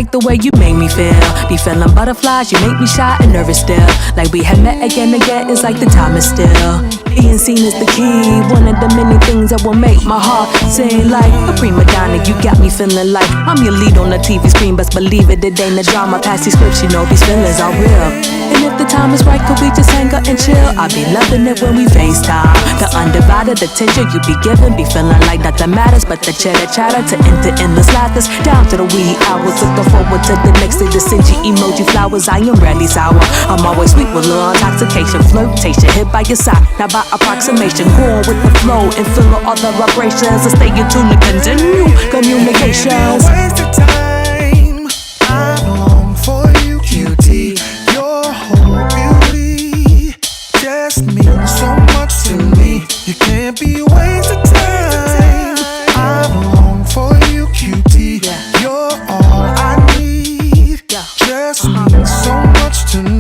like the way you make me feel. Be feeling butterflies, you make me shy and nervous still. Like we had met again, it's like the time is still. Being seen is the key, one of the many things that will make my heart sing like a prima donna. You got me feeling like I'm your lead on the TV screen, but believe it ain't a drama. Past these scripts, you know these feelings are real. And if the time is right, could we just hang out and chill? I be loving it when we FaceTime. The undivided attention you be giving, be feeling like nothing matters but the chatter to enter endless laughters down to the wee hours. Looking forward to the next day to send you emoji flowers. I am rarely sour, I'm always sweet with little intoxication, flirtation, hit by your side, not by approximation. Going with the flow and feeling all the vibrations and stay in tune to continue communications. Waste of time, I long for you, cutie. Your whole beauty just means so much to me. You can't be wasted time. I long for you, cutie. You're all I need. Just means so much to me.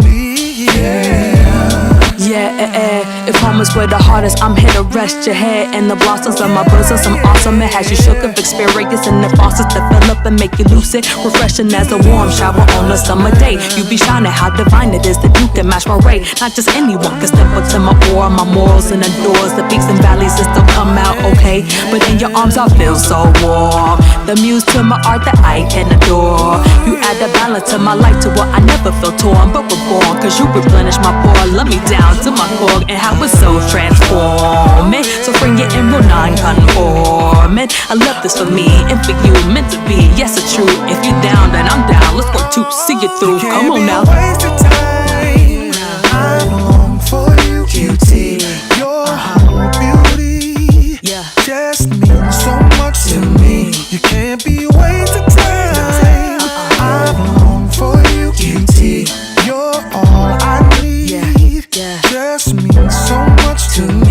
If home is where the heart is, I'm here to rest your head. And the blossoms of my bosom, some awesome. It has you shook of experience and the faucets to fill up and make you lucid. Refreshing as a warm shower on a summer day. You be shining how divine it is that you can match my ray. Not just anyone can step up to my aura, my morals and adores. The peaks and valleys that still come out okay, but in your arms I feel so warm. The muse to my art that I can adore. You add the balance to my life to where I never feel torn, but we're born. Cause you replenish my pore, love me down to my core. And how it's so transforming. So bring it in real non-conforming. I love this for me and for you, meant to be. Yes, it's true. If you're down, then I'm down. Let's work to see it through. Come on now. Waste of time. I long for you, cutie. Your whole beauty just means so much to me. You can't be wasted time. I long for you, cutie. You're all I need. Just means so much to me.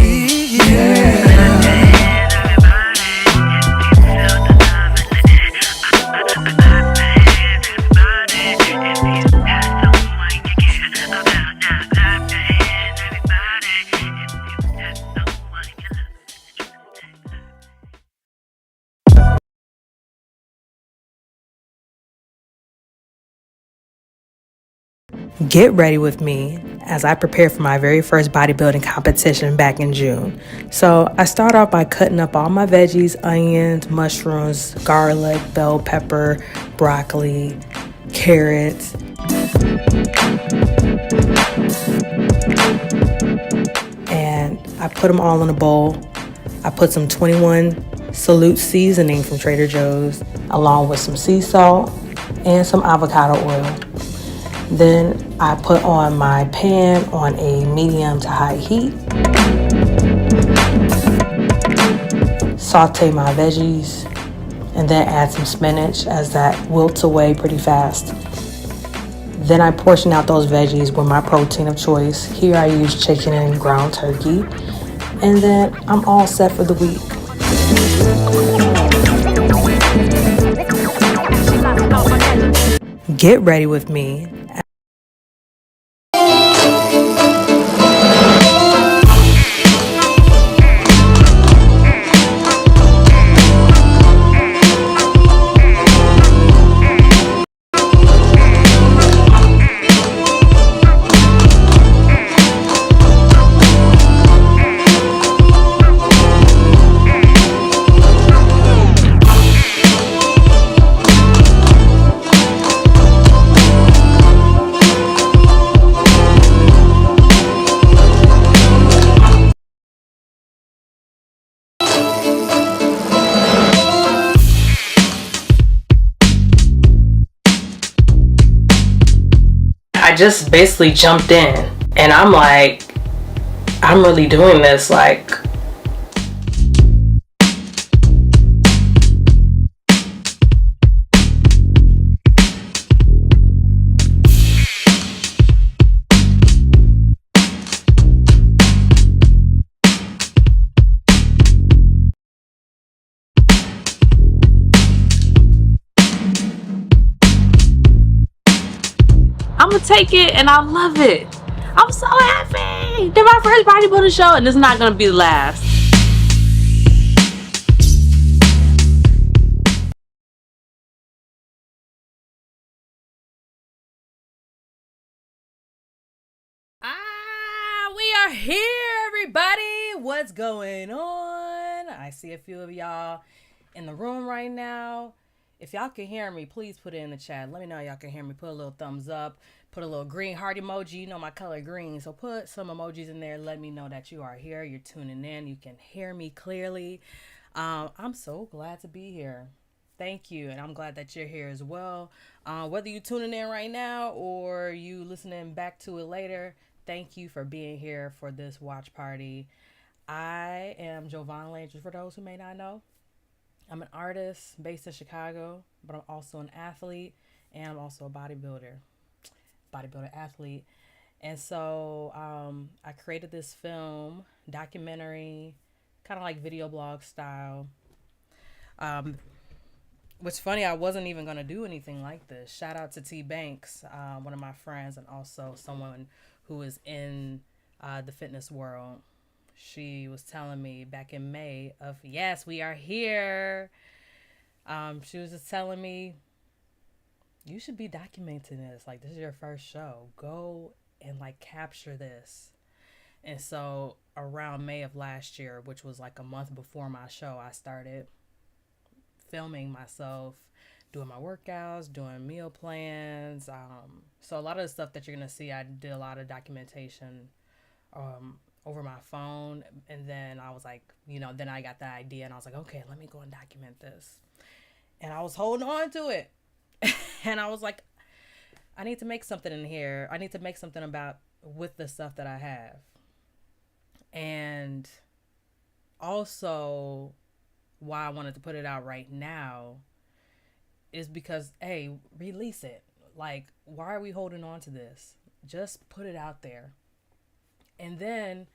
Get ready with me as I prepare for my very first bodybuilding competition back in June. So I start off by cutting up all my veggies, onions, mushrooms, garlic, bell pepper, broccoli, carrots. And I put them all in a bowl. I put some 21 Salute seasoning from Trader Joe's along with some sea salt and some avocado oil. Then I put on my pan on a medium to high heat. Saute my veggies and then add some spinach as that wilts away pretty fast. Then I portion out those veggies with my protein of choice. Here I use chicken and ground turkey. And then I'm all set for the week. Get ready with me. I just basically jumped in and I'm like, I'm really doing this, like, I'm gonna take it and I love it. I'm so happy. They're my first bodybuilding show and it's not gonna be the last. are here, everybody. What's going on? I see a few of y'all in the room right now. If y'all can hear me, please put it in the chat. Let me know y'all can hear me. Put a little thumbs up. Put a little green heart emoji. You know my color green. So put some emojis in there. Let me know that you are here. You're tuning in. You can hear me clearly. I'm so glad to be here. Thank you. And I'm glad that you're here as well. Whether you're tuning in right now or you listening back to it later, thank you for being here for this watch party. I am Jovan, Landry, for those who may not know. I'm an artist based in Chicago, but I'm also an athlete, and I'm also a bodybuilder athlete. And so I created this film, documentary, kind of like video blog style. What's funny, I wasn't even going to do anything like this. Shout out to T Banks, one of my friends, and also someone who is in the fitness world. She was telling me back in May of, yes, we are here. She was just telling me, you should be documenting this. Like, this is your first show. Go and like capture this. And so around May of last year, which was like a month before my show, I started filming myself, doing my workouts, doing meal plans. So a lot of the stuff that you're going to see, I did a lot of documentation over my phone. And then I was like, then I got the idea and I was like, okay, let me go and document this. And I was holding on to it. And I was like, I need to make something in here. I need to make something with the stuff that I have. And also why I wanted to put it out right now is because, hey, release it. Like, why are we holding on to this? Just put it out there. And then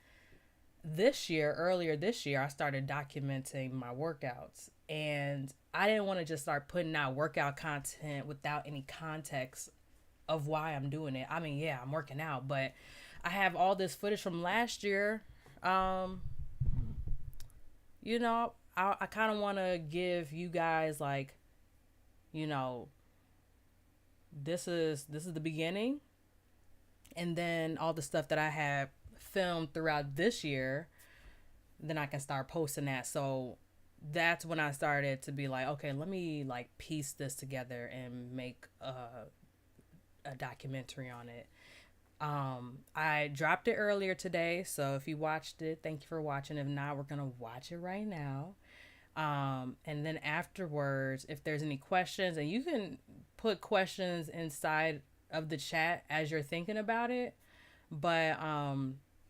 earlier this year, I started documenting my workouts. And I didn't want to just start putting out workout content without any context of why I'm doing it. I mean, yeah, I'm working out, but I have all this footage from last year. I kind of want to give you guys like, this is the beginning. And then all the stuff that I have filmed throughout this year, then I can start posting that. So that's when I started to be like, okay, let me like piece this together and make a documentary on it. I dropped it earlier today, so if you watched it, thank you for watching. If not, we're gonna watch it right now. And then afterwards, if there's any questions, and you can put questions inside of the chat as you're thinking about it, but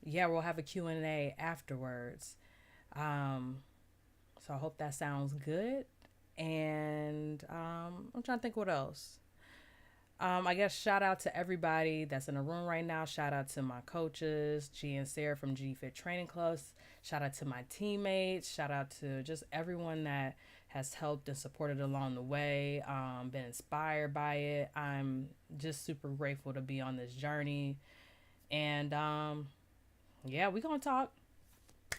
yeah, we'll have a Q&A afterwards. So I hope that sounds good. And I'm trying to think what else. I guess shout out to everybody that's in the room right now. Shout out to my coaches, G and Sarah from G Fit Training Clubs. Shout out to my teammates. Shout out to just everyone that has helped and supported along the way, been inspired by it. I'm just super grateful to be on this journey. And yeah, we're going to talk.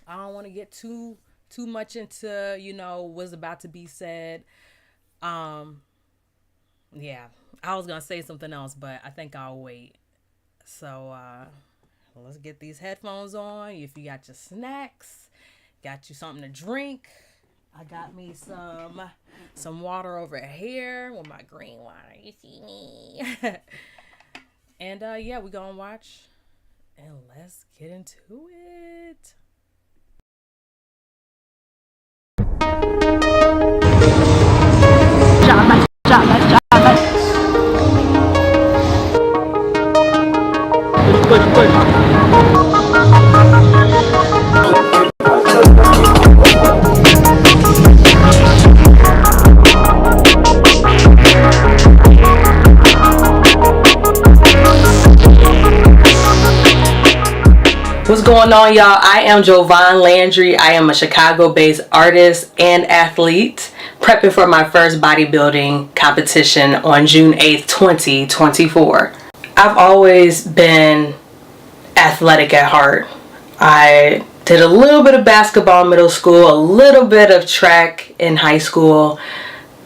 I don't want to get too much into, what's about to be said. Yeah, I was going to say something else, but I think I'll wait. So let's get these headphones on. If you got your snacks, got you something to drink. I got me some water over here with my green water. You see me? And yeah, we're going to watch. And let's get into it. What's going on, y'all? I am Jovan Landry. I am a Chicago-based artist and athlete, prepping for my first bodybuilding competition on June 8th, 2024. I've always been athletic at heart. I did a little bit of basketball in middle school, a little bit of track in high school,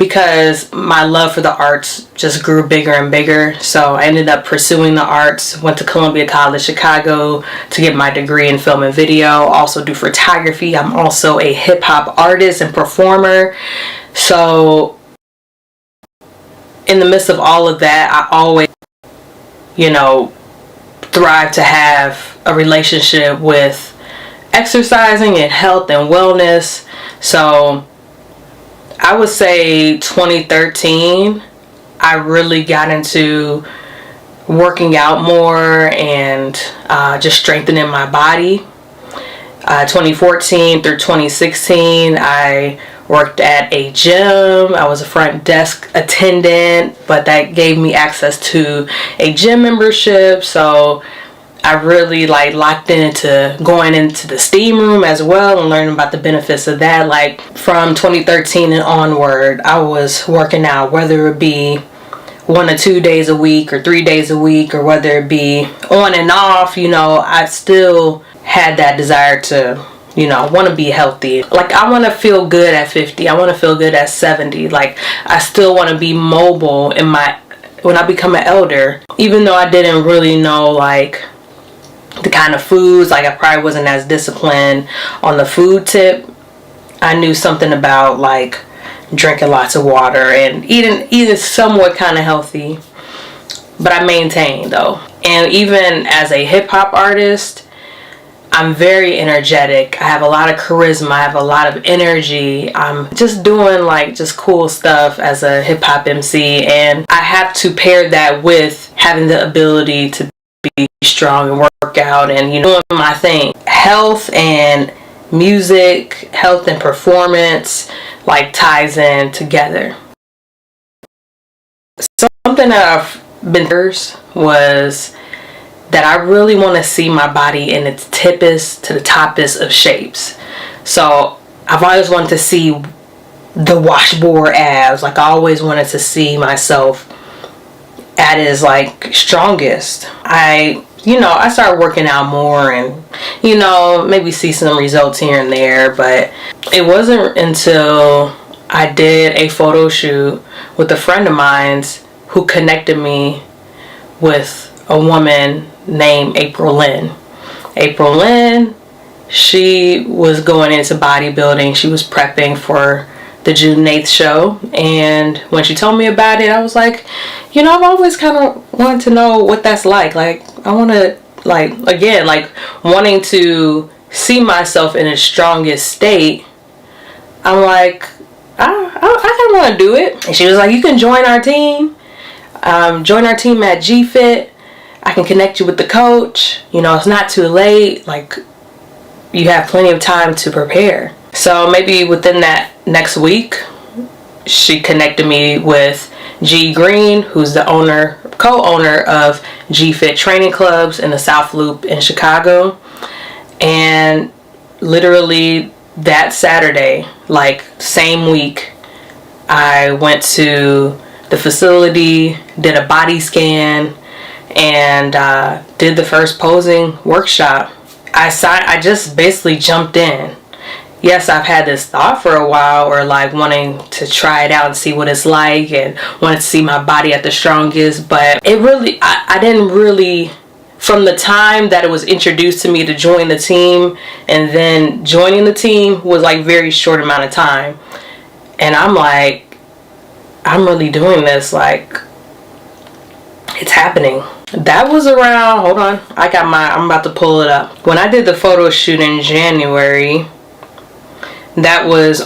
because my love for the arts just grew bigger and bigger. So I ended up pursuing the arts, went to Columbia College, Chicago to get my degree in film and video, also do photography. I'm also a hip hop artist and performer. So in the midst of all of that, I always, thrive to have a relationship with exercising and health and wellness. So I would say 2013, I really got into working out more and just strengthening my body. 2014 through 2016, I worked at a gym. I was a front desk attendant, but that gave me access to a gym membership. So I really locked into going into the steam room as well and learning about the benefits of that. Like from 2013 and onward, I was working out, whether it be 1 or 2 days a week or 3 days a week, or whether it be on and off. I still had that desire to want to be healthy. Like I want to feel good at 50. I want to feel good at 70. Like I still want to be mobile when I become an elder. Even though I didn't really know the kind of foods, I probably wasn't as disciplined on the food tip. I knew something about drinking lots of water and eating somewhat kind of healthy. But I maintained though. And even as a hip hop artist, I'm very energetic. I have a lot of charisma. I have a lot of energy. I'm just doing just cool stuff as a hip hop MC, and I have to pair that with having the ability to be strong and work out and doing my thing. Health and music, health and performance ties in together. Something that I've been was that I really want to see my body in its tippest to the toppest of shapes. So I've always wanted to see the washboard abs. I always wanted to see myself at its strongest. I started working out more and maybe see some results here and there, but it wasn't until I did a photo shoot with a friend of mine's who connected me with a woman named April Lynn. April Lynn, she was going into bodybuilding. She was prepping for the June 8th show, and when she told me about it, I was like, I've always kind of wanted to know what that's like. I want to wanting to see myself in its strongest state. I'm like, I kind of want to do it. And she was like, you can join our team. Join our team at GFit. I can connect you with the coach. It's not too late. You have plenty of time to prepare. So maybe within that next week, she connected me with G Green, who's the co-owner of GFit training clubs in the South Loop in Chicago. And literally that Saturday, same week, I went to the facility, did a body scan, and did the first posing workshop. I just basically jumped in. Yes, I've had this thought for a while, or wanting to try it out and see what it's like, and wanted to see my body at the strongest, but I didn't really, from the time that it was introduced to me to join the team and then joining the team was very short amount of time. And I'm I'm really doing this, it's happening. That was around, hold on, I'm about to pull it up. When I did the photo shoot in January, that was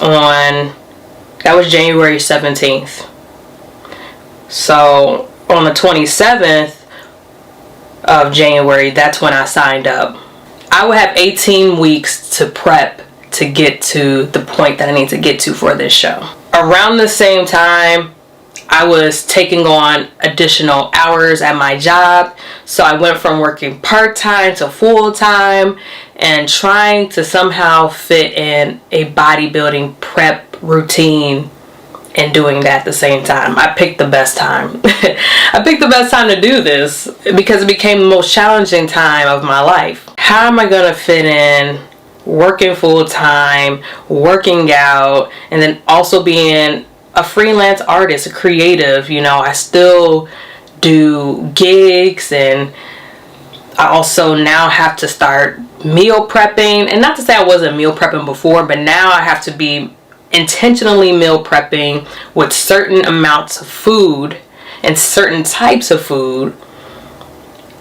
January 17th. So on the 27th of January, that's when I signed up. I would have 18 weeks to prep to get to the point that I need to get to for this show. Around the same time, I was taking on additional hours at my job. So I went from working part-time to full-time and trying to somehow fit in a bodybuilding prep routine and doing that at the same time. I picked the best time. I picked the best time to do this because it became the most challenging time of my life. How am I going to fit in working full-time, working out, and then also being a freelance artist, a creative. You know, I still do gigs, and I also now have to start meal prepping. And not to say I wasn't meal prepping before, but now I have to be intentionally meal prepping with certain amounts of food and certain types of food,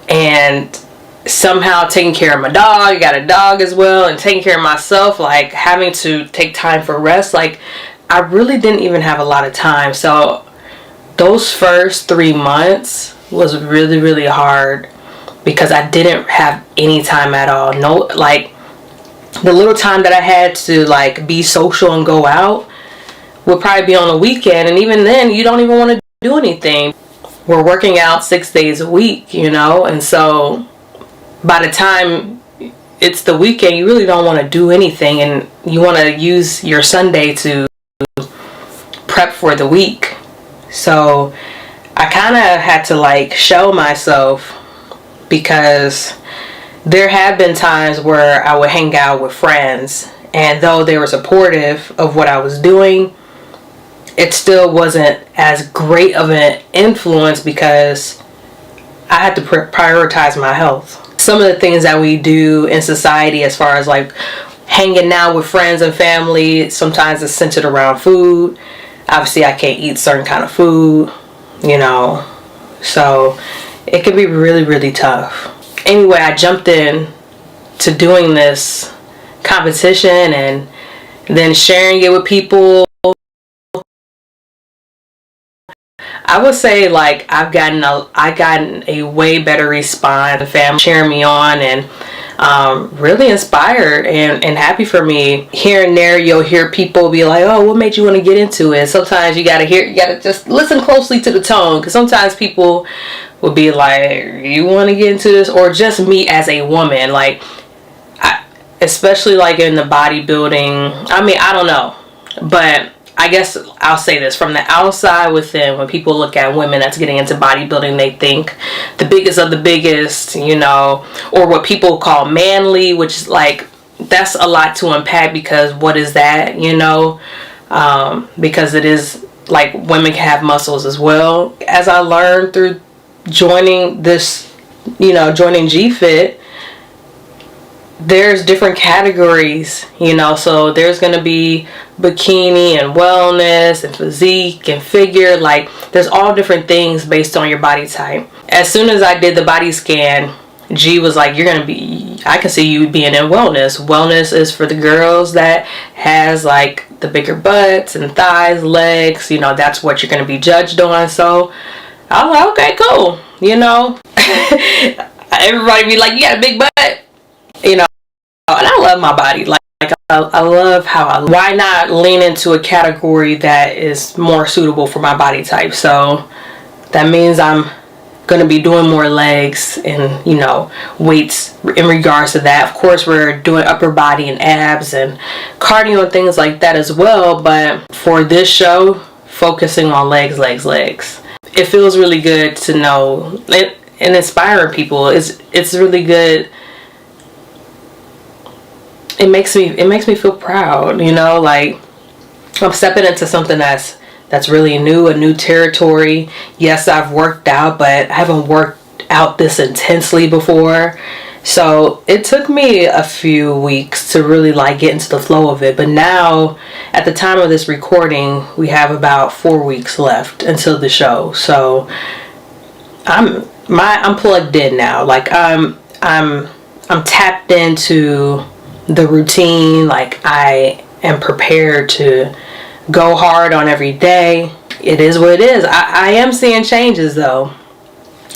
and somehow taking care of my dog. I got a dog as well, and taking care of myself, like having to take time for rest. Like, I really didn't even have a lot of time. So those first 3 months was really, really hard because I didn't have any time at all. No, like, the little time that I had to like be social and go out would probably be on the weekend, and even then you don't even want to do anything. We're working out 6 days a week, you know, and so by the time it's the weekend, you really don't want to do anything, and you want to use your Sunday to prep for the week. So I kind of had to like show myself, because there have been times where I would hang out with friends, and though they were supportive of what I was doing, it still wasn't as great of an influence because I had to prioritize my health. Some of the things that we do in society, as far as like hanging out with friends and family, sometimes it's centered around food. Obviously, I can't eat certain kind of food, you know, so it can be really, really tough. Anyway, I jumped in to doing this competition and then sharing it with people. I would say like I gotten a way better response. The family cheering me on, and really inspired and happy for me. Here and there, you'll hear people be like, "Oh, what made you want to get into it?" Sometimes you gotta just listen closely to the tone, because sometimes people will be like, "You want to get into this?" Or just me as a woman, like, especially like in the bodybuilding. I mean, I don't know, but I guess I'll say this, from the outside within, when people look at women that's getting into bodybuilding, they think the biggest of the biggest, you know, or what people call manly, which is like, that's a lot to unpack, because what is that, you know? Because it is like, women can have muscles as well. As I learned through joining this, you know, joining GFit, there's different categories, you know, so there's going to be bikini and wellness and physique and figure. Like, there's all different things based on your body type. As soon as I did the body scan, G was like, you're going to be, I can see you being in wellness. Wellness is for the girls that has like the bigger butts and thighs, legs, you know, that's what you're going to be judged on. So I was like, okay, cool, you know. Everybody be like, you got a big butt, you know. And I love my body. Like I love how why not lean into a category that is more suitable for my body type? So that means I'm going to be doing more legs and, you know, weights in regards to that. Of course, we're doing upper body and abs and cardio and things like that as well. But for this show, focusing on legs. It feels really good to know it, and inspiring people. It's really good. It makes me feel proud, you know, like I'm stepping into something that's really new, a new territory. Yes, I've worked out, but I haven't worked out this intensely before. So it took me a few weeks to really like get into the flow of it. But now, at the time of this recording, we have about 4 weeks left until the show. So I'm plugged in now. Like I'm tapped into the routine. Like I am prepared to go hard on every day. It is what it is. I am seeing changes though.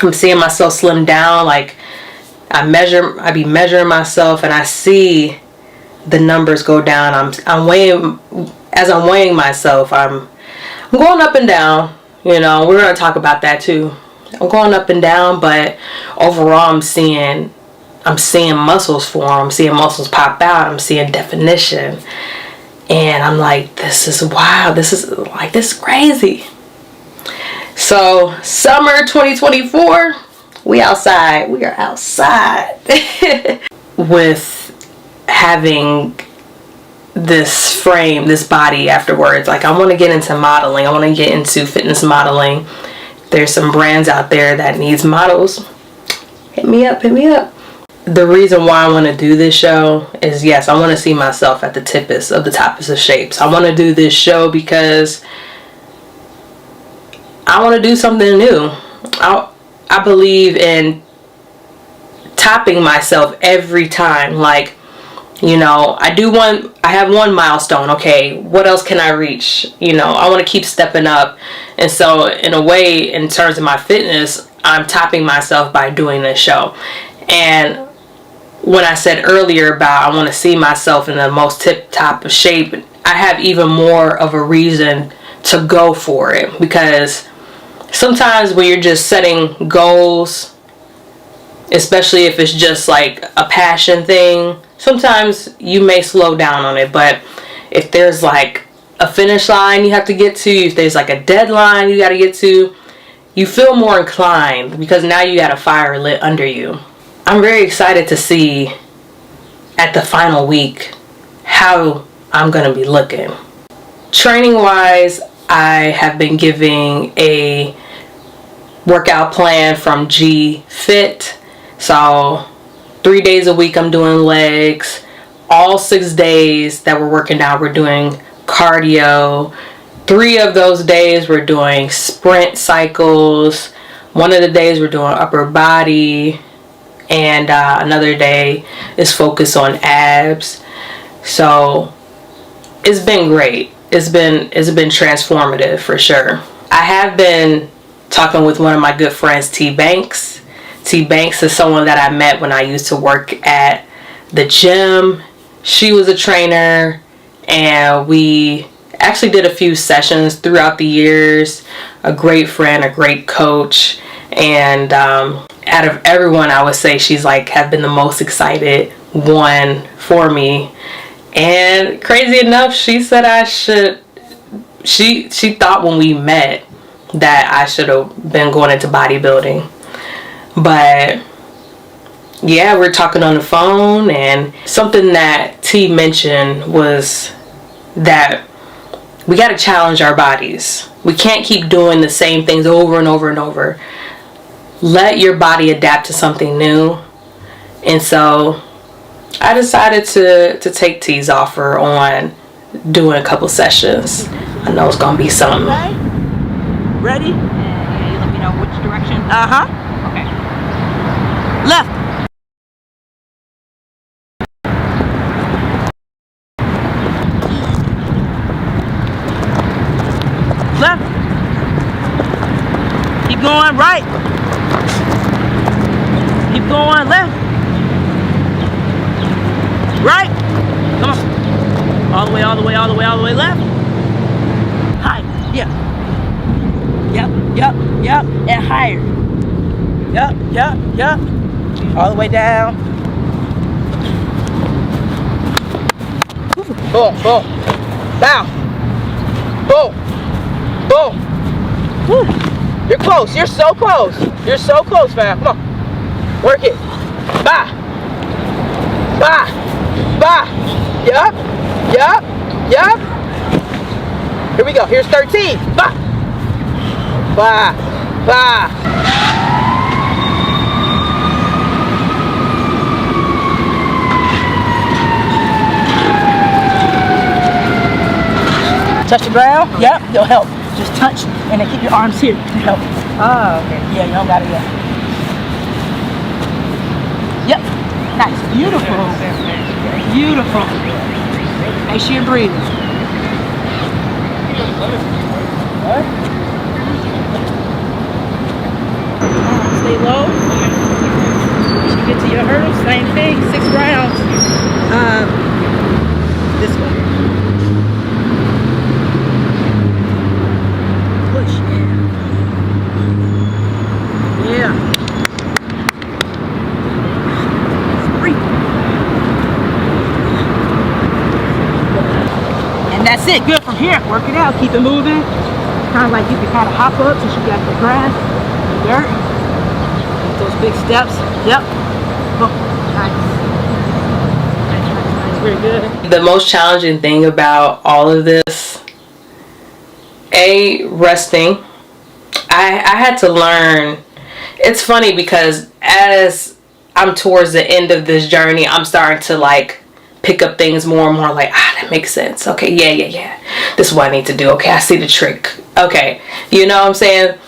I'm seeing myself slim down. Like I be measuring myself, and I see the numbers go down. I'm weighing myself. I'm going up and down. You know, we're gonna talk about that too. I'm going up and down, but overall, I'm seeing muscles form. I'm seeing muscles pop out. I'm seeing definition. And I'm like, this is wild. This is crazy. So, summer 2024, we outside. We are outside. With having this this frame, this body afterwards. Like, I want to get into modeling. I want to get into fitness modeling. There's some brands out there that needs models. Hit me up, hit me up. The reason why I want to do this show is, yes, I want to see myself at the toppest of shapes. I want to do this show because I want to do something new. I believe in topping myself every time. Like, you know, I have one milestone. Okay, what else can I reach? You know, I want to keep stepping up. And so in a way, in terms of my fitness, I'm topping myself by doing this show. And when I said earlier about I want to see myself in the most tip top of shape, I have even more of a reason to go for it. Because sometimes when you're just setting goals, especially if it's just like a passion thing, sometimes you may slow down on it. But if there's like a finish line you have to get to, if there's like a deadline you got to get to, you feel more inclined because now you got a fire lit under you. I'm very excited to see at the final week how I'm going to be looking. Training wise, I have been giving a workout plan from G Fit. So 3 days a week I'm doing legs. All 6 days that we're working out, we're doing cardio. 3 of those days we're doing sprint cycles. One of the days we're doing upper body. And another day is focused on abs. So it's been great. It's been transformative for sure. I have been talking with one of my good friends, T Banks. T Banks is someone that I met when I used to work at the gym. She was a trainer, and we actually did a few sessions throughout the years. A great friend, a great coach, and out of everyone, I would say she's like have been the most excited one for me. And crazy enough, she said I should. She thought when we met that I should have been going into bodybuilding. But yeah, we're talking on the phone, and something that T mentioned was that we got to challenge our bodies. We can't keep doing the same things over and over and over. Let your body adapt to something new. And so I decided to take T's offer on doing a couple sessions. I know it's gonna be something. Okay. Ready? You let me know which direction. Okay. Left. Left. Keep going right. Keep going left. Right. Come on. All the way, all the way, all the way, all the way left. High. Yeah. Yep. And higher. Yep. All the way down. Boom. Down. Boom. Woo. You're close. You're so close. You're so close, fam. Come on. Work it. Bye. Yup. Here we go. Here's 13. Bye. Touch the ground. Yep. It'll help. Just touch and then keep your arms here to help. Oh, okay. Yeah, you don't got it yet. Yep. Nice. Beautiful. Make sure you're breathing. Stay low. Once you get to your hurdle, same thing. 6 rounds. This way. Push. Yeah. And that's it. Good from here. Work it out. Keep it moving. Kind of like you can kind of hop up since you got the grass, the dirt. Make those big steps. Yep. Boom. Nice. pretty good. The most challenging thing about all of this, resting. I had to learn. It's funny because as I'm towards the end of this journey, I'm starting to like pick up things more and more, like, that makes sense. Okay, yeah. This is what I need to do. Okay, I see the trick. Okay, you know what I'm saying?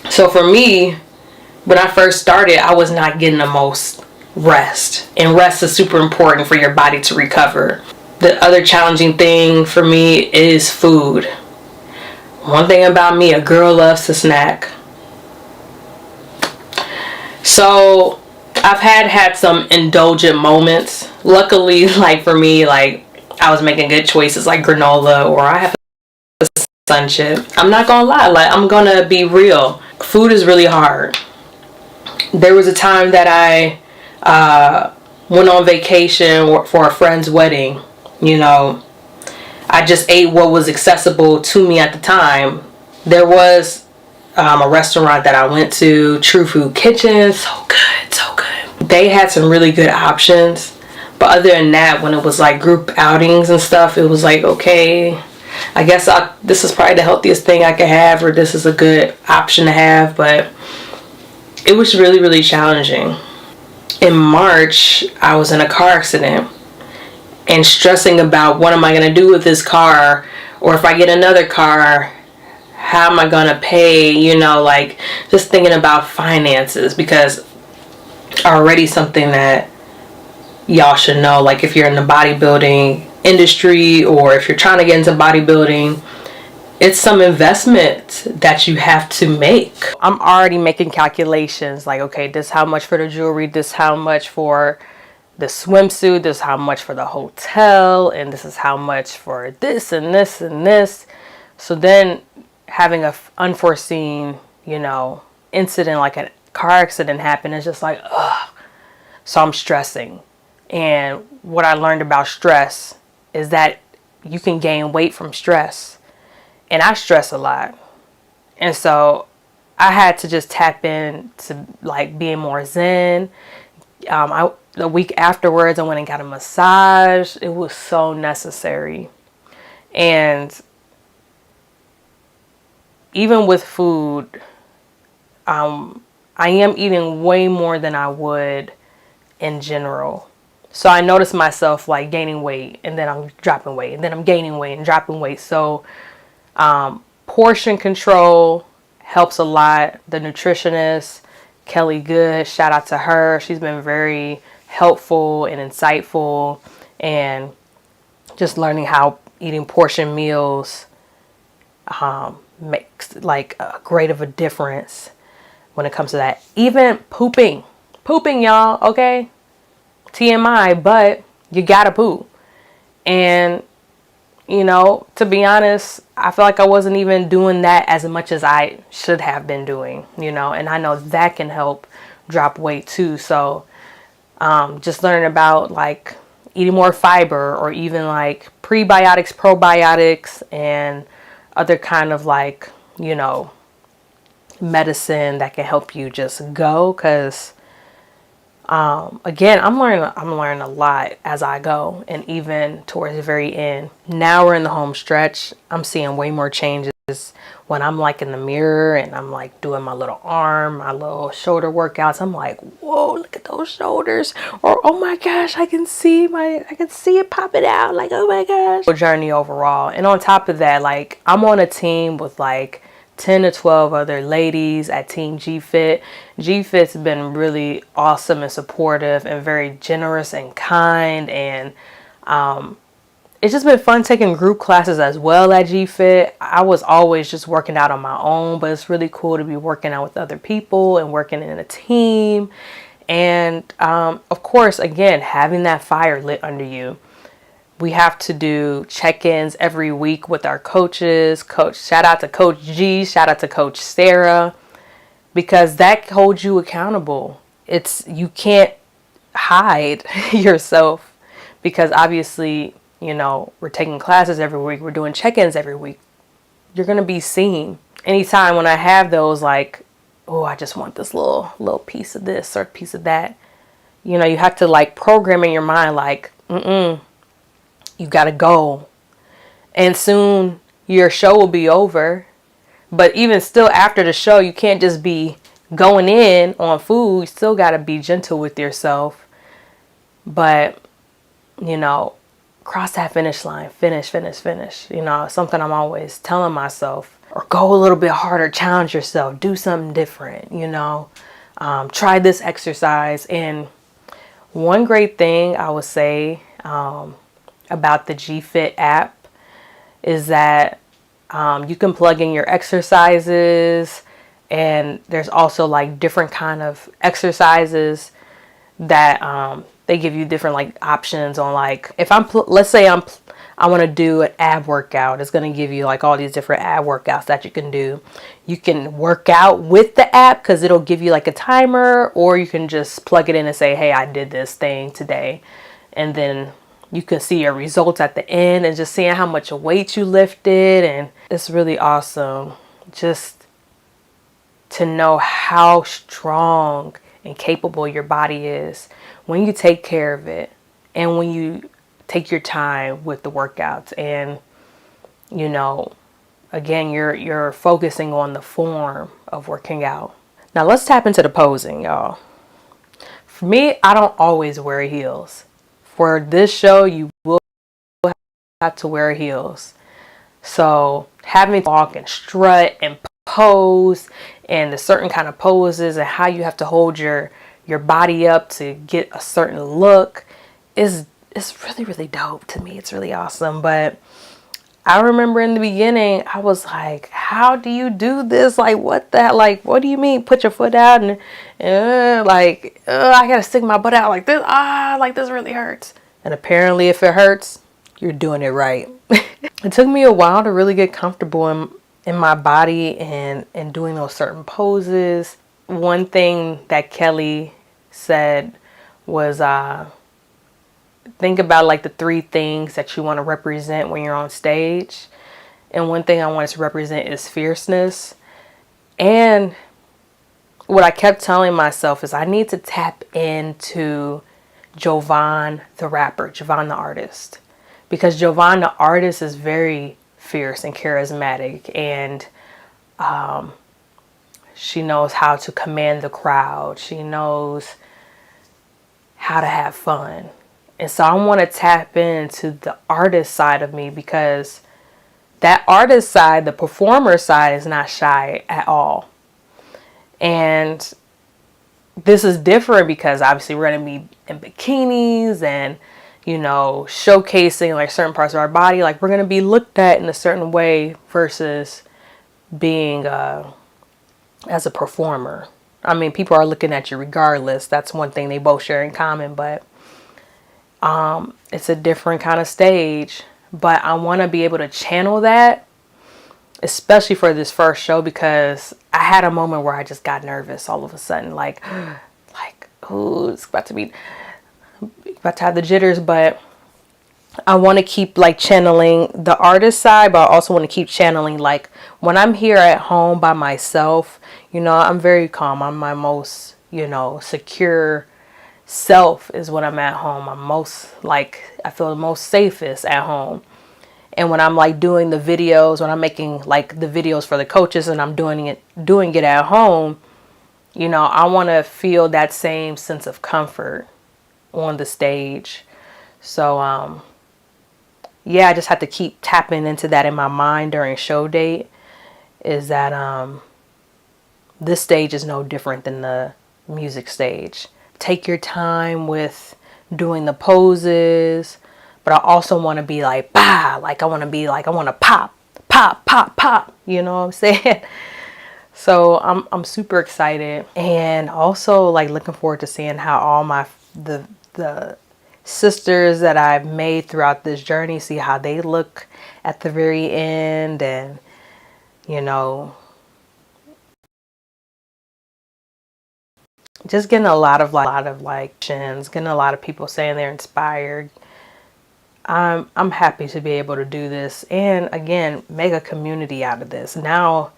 So for me, when I first started, I was not getting the most rest. And rest is super important for your body to recover. The other challenging thing for me is food. One thing about me, a girl loves to snack. So I've had some indulgent moments. Luckily, like for me, like I was making good choices like granola, or I have a sun chip. I'm not gonna lie, like I'm gonna be real. Food is really hard. There was a time that I went on vacation for a friend's wedding. You know, I just ate what was accessible to me at the time. There was a restaurant that I went to, True Food Kitchen, so good. They had some really good options. But other than that, when it was like group outings and stuff, it was like, okay, I guess this is probably the healthiest thing I could have, or this is a good option to have. But it was really, really challenging. In March, I was in a car accident and stressing about what am I going to do with this car, or if I get another car, how am I going to pay, you know, like just thinking about finances, because already something that y'all should know, like if you're in the bodybuilding industry or if you're trying to get into bodybuilding, it's some investment that you have to make. I'm already making calculations like, okay, this how much for the jewelry, this how much for the swimsuit, this how much for the hotel, and this is how much for this and this and this. So then having a unforeseen, you know, incident like a car accident happen, is just like, ugh. So I'm stressing. And what I learned about stress is that you can gain weight from stress. And I stress a lot. And so I had to just tap in to like being more zen. The week afterwards, I went and got a massage. It was so necessary. And even with food, I am eating way more than I would in general. So I noticed myself like gaining weight, and then I'm dropping weight, and then I'm gaining weight and dropping weight. So portion control helps a lot. The nutritionist, Kelly Good, shout out to her. She's been very helpful and insightful, and just learning how eating portion meals makes like a great of a difference when it comes to that. Even pooping, y'all, okay? TMI, but you gotta poop. And you know, to be honest, I feel like I wasn't even doing that as much as I should have been doing, you know, and I know that can help drop weight too. So just learning about like eating more fiber, or even like prebiotics, probiotics, and other kind of like, you know, medicine that can help you just go. Because again, I'm learning a lot as I go, and even towards the very end. Now we're in the home stretch. I'm seeing way more changes when I'm like in the mirror and I'm like doing my little arm, my little shoulder workouts. I'm like, whoa, look at those shoulders. Or, oh my gosh, I can see it popping out. Like, oh my gosh. Journey overall. And on top of that, like I'm on a team with like 10 to 12 other ladies at Team G-Fit. G-Fit's been really awesome and supportive and very generous and kind. And it's just been fun taking group classes as well at G-Fit. I was always just working out on my own, but it's really cool to be working out with other people and working in a team. And of course, again, having that fire lit under you. We have to do check-ins every week with our coaches. Shout out to Coach G, shout out to Coach Sarah, because that holds you accountable. You can't hide yourself, because obviously, you know, we're taking classes every week, we're doing check-ins every week. You're going to be seen. Anytime when I have those, like, oh, I just want this little piece of this or piece of that, you know, you have to like program in your mind, like, You got to go. And soon your show will be over. But even still after the show, you can't just be going in on food. You still got to be gentle with yourself. But, you know, cross that finish line. Finish, finish, finish. You know, something I'm always telling myself. Or go a little bit harder. Challenge yourself. Do something different, you know. Try this exercise. And one great thing I would say about the GFit app is that you can plug in your exercises, and there's also like different kind of exercises that they give you different like options on. Like if let's say I want to do an ab workout, it's going to give you like all these different ab workouts that you can do. You can work out with the app because it'll give you like a timer, or you can just plug it in and say, hey, I did this thing today. And then you can see your results at the end and just seeing how much weight you lifted. And it's really awesome just to know how strong and capable your body is when you take care of it and when you take your time with the workouts. And, you know, again, you're focusing on the form of working out. Now let's tap into the posing, y'all. For me, I don't always wear heels. For this show, you will have to wear heels. So having to walk and strut and pose and the certain kind of poses and how you have to hold your body up to get a certain look is really, really dope to me. It's really awesome. But I remember in the beginning, I was like, how do you do this? Like, what do you mean? Put your foot out and I gotta stick my butt out like this. Like this really hurts. And apparently if it hurts, you're doing it right. It took me a while to really get comfortable in my body and doing those certain poses. One thing that Kelly said was, think about like the 3 things that you want to represent when you're on stage. And one thing I wanted to represent is fierceness. And what I kept telling myself is I need to tap into Jovan the rapper, Jovan the artist. Because Jovan the artist is very fierce and charismatic. And she knows how to command the crowd. She knows how to have fun. And so I want to tap into the artist side of me, because that artist side, the performer side, is not shy at all. And this is different because obviously we're going to be in bikinis and, you know, showcasing like certain parts of our body. Like we're going to be looked at in a certain way versus being as a performer. I mean, people are looking at you regardless. That's one thing they both share in common, but it's a different kind of stage. But I want to be able to channel that, especially for this first show, because I had a moment where I just got nervous all of a sudden, like, oh, it's about to have the jitters. But I want to keep like channeling the artist side, but I also want to keep channeling like when I'm here at home by myself, you know, I'm very calm. I'm my most, you know, secure self is when I'm at home. I feel the most safest at home. And when I'm like doing the videos, when I'm making like the videos for the coaches and I'm doing it at home, you know, I want to feel that same sense of comfort on the stage. So, yeah, I just have to keep tapping into that in my mind during show date, is that this stage is no different than the music stage. Take your time with doing the poses, but I also want to be like, bah, like I want to pop, pop, pop, pop, you know what I'm saying? So I'm super excited, and also like looking forward to seeing how all the sisters that I've made throughout this journey, see how they look at the very end. And, you know, just getting a lot of shins, getting a lot of people saying they're inspired. I'm happy to be able to do this and again make a community out of this. Now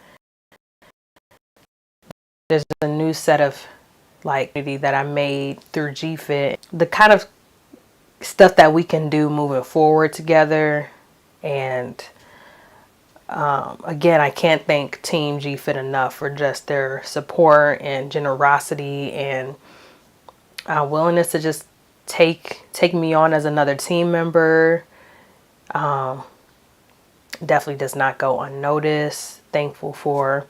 there's a new set of like community that I made through GFit. The kind of stuff that we can do moving forward together. And again, I can't thank Team G Fit enough for just their support and generosity and willingness to just take me on as another team member. Definitely does not go unnoticed. Thankful for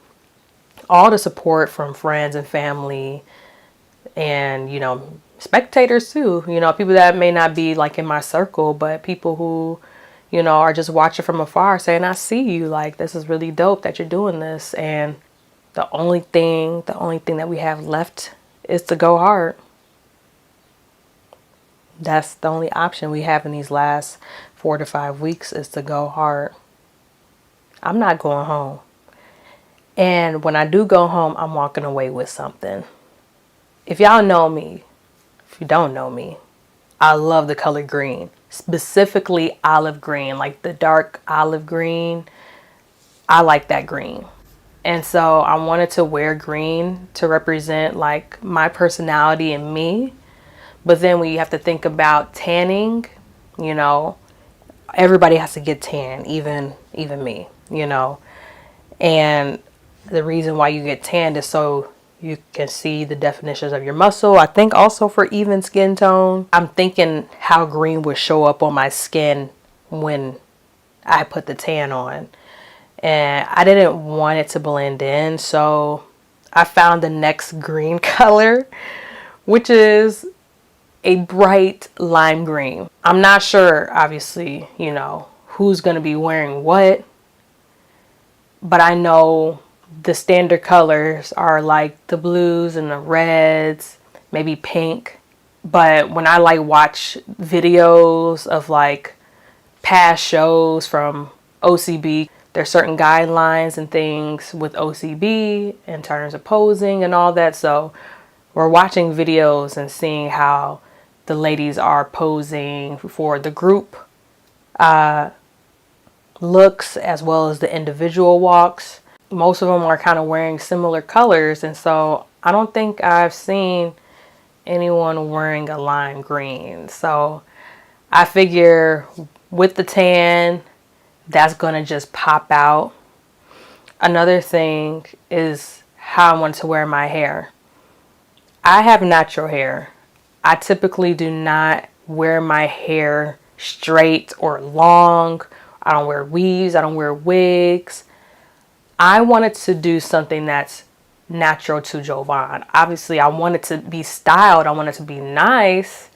all the support from friends and family, and spectators too. People that may not be like in my circle, but people who are just watching from afar, saying, I see you, like, this is really dope that you're doing this. And the only thing that we have left is to go hard. That's the only option we have in these last 4 to 5 weeks, is to go hard. I'm not going home. And when I do go home, I'm walking away with something. If y'all know me, if you don't know me, I love the color green, specifically olive green, like the dark olive green. I like that green. And so I wanted to wear green to represent like my personality and me. But then when you have to think about tanning, everybody has to get tan, even me, And the reason why you get tanned is so you can see the definitions of your muscle. I think also for even skin tone. I'm thinking how green would show up on my skin when I put the tan on. And I didn't want it to blend in, so I found the next green color, which is a bright lime green. I'm not sure, obviously, who's going to be wearing what, but I know the standard colors are like the blues and the reds, maybe pink. But when I like watch videos of like past shows from OCB, there's certain guidelines and things with OCB in terms of posing and all that. So we're watching videos and seeing how the ladies are posing for the group looks as well as the individual walks. Most of them are kind of wearing similar colors, and so I don't think I've seen anyone wearing a lime green. So I figure with the tan, that's gonna just pop out. Another thing is how I want to wear my hair. I have natural hair. I typically do not wear my hair straight or long. I don't wear weaves. I don't wear wigs. I wanted to do something that's natural to Jovan. Obviously, I want it to be styled. I want it to be nice,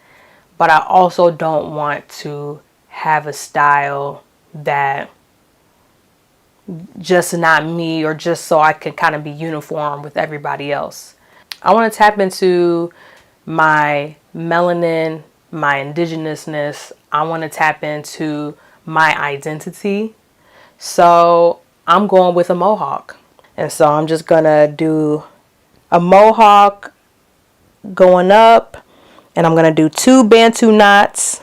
but I also don't want to have a style that just not me, or just so I can kind of be uniform with everybody else. I want to tap into my melanin, my indigenousness. I want to tap into my identity. So I'm going with a mohawk. And so I'm just going to do a mohawk going up, and I'm going to do 2 Bantu knots.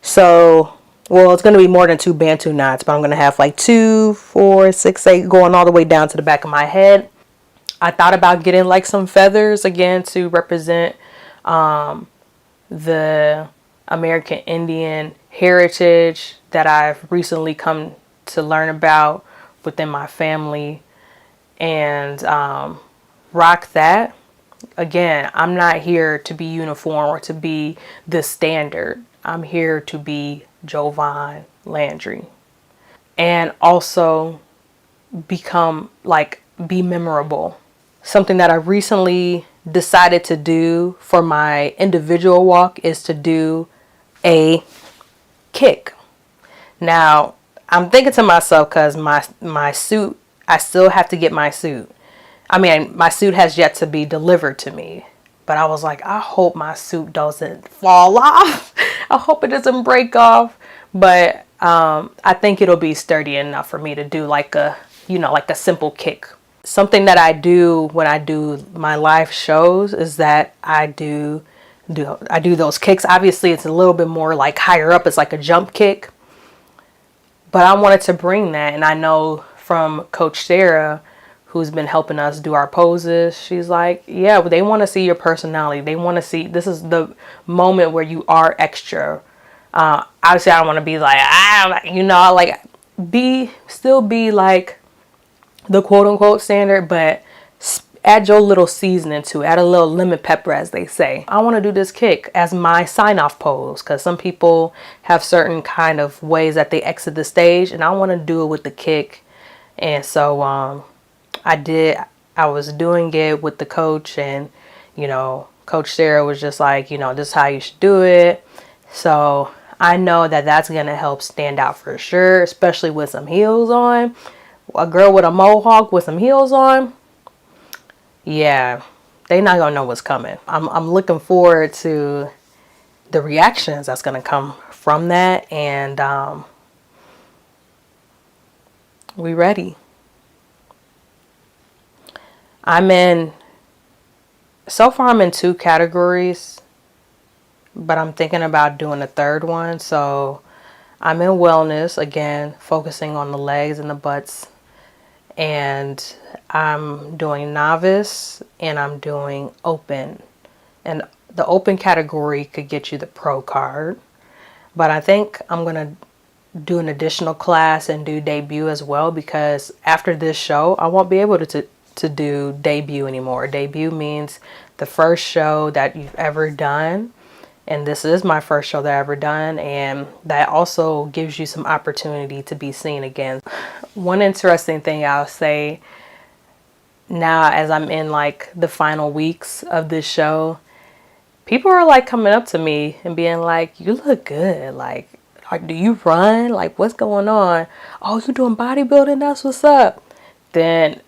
So, well, it's going to be more than 2 Bantu knots, but I'm going to have like 2, 4, 6, 8 going all the way down to the back of my head. I thought about getting like some feathers again to represent the American Indian heritage that I've recently come to learn about within my family, and rock that. Again, I'm not here to be uniform or to be the standard. I'm here to be Jovan Landry, and also be memorable. Something that I recently decided to do for my individual walk is to do a kick. Now, I'm thinking to myself, because my suit, I still have to get my suit. I mean, my suit has yet to be delivered to me. But I was like, I hope my suit doesn't fall off. I hope it doesn't break off. But I think it'll be sturdy enough for me to do like a simple kick. Something that I do when I do my live shows is that I do those kicks. Obviously, it's a little bit more like higher up. It's like a jump kick. But I wanted to bring that. And I know from Coach Sarah, who's been helping us do our poses, she's like, yeah, they want to see your personality. They want to see, this is the moment where you are extra. Obviously, I don't want to be like, like still be like the quote unquote standard, but add your little seasoning to it, add a little lemon pepper, as they say. I want to do this kick as my sign off pose, because some people have certain kind of ways that they exit the stage, and I want to do it with the kick. And so I was doing it with the coach, and Coach Sarah was just like, this is how you should do it. So I know that that's going to help stand out for sure, especially with some heels on. A girl with a mohawk with some heels on, yeah, they not going to know what's coming. I'm looking forward to the reactions that's going to come from that, and we ready. So far I'm in 2 categories, but I'm thinking about doing a third one. So I'm in wellness, again, focusing on the legs and the butts. And I'm doing novice, and I'm doing open. And the open category could get you the pro card. But I think I'm going to do an additional class and do debut as well, because after this show, I won't be able to do debut anymore. Debut means the first show that you've ever done. And this is my first show that I've ever done, and that also gives you some opportunity to be seen again. One interesting thing I'll say now, as I'm in like the final weeks of this show, people are like coming up to me and being like, you look good. Like, do you run? Like, what's going on? Oh, you doing bodybuilding? That's what's up. Then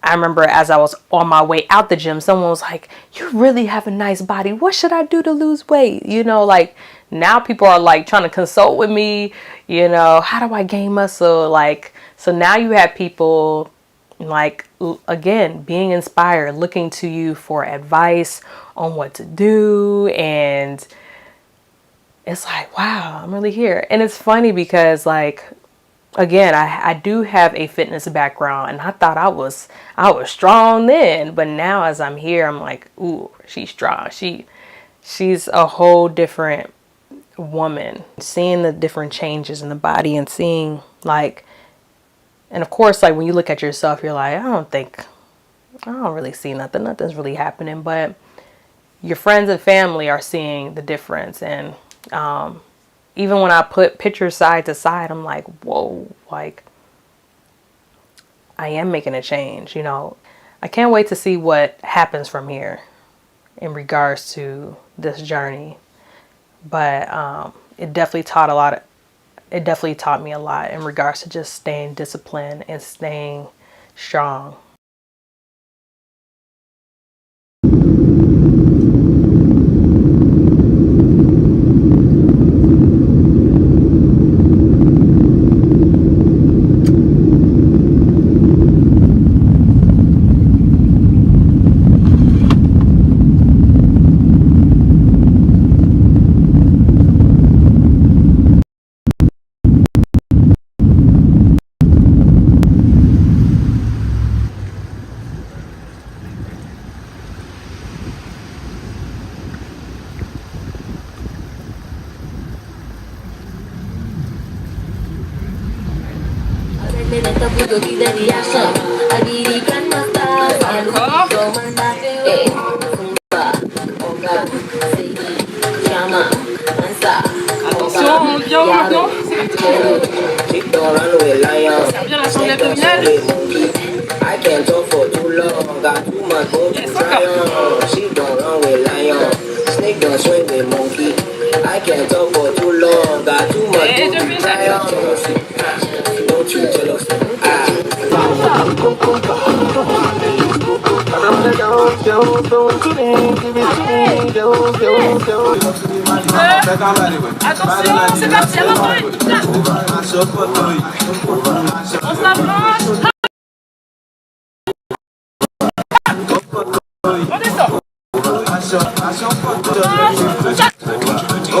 I remember as I was on my way out the gym, someone was like, you really have a nice body. What should I do to lose weight? Like now people are like trying to consult with me, how do I gain muscle? Like, so now you have people like, again, being inspired, looking to you for advice on what to do. And it's like, wow, I'm really here. And it's funny because like, again, I do have a fitness background, and I thought I was strong then, but now as I'm here, I'm like, ooh, she's strong. She's a whole different woman. Seeing the different changes in the body, and seeing like, and of course, like when you look at yourself, you're like, I don't really see nothing. Nothing's really happening, but your friends and family are seeing the difference. And even when I put pictures side to side, I'm like, whoa, like I am making a change, I can't wait to see what happens from here in regards to this journey. But it definitely taught me a lot in regards to just staying disciplined and staying strong. Attention, bien maintenant. C'est bien la sangle abdominale. Attention, c'est parti, à l'entrée. On s'approche. On descend.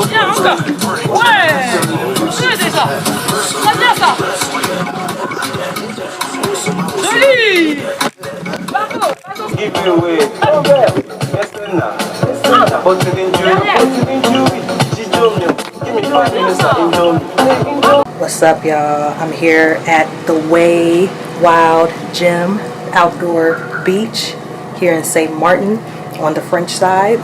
Bien, encore. Ouais. C'est déjà. Très bien ça. Joli. give it away. Oh, listen now. But didn't you? She told me, give me 5 minutes of Indomie. What's up, y'all? I'm here at the Way Wild Gym Outdoor Beach here in St. Martin on the French side,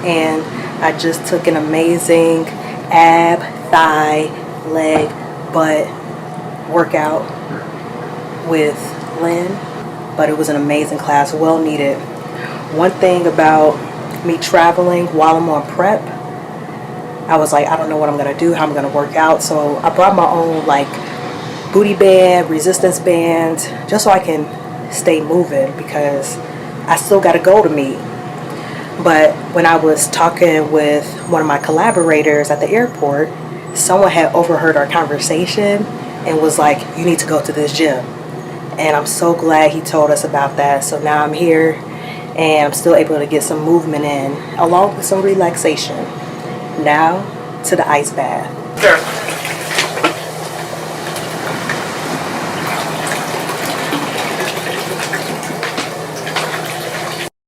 and I just took an amazing ab, thigh, leg, butt workout with Lynn, but it was an amazing class, well needed. One thing about me traveling while I'm on prep, I was like, I don't know what I'm gonna do, how I'm gonna work out, so I brought my own like booty band, resistance band, just so I can stay moving because I still gotta go to meet. But when I was talking with one of my collaborators at the airport, someone had overheard our conversation and was like, you need to go to this gym. And I'm so glad he told us about that. So now I'm here and I'm still able to get some movement in along with some relaxation. Now to the ice bath. Sure.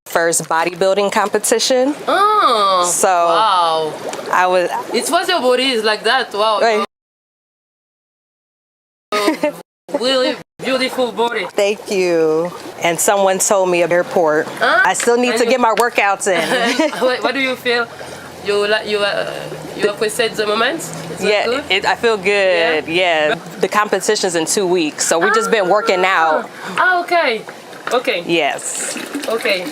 First bodybuilding competition. Oh, So wow. I was It was your body is like that. Wow. Right. Really beautiful body. Thank you. And someone told me at the airport, I still need to get my workouts in. What do you feel? You appreciate the moment? Is that good? I feel good. Yeah. The competition's in 2 weeks, so we've just been working out. Ah, okay. Okay. Yes. Okay.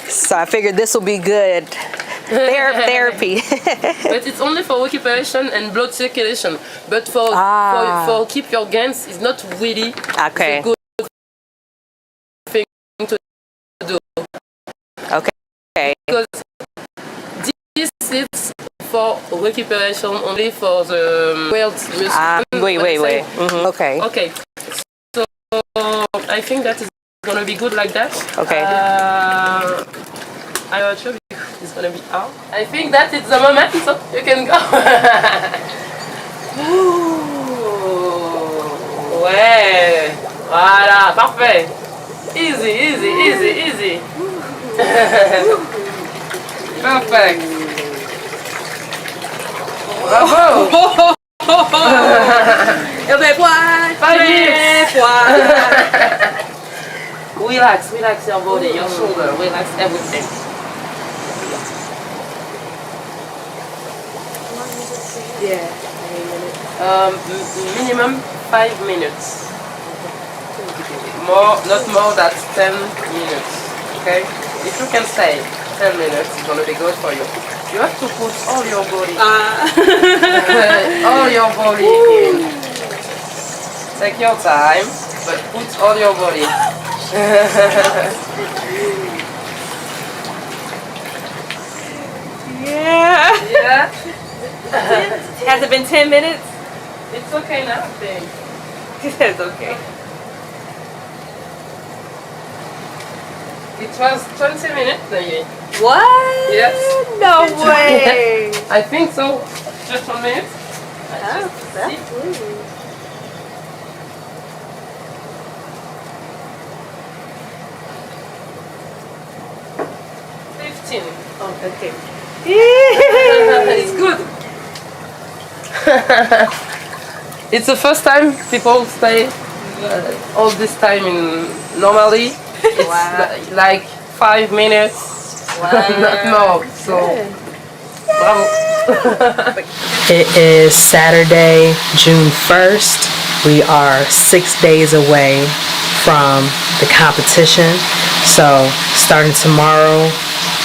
So I figured this will be good. Therapy. But it's only for recuperation and blood circulation. But for keep your gains, it's not really Okay. a good thing to do. Okay. Because this is for recuperation only for the weight muscle. Wait. Okay. Okay. So I think that is gonna be good like that. Okay. I'm not sure it's gonna be out. I think that it's the moment, so you can go. Ouais. Voilà, parfait. Easy. Perfect. Bravo. Relax your body, your shoulder, relax everything. Yeah. Minimum 5 minutes. Not more than 10 minutes. Okay? If you can stay 10 minutes, it's gonna be good for you. You have to put all your body. All your body in. Take your time, but put all your body. Yeah. Has it been 10 minutes? It's okay now, I think. It's okay. It was 20 minutes, maybe. What? Yes. No way. I think so. Just 1 minute. That's good. Oh, okay. It's It's good. It's the first time people stay all this time in normally. It's like 5 minutes, not more. So, bravo. It is Saturday, June 1st. We are 6 days away from the competition. So starting tomorrow,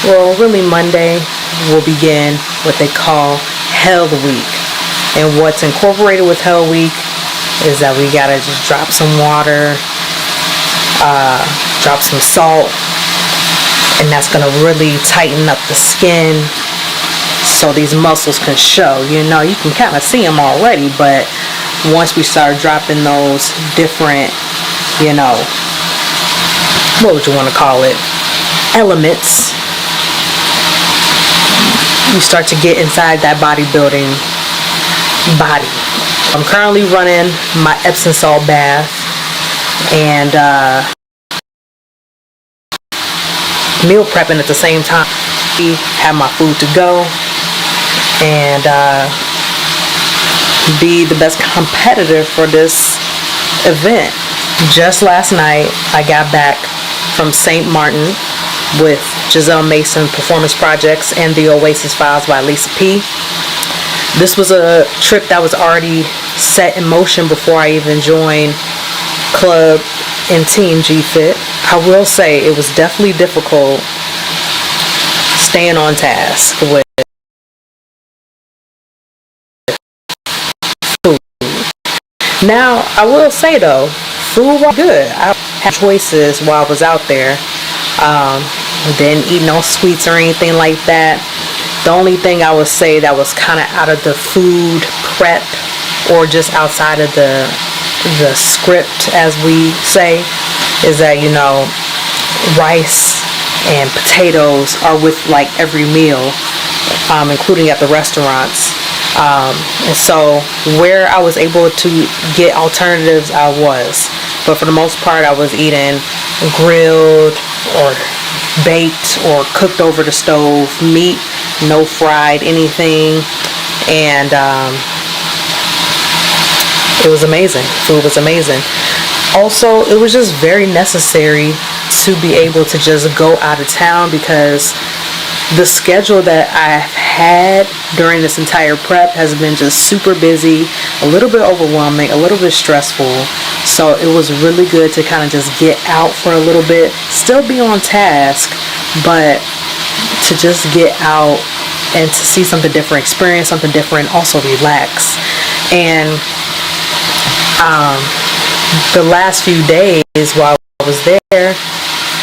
well, really Monday, we'll begin what they call Hell Week. And what's incorporated with Hell Week is that we gotta just drop some water, drop some salt, and that's gonna really tighten up the skin so these muscles can show. You know, you can kind of see them already, but once we start dropping those different, you know, what would you want to call it, elements, you start to get inside that bodybuilding body. I'm currently running my Epsom salt bath, and meal prepping at the same time. Have my food to go and be the best competitor for this event. Just last night, I got back from St. Martin with Giselle Mason Performance Projects and the Oasis Files by Lisa P. This was a trip that was already set in motion before I even joined Club and Team G-Fit. I will say it was definitely difficult staying on task with food. Now, I will say though, food was good. I had choices while I was out there. Didn't eat no sweets or anything like that. The only thing I would say that was kind of out of the food prep or just outside of the script, as we say, is that, you know, rice and potatoes are with like every meal, including at the restaurants. And so where I was able to get alternatives, I was. But for the most part, I was eating grilled or baked or cooked over the stove meat, no fried anything. And it was amazing. Food was amazing. Also, it was just very necessary to be able to just go out of town, because the schedule that I've had during this entire prep has been just super busy, a little bit overwhelming, a little bit stressful. So it was really good to kind of just get out for a little bit, still be on task, but to just get out and to see something different, experience something different, also relax. And the last few days while I was there,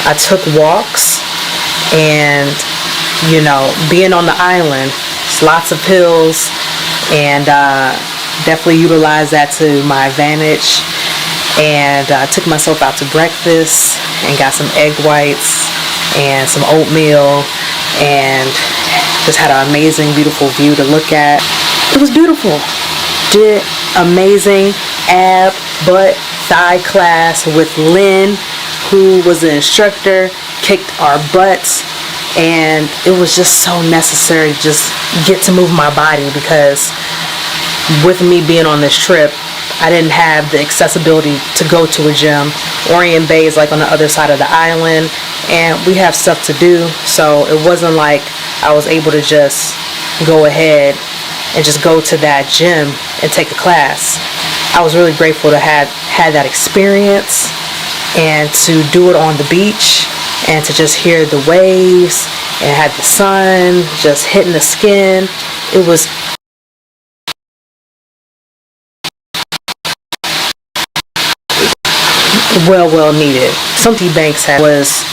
I took walks, and you know, being on the island, it's lots of hills, and definitely utilized that to my advantage. And I took myself out to breakfast and got some egg whites and some oatmeal, and just had an amazing, beautiful view to look at. It was beautiful. Did amazing ab, butt, thigh class with Lynn, who was the instructor, kicked our butts. And it was just so necessary to just get to move my body, because with me being on this trip, I didn't have the accessibility to go to a gym. Orient Bay is like on the other side of the island, and we have stuff to do. So it wasn't like I was able to just go ahead and just go to that gym and take a class. I was really grateful to have had that experience and to do it on the beach, and to just hear the waves and had the sun just hitting the skin. It was well needed. Something Banks had was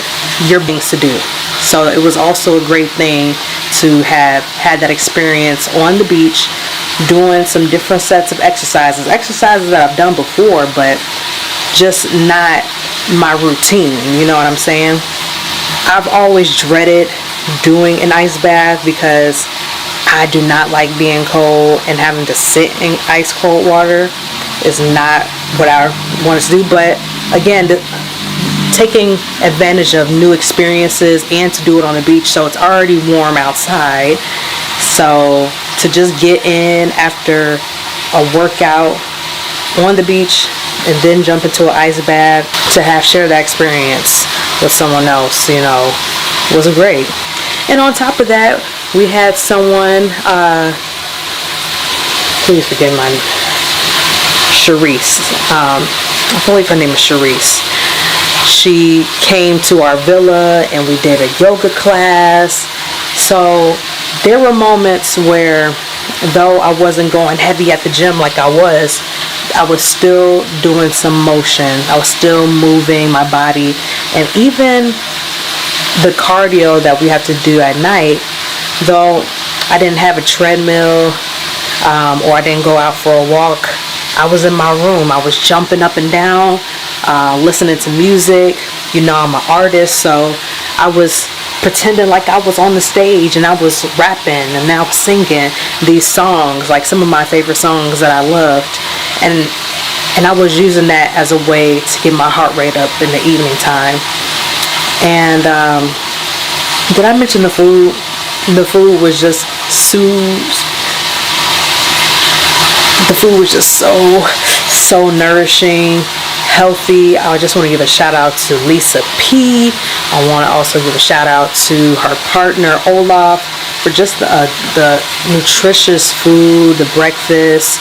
your things to do. So it was also a great thing to have had that experience on the beach, doing some different sets of exercises that I've done before, but just not my routine, you know what I'm saying? I've always dreaded doing an ice bath because I do not like being cold, and having to sit in ice cold water is not what I want to do. But again, taking advantage of new experiences and to do it on the beach, so it's already warm outside, so to just get in after a workout on the beach and then jump into an ice bath, to have shared that experience with someone else, you know, was great. And on top of that, we had someone, please forgive my Sharice, I believe her name is Sharice. She came to our villa and we did a yoga class. So there were moments where, though I wasn't going heavy at the gym like I was still doing some motion. I was still moving my body. And even the cardio that we have to do at night, though I didn't have a treadmill or I didn't go out for a walk, I was in my room. I was jumping up and down, listening to music. You know, I'm an artist, so I was pretending like I was on the stage and I was rapping and I was singing these songs, like some of my favorite songs that I loved. And I was using that as a way to get my heart rate up in the evening time. And Did I mention the food? The food was just the food was just so nourishing, healthy. I just want to give a shout out to Lisa P. I want to also give a shout out to her partner Olaf for just the nutritious food, the breakfast,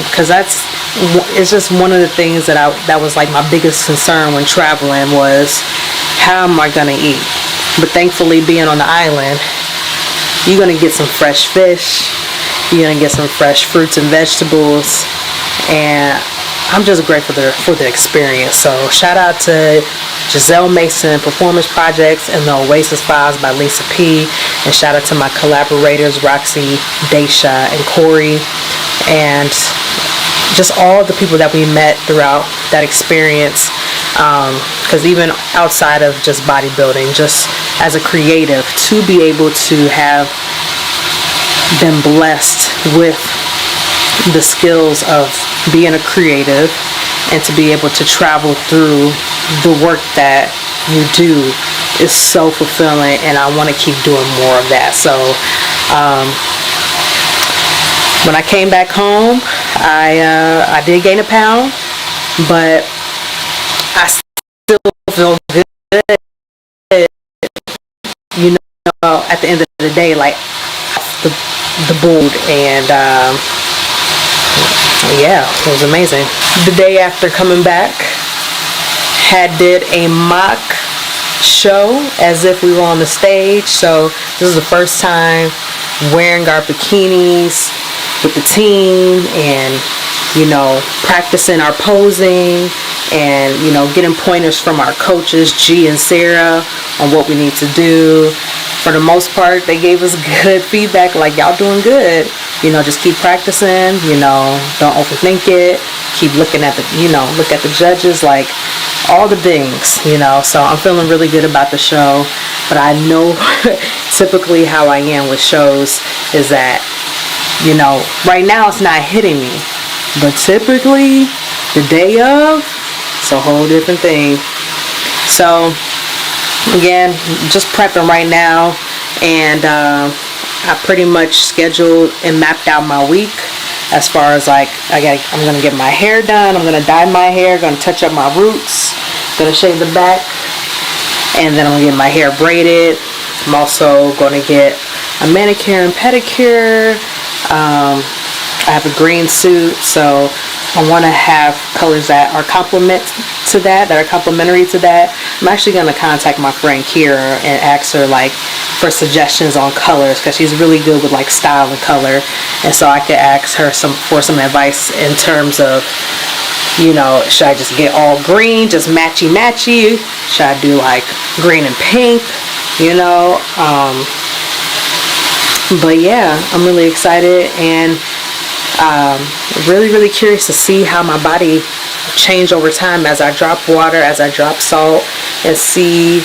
because it's just one of the things that was like my biggest concern when traveling was how am I gonna eat. But thankfully, being on the island, you're gonna get some fresh fish, you're gonna get some fresh fruits and vegetables, and I'm just grateful for the experience. So shout out to Giselle Mason Performance Projects and the Oasis Files by Lisa P. And shout out to my collaborators Roxy, Daisha, and Corey, and just all the people that we met throughout that experience. Because even outside of just bodybuilding, just as a creative, to be able to have been blessed with the skills of being a creative and to be able to travel through the work that you do is so fulfilling, and I want to keep doing more of that. So when I came back home, I did gain a pound, but I still feel good, you know, at the end of the day, like the board, and yeah, it was amazing. The day after coming back, did a mock show as if we were on the stage. So this is the first time wearing our bikinis with the team, and you know, practicing our posing, and you know, getting pointers from our coaches G and Sarah on what we need to do. For the most part, they gave us good feedback, like y'all doing good. You know, just keep practicing. You know, don't overthink it. Keep looking at look at the judges, like all the things. You know, so I'm feeling really good about the show. But I know typically how I am with shows is that, you know, right now it's not hitting me, but typically the day of, it's a whole different thing. So again, just prepping right now, and I pretty much scheduled and mapped out my week as far as like I'm gonna get my hair done, I'm gonna dye my hair, gonna touch up my roots, gonna shave the back, and then I'm gonna get my hair braided. I'm also gonna get a manicure and pedicure. I have a green suit, so I want to have colors that are complementary to that. I'm actually going to contact my friend Kira and ask her like for suggestions on colors, because she's really good with like style and color, and so I could ask her for some advice in terms of, you know, should I just get all green, just matchy? Should I do like green and pink, you know? But yeah, I'm really excited, and really curious to see how my body change over time as I drop water, as I drop salt, and see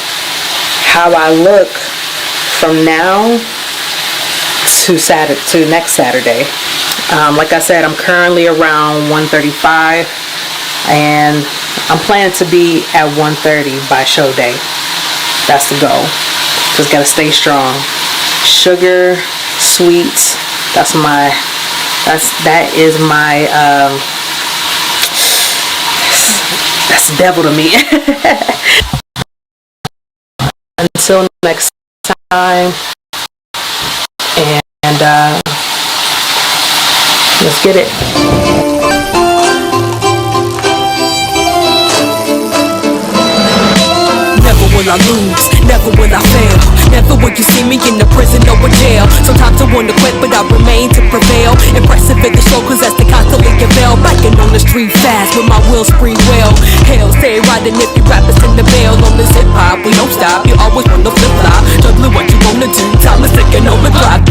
how I look from now to next Saturday. Like I said, I'm currently around 135, and I'm planning to be at 130 by show day. That's the goal. Just gotta stay strong. Sugar, sweets, that's the devil to me. Until next time, and let's get it. Never will I lose, never will I fail. Never will you see me in a prison or a jail. Sometimes I wanna quit, but I remain to prevail. Impressive at the show, cause that's the constantly avail. Biking on the street fast with my wheels free well. Hell, stay riding if you rappers in the veil. On this hip hop, we don't stop, you always wanna flip flop. Juggling what you wanna do, time is ticking on the clock.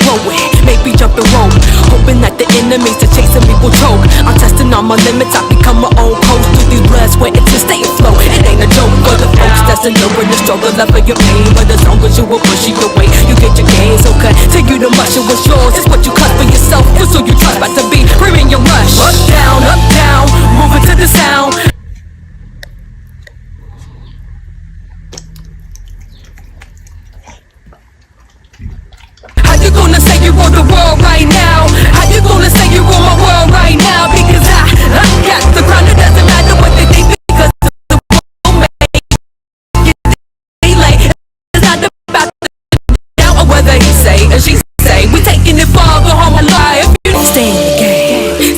Rolling, maybe jumping rope, hoping that the enemies that chasing me will choke. I'm testing all my limits, I become my own coach. Through these blood, sweat, and tears, stay afloat. It ain't a joke for the folks that's enduring the struggle, love for your pain. But as long as you will push it away, you get your gains. So continue to mush it, what's yours, it's what you cut for yourself. It's who you trust, about to be, bring your rush. Up, down, moving to the sound.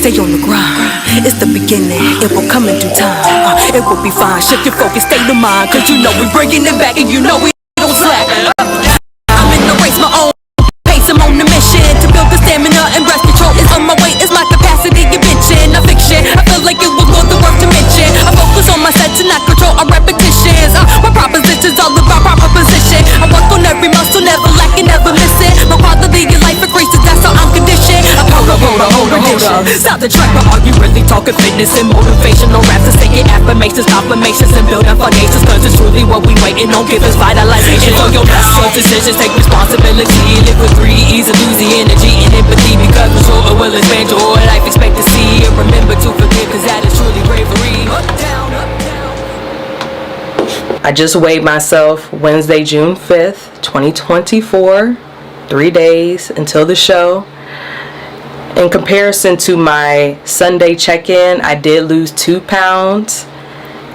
stay on the grind. It's the beginning, it will come in due time. It will be fine, shift your focus, state of mind. Cause you know we bringing it back and you know we don't slack. I'm in the race, my own pace, I'm on the mission. To build the stamina and breath control is on my way. It's my capacity invention, not fiction. I feel like it was more than worth to mention. I focus on my set to not control our repetitions. My proposition's all about proper position. I work on every muscle, never lacking, never missing. My quality of life increases, that's how I'm conditioned. Hold on. Stop the track, but are you really talking fitness and motivational raps? To say it affirmations, confirmations, and build up foundations. Cause it's truly what we waiting on, give us vitalization. For your best your decisions, take responsibility. Live with 3 E's, and lose the energy and empathy. Because the sure it will expand your whole life expectancy. And remember to forgive, cause that is truly bravery. Up, down, up, down. I just weighed myself Wednesday, June 5th, 2024. 3 days until the show. In comparison to my Sunday check-in, I did lose 2 pounds,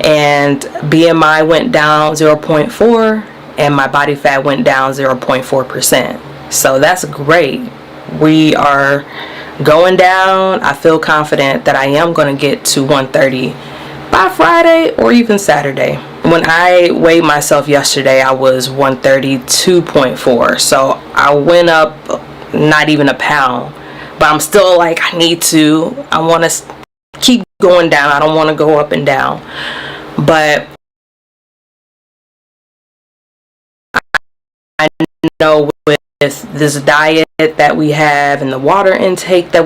and BMI went down 0.4 and my body fat went down 0.4%. So that's great. We are going down. I feel confident that I am going to get to 130 by Friday or even Saturday. When I weighed myself yesterday, I was 132.4. So I went up not even a pound. But I'm still like, I want to keep going down. I don't want to go up and down. But I know with this diet that we have and the water intake that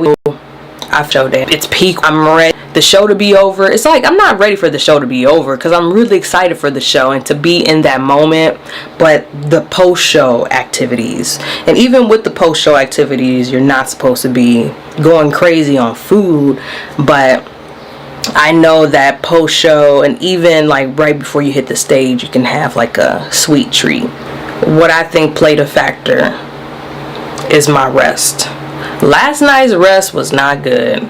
I've showed it. It's peak. I'm ready. The show to be over. It's like I'm not ready for the show to be over because I'm really excited for the show and to be in that moment. But the post-show activities, and even with the post-show activities, you're not supposed to be going crazy on food. But I know that post-show and even like right before you hit the stage, you can have like a sweet treat. What I think played a factor is my rest. Last night's rest was not good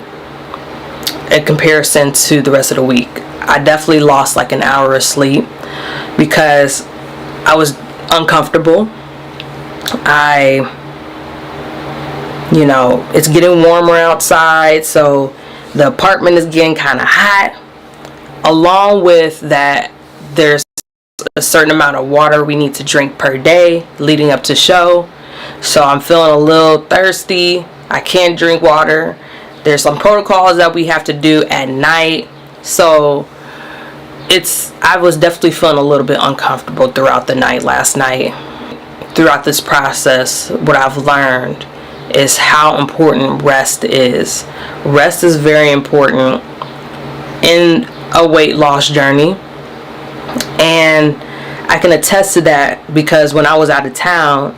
in comparison to the rest of the week. I definitely lost like an hour of sleep because I was uncomfortable. It's getting warmer outside, so the apartment is getting kind of hot. Along with that, there's a certain amount of water we need to drink per day leading up to show. So I'm feeling a little thirsty. I can't drink water. There's some protocols that we have to do at night. So I was definitely feeling a little bit uncomfortable throughout the night last night. Throughout this process, what I've learned is how important rest is. Rest is very important in a weight loss journey. And I can attest to that because when I was out of town,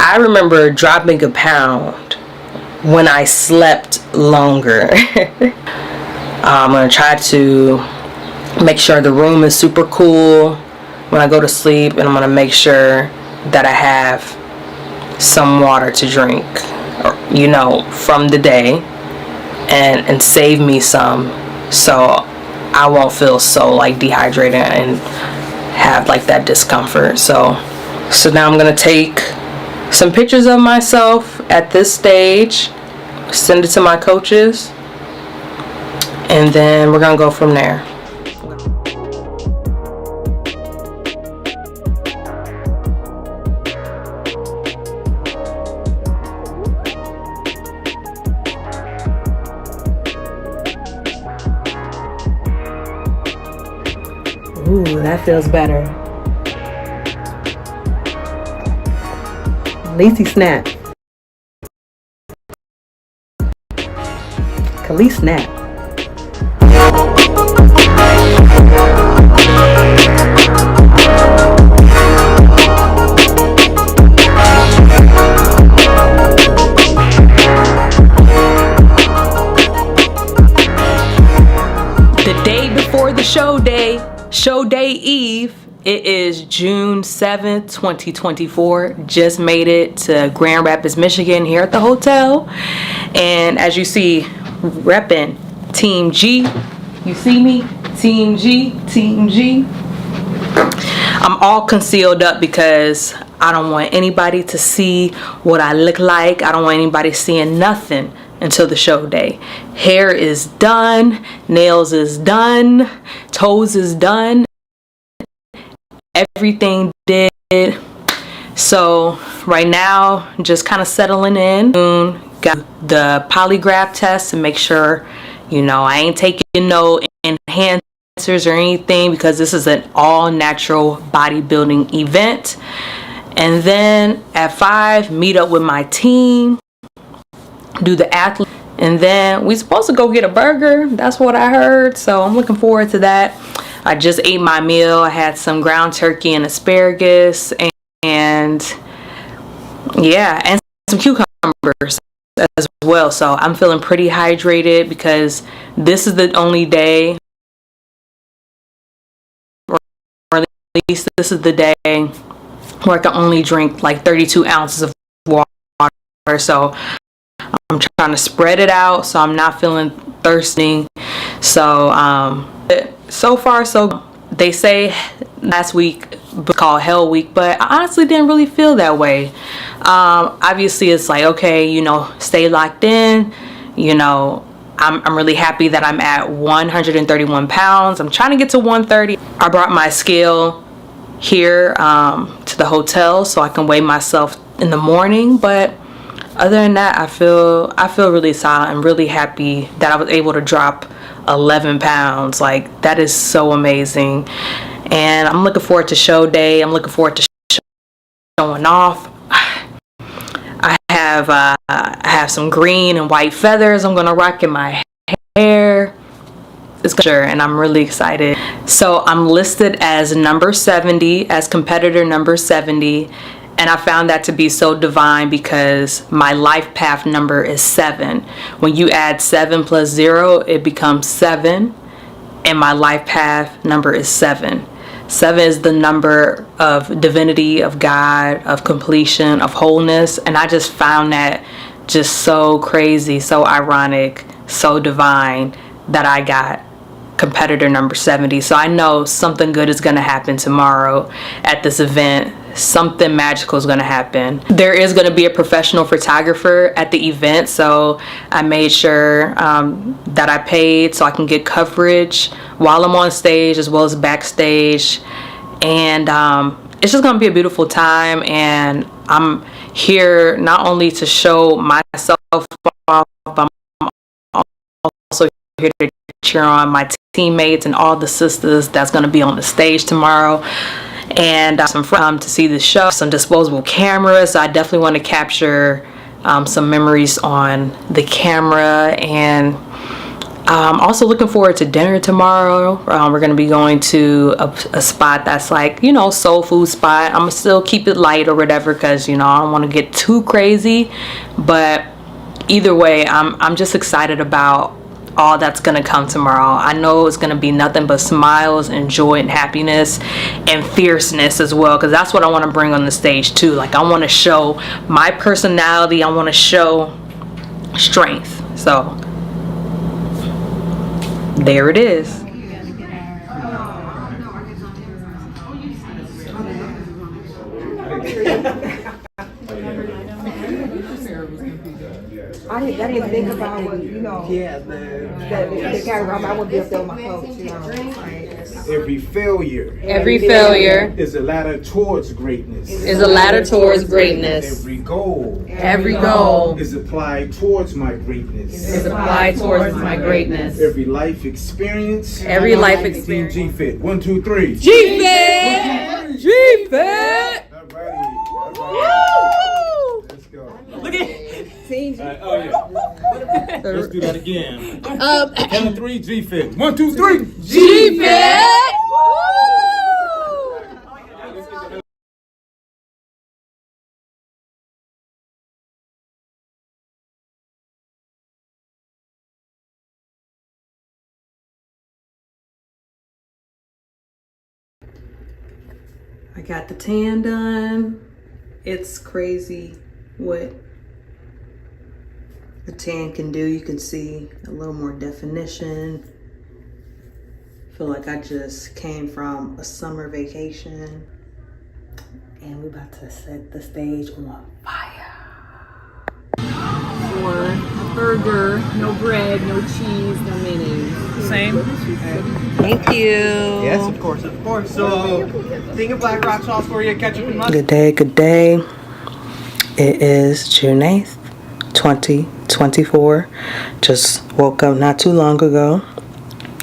I remember dropping a pound when I slept longer. I'm going to try to make sure the room is super cool when I go to sleep, and I'm going to make sure that I have some water to drink, from the day and save me some so I won't feel so like dehydrated and have like that discomfort. So now I'm going to take some pictures of myself at this stage, send it to my coaches, and then we're gonna go from there. Ooh, that feels better. Lacy snap. Khalees snap. The day before the show day eve, it is June 7th, 2024. Just made it to Grand Rapids, Michigan here at the hotel. And as you see, repping Team G. You see me? Team G, Team G. I'm all concealed up because I don't want anybody to see what I look like. I don't want anybody seeing nothing until the show day. Hair is done, nails is done, toes is done, everything did. So right now, just kind of settling in. Got the polygraph test to make sure, you know, I ain't taking no enhancers or anything, because this is an all natural bodybuilding event. And then at 5, meet up with my team, do the athlete, and then we supposed to go get a burger. That's what I heard, so I'm looking forward to that. I just ate my meal. I had some ground turkey and asparagus, and yeah, and some cucumbers as well. So I'm feeling pretty hydrated, because this is the only day, or at least this is the day, where I can only drink like 32 ounces of water. So I'm trying to spread it out so I'm not feeling thirsty. So so far, so they say last week was called Hell Week, but I honestly didn't really feel that way. Obviously it's like, okay, you know, stay locked in. You know, I'm really happy that I'm at 131 pounds. I'm trying to get to 130. I brought my scale here to the hotel so I can weigh myself in the morning, but other than that, I feel really solid. I'm really happy that I was able to drop 11 pounds. Like, that is so amazing. And I'm looking forward to show day. I'm looking forward to showing off. I have some green and white feathers I'm gonna rock in my hair. It's good, and I'm really excited. So I'm listed as number 70, as competitor number 70. And I found that to be so divine, because my life path number is 7. When you add 7 plus 0, it becomes 7. And my life path number is 7. 7 is the number of divinity, of God, of completion, of wholeness. And I just found that just so crazy, so ironic, so divine, that I got competitor number 70. So I know something good is going to happen tomorrow at this event. Something magical is going to happen. There is going to be a professional photographer at the event, so I made sure that I paid so I can get coverage while I'm on stage as well as backstage. And it's just going to be a beautiful time, and I'm here not only to show myself off, but I'm also here to cheer on my teammates and all the sisters that's going to be on the stage tomorrow. And some friends to see the show, some disposable cameras. So I definitely want to capture some memories on the camera. And also looking forward to dinner tomorrow. We're going to be going to a spot that's like, you know, soul food spot. I'm going to still keep it light or whatever, because, you know, I don't want to get too crazy. But either way, I'm just excited about all that's gonna come tomorrow. I know it's gonna be nothing but smiles and joy and happiness and fierceness as well, because that's what I want to bring on the stage too. Like, I want to show my personality. I want to show strength. So there it is. I didn't think about what, you know, the camera. I would be up there with my coach, you know. Every failure is a ladder towards greatness. Every goal is applied towards my greatness. Every life experience. Team G-Fit. 1, 2, 3. G-Fit! G-Fit! Let's go. Look at Oh yeah. Let's do that again. Count of 3, G-Fit. 1, 2, 3. G-Fit! I got the tan done. It's crazy what a tan can do. You can see a little more definition. I feel like I just came from a summer vacation, and we're about to set the stage on fire. burger, no bread, no cheese, no mayonnaise. Same. Thank you. Yes, of course, of course. So, thing of black rock sauce for you, ketchup and mustard. Good day, good day. It is June 8th, 2024. Just woke up not too long ago.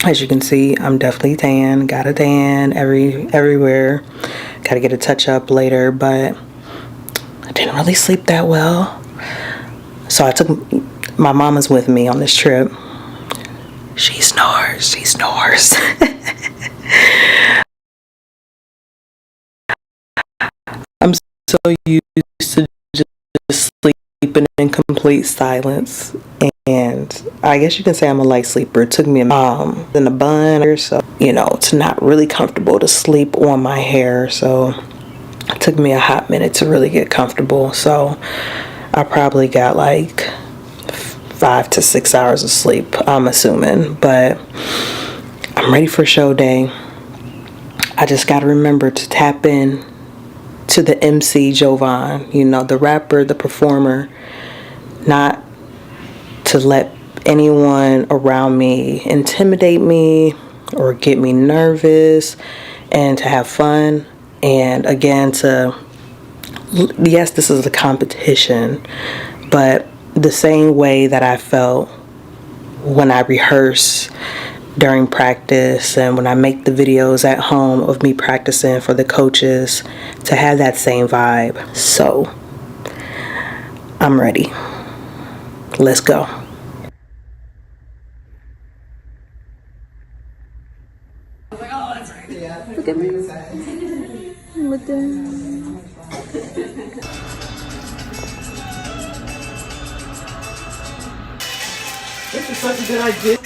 As you can see, I'm definitely tan. Got a tan everywhere. Got to get a touch up later, but I didn't really sleep that well. So I took my mama's with me on this trip. She snores. I'm so used to just sleeping in complete silence, and I guess you can say I'm a light sleeper. It took me in a bun, so it's not really comfortable to sleep on my hair. So it took me a hot minute to really get comfortable. So I probably got like 5 to 6 hours of sleep, I'm assuming, but I'm ready for show day. I just got to remember to tap in to the MC Jovan, the rapper, the performer, not to let anyone around me intimidate me or get me nervous, and to have fun. And again, yes, this is a competition, but the same way that I felt when I rehearse during practice and when I make the videos at home of me practicing for the coaches, to have that same vibe. So I'm ready. Let's go. Look at me. Look at me. This is such a good idea.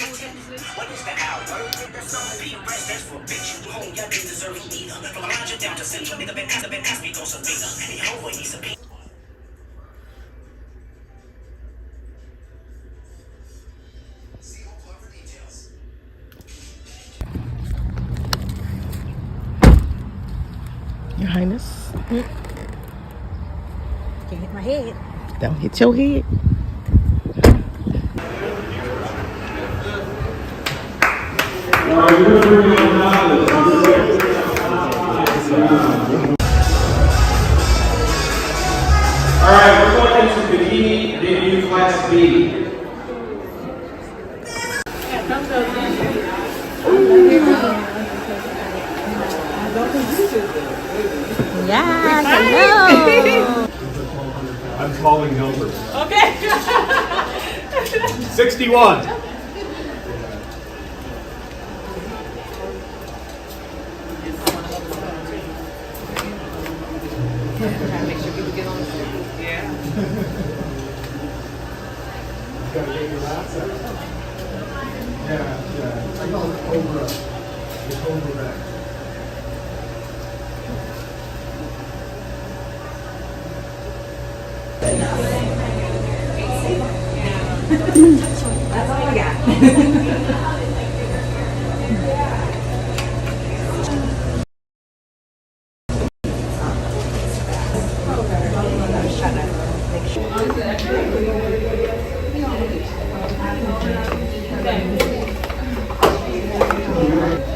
Your Highness. Can't hit my head. Don't hit your head. Alright, we're going into bikini debut class B. Yes, hello. I'm calling numbers. Okay. 61. Make sure people get on the street. Yeah. Gotta get your last out. Yeah. I call it Cobra. The Cobra back. That's all I got.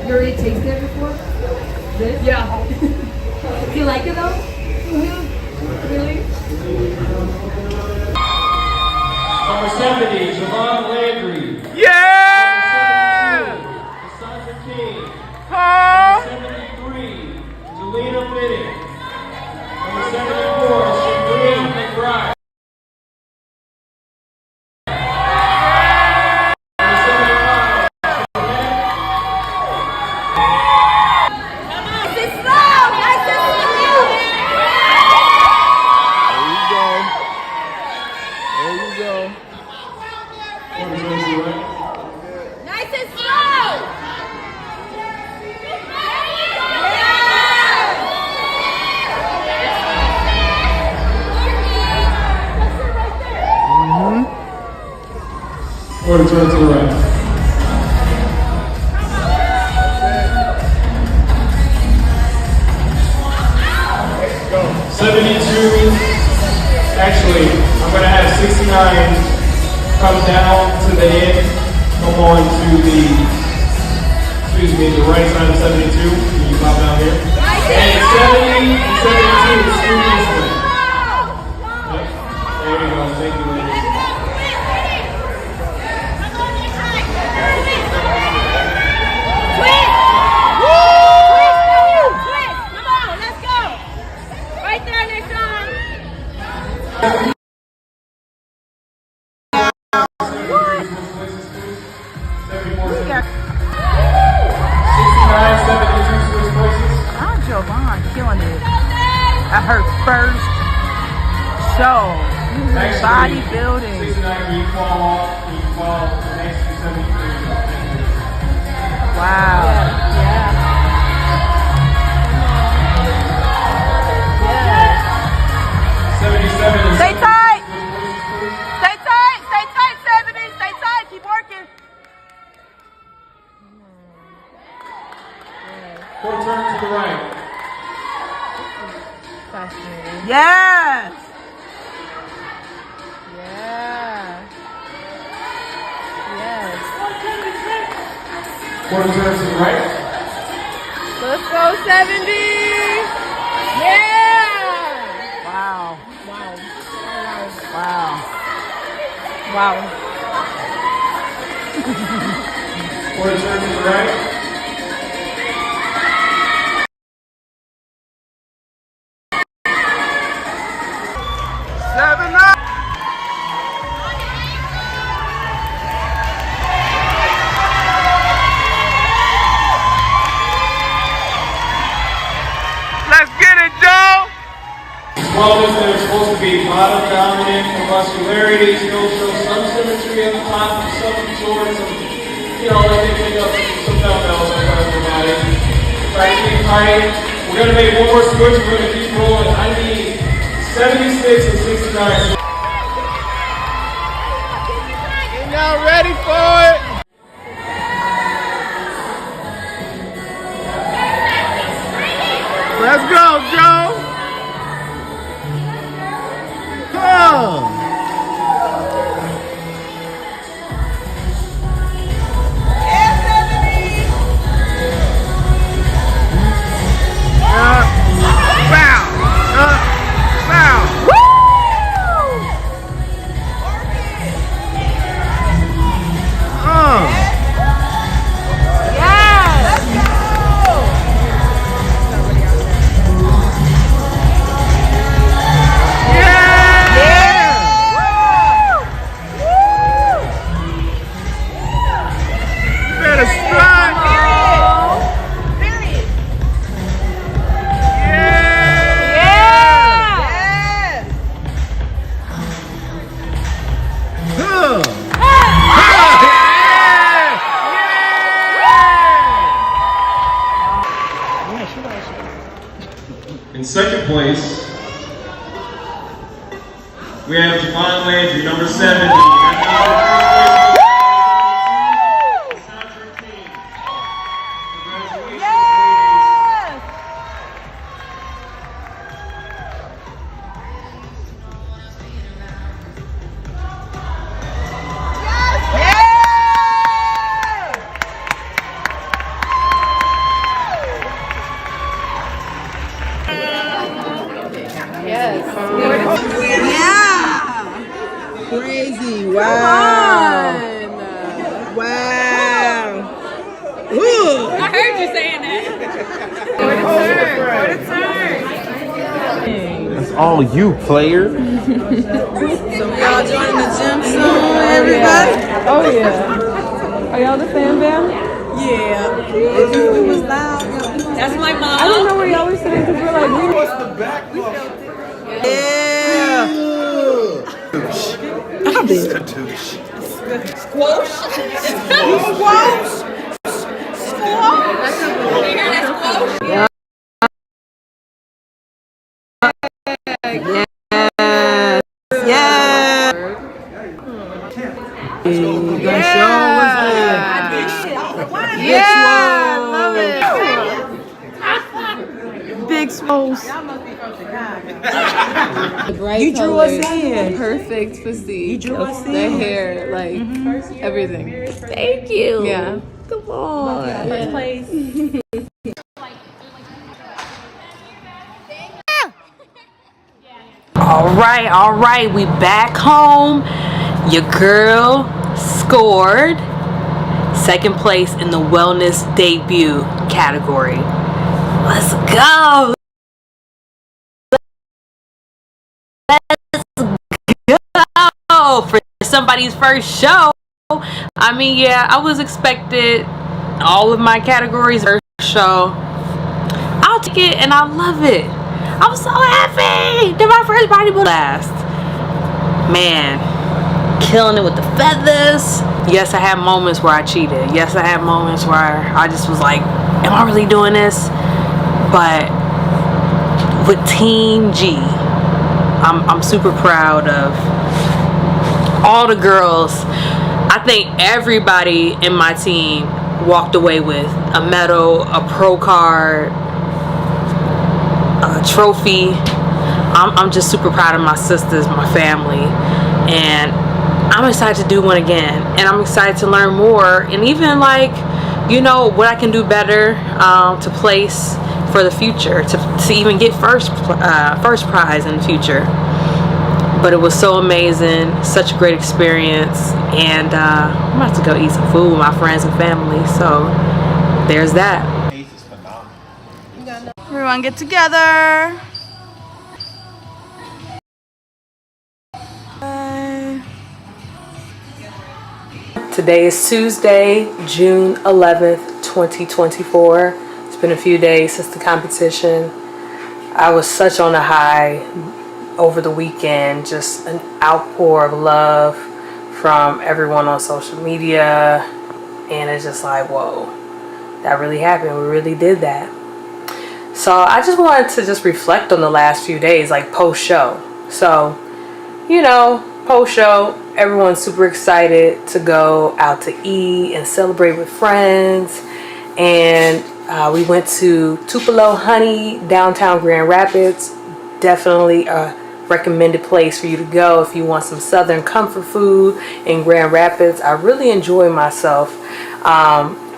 You already tasted it before? This? Yeah. Do you like it though? Really? Number 70, Jovan Landry. Yeah! The Sons of King. Huh? Number 73, Jelena Fitting. Number 74, Shabreen McBride. Nice and slow! Or to turn to the right. Go. 72. Actually, I'm gonna have 69 come down to the end. Come on to the, the right side of 72. Can you pop down here? And 70 and 72 is through this way. Yep. There you go. Thank you, ladies. Jovan killing it at her first show. Bodybuilding. 69, you fall off, you fall next to 73. Wow. Yeah. 77 is Stay tight. Stay tight. Stay tight, 70. Stay tight. Keep working. 4 turns to the right. Fascinating. Yes. Yeah. Yes. 4 turns to the right. Let's go, 70. Yeah. Wow. Wow. Wow. Wow. 4 turns to the right. Wellness, they're supposed to be bottom dominant for muscularity, still show some symmetry at the top, some short, some, like they pick up some dumbbells across the body. Try to keep tight. We're going to make one more switch, we're going to keep rolling. I need 76 and 69. You're not ready for it. Let's go, Joe. In second place, we have Jovan Landry, number 70. Crazy. Wow. Wow. Ooh. I heard you saying that. What a turn. That's all you, player. So y'all joining the gym soon, everybody? Oh yeah. Are y'all the fan band? Yeah. It was loud. That's my mom. I don't know where y'all were sitting because we're like, What's the back? Yeah. Squash. Squash. Yeah. Yeah. Yeah, love it. Big swole. Y'all must be from Chicago. Bright You drew us colors, in. perfect physique. You drew us their in. hair, like everything. Thank you. Yeah. Come on. First place. All right, we back home. Your girl scored second place in the wellness debut category. Let's go. For somebody's first show. I mean, yeah, I was expected all of my categories first show. I'll take it and I love it. I'm so happy. Did my first bodybuilding last. Man, killing it with the feathers. Yes, I had moments where I cheated. Yes, I had moments where I just was like, am I really doing this? But with Team G, I'm super proud of all the girls. I think everybody in my team walked away with a medal, a pro card, a trophy. I'm just super proud of my sisters, my family, and I'm excited to do one again, and I'm excited to learn more, and even like, you know, what I can do better to place for the future, to even get first prize in the future. But it was so amazing, such a great experience, and I'm about to go eat some food with my friends and family, so there's that. Everyone get together. Today is Tuesday, June 11th, 2024. It's been a few days since the competition. I was such on a high over the weekend, just an outpour of love from everyone on social media, and it's just like, whoa, that really happened. We really did that. So I just wanted to just reflect on the last few days, like post-show. So, you know, post-show, everyone's super excited to go out to eat and celebrate with friends, and we went to Tupelo Honey, downtown Grand Rapids. Definitely a recommended place for you to go if you want some southern comfort food in Grand Rapids. I really enjoyed myself.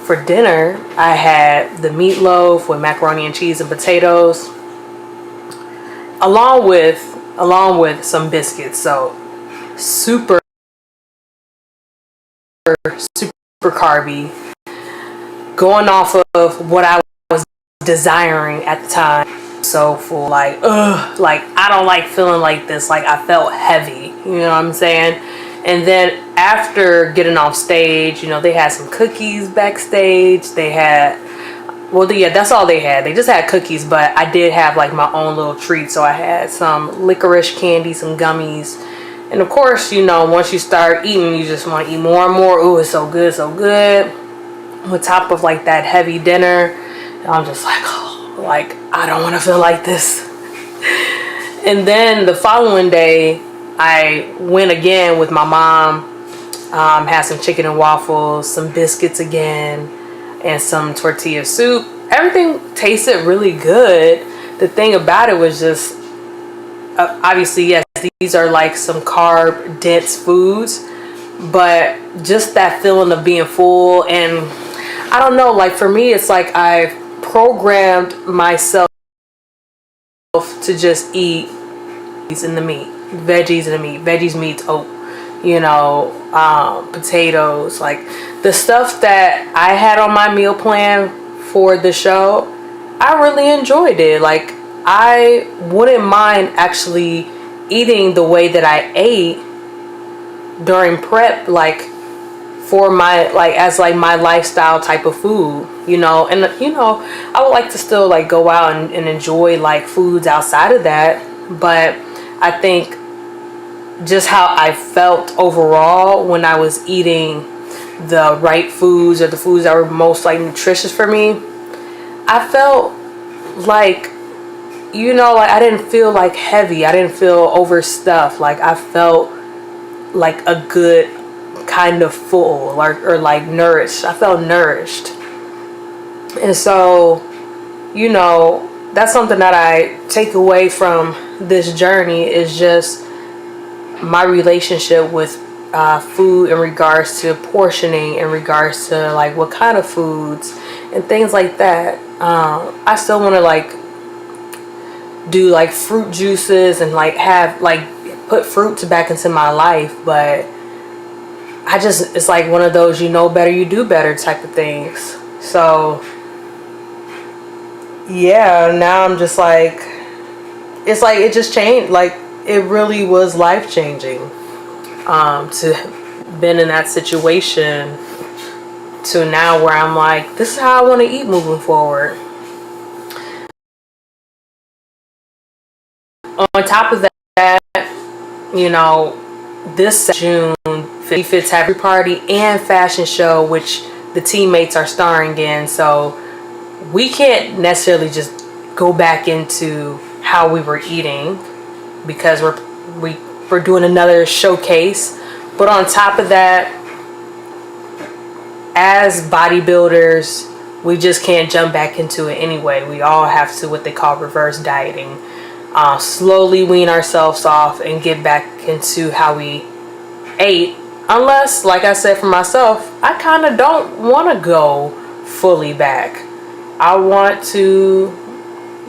For dinner, I had the meatloaf with macaroni and cheese and potatoes, along with some biscuits. So super carby, going off of what I was desiring at the time. So full, like, like I don't like feeling like this. Like I felt heavy, you know what I'm saying? And then after getting off stage, you know, they had some cookies backstage. They had, well, yeah, that's all they had. They just had cookies, but I did have like my own little treat. So I had some licorice candy, some gummies. And of course, you know, once you start eating, you just want to eat more and more. Ooh, it's so good, so good. On top of like that heavy dinner, I'm just like, oh, like I don't want to feel like this. And then the following day, I went again with my mom, had some chicken and waffles, some biscuits again, and some tortilla soup. Everything tasted really good. The thing about it was just, obviously, yes, these are like some carb dense foods, but just that feeling of being full. And I don't know, like for me, it's like I've programmed myself to just eat in the meat, veggies in the meat, veggies, meats, you know, potatoes, like the stuff that I had on my meal plan for the show. I really enjoyed it. Like I wouldn't mind actually eating the way that I ate during prep, like for my, like as like my lifestyle type of food, you know. And you know, I would like to still like go out and enjoy like foods outside of that, but I think just how I felt overall when I was eating the right foods, or the foods that were most like nutritious for me, I felt like, you know, like I didn't feel like heavy. I didn't feel overstuffed. Like I felt like a good kind of full, or like nourished. I felt nourished. And so, you know, that's something that I take away from this journey is just my relationship with food in regards to portioning, in regards to like what kind of foods and things like that. I still want to like do like fruit juices and like have like put fruits back into my life, but it's like one of those you know better, you do better type of things. So yeah, now I'm just like, it's like it just changed. Like it really was life changing to been in that situation to now where I'm like, this is how I want to eat moving forward. On top of that, you know, this June 55th Happy Party and fashion show, which the teammates are starring in. So we can't necessarily just go back into how we were eating because we're doing another showcase. But on top of that, as bodybuilders, we just can't jump back into it anyway. We all have to what they call reverse dieting. Slowly wean ourselves off and get back into how we ate. Unless, like I said for myself, I kind of don't want to go fully back. I want to,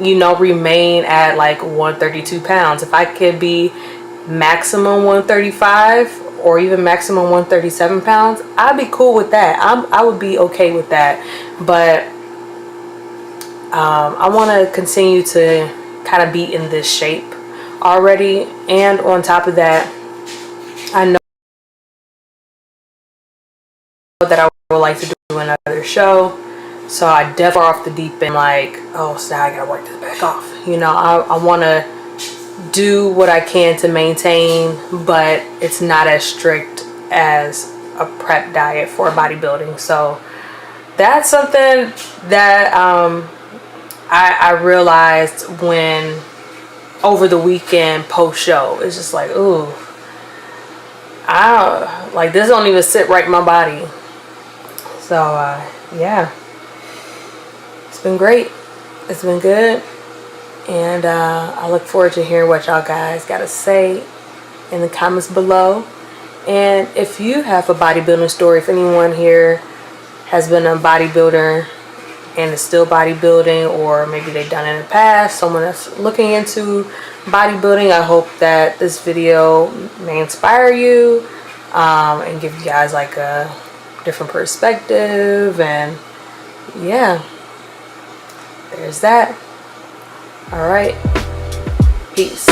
you know, remain at like 132 pounds. If I could be maximum 135 or even maximum 137 pounds, I'd be cool with that. I would be okay with that. But I want to continue to kind of be in this shape already. And on top of that, I know that I would like to do another show. So I definitely off the deep end, like, oh, so I gotta work this back off. You know, I want to do what I can to maintain, but it's not as strict as a prep diet for bodybuilding. So that's something that I realized when over the weekend post show. It's just like, ooh, like this don't even sit right in my body. So yeah, it's been great. It's been good. And I look forward to hearing what y'all guys got to say in the comments below. And if you have a bodybuilding story, if anyone here has been a bodybuilder and is still bodybuilding, or maybe they've done it in the past, someone that's looking into bodybuilding, I hope that this video may inspire you and give you guys like a different perspective. And yeah, there's that. All right, peace.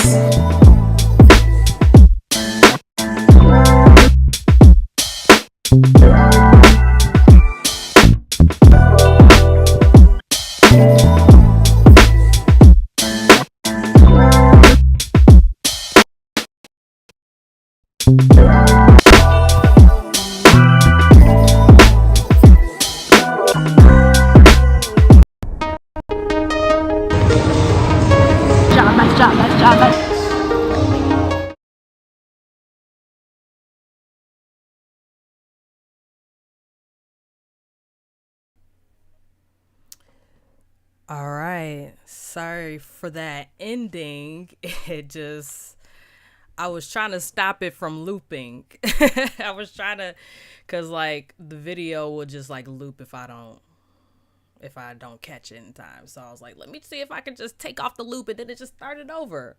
All right. Sorry for that ending. I was trying to stop it from looping. I was trying to, cause like the video will just like loop if I don't catch it in time. So I was like, let me see if I can just take off the loop, and then it just started over.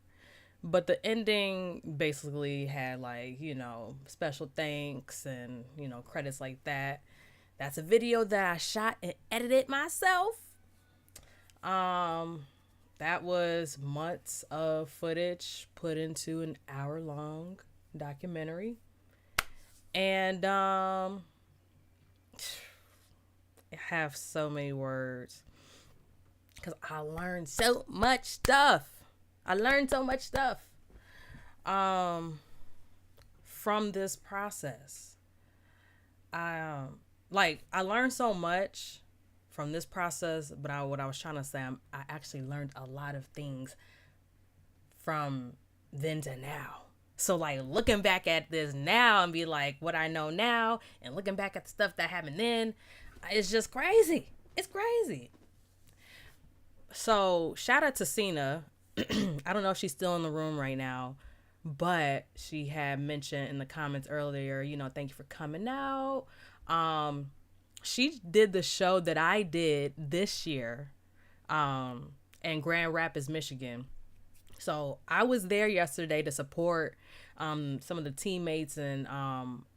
But the ending basically had like, you know, special thanks and, you know, credits like that. That's a video that I shot and edited myself. That was months of footage put into an hour-long documentary. And I have so many words because I learned so much stuff. From this process. I learned so much from this process, but what I was trying to say, I actually learned a lot of things from then to now. So like looking back at this now and be like what I know now, and looking back at the stuff that happened then, it's just crazy. It's crazy. So shout out to Cena. I don't know if she's still in the room right now, but she had mentioned in the comments earlier, thank you for coming out. She did the show that I did this year in Grand Rapids, Michigan. So I was there yesterday to support some of the teammates and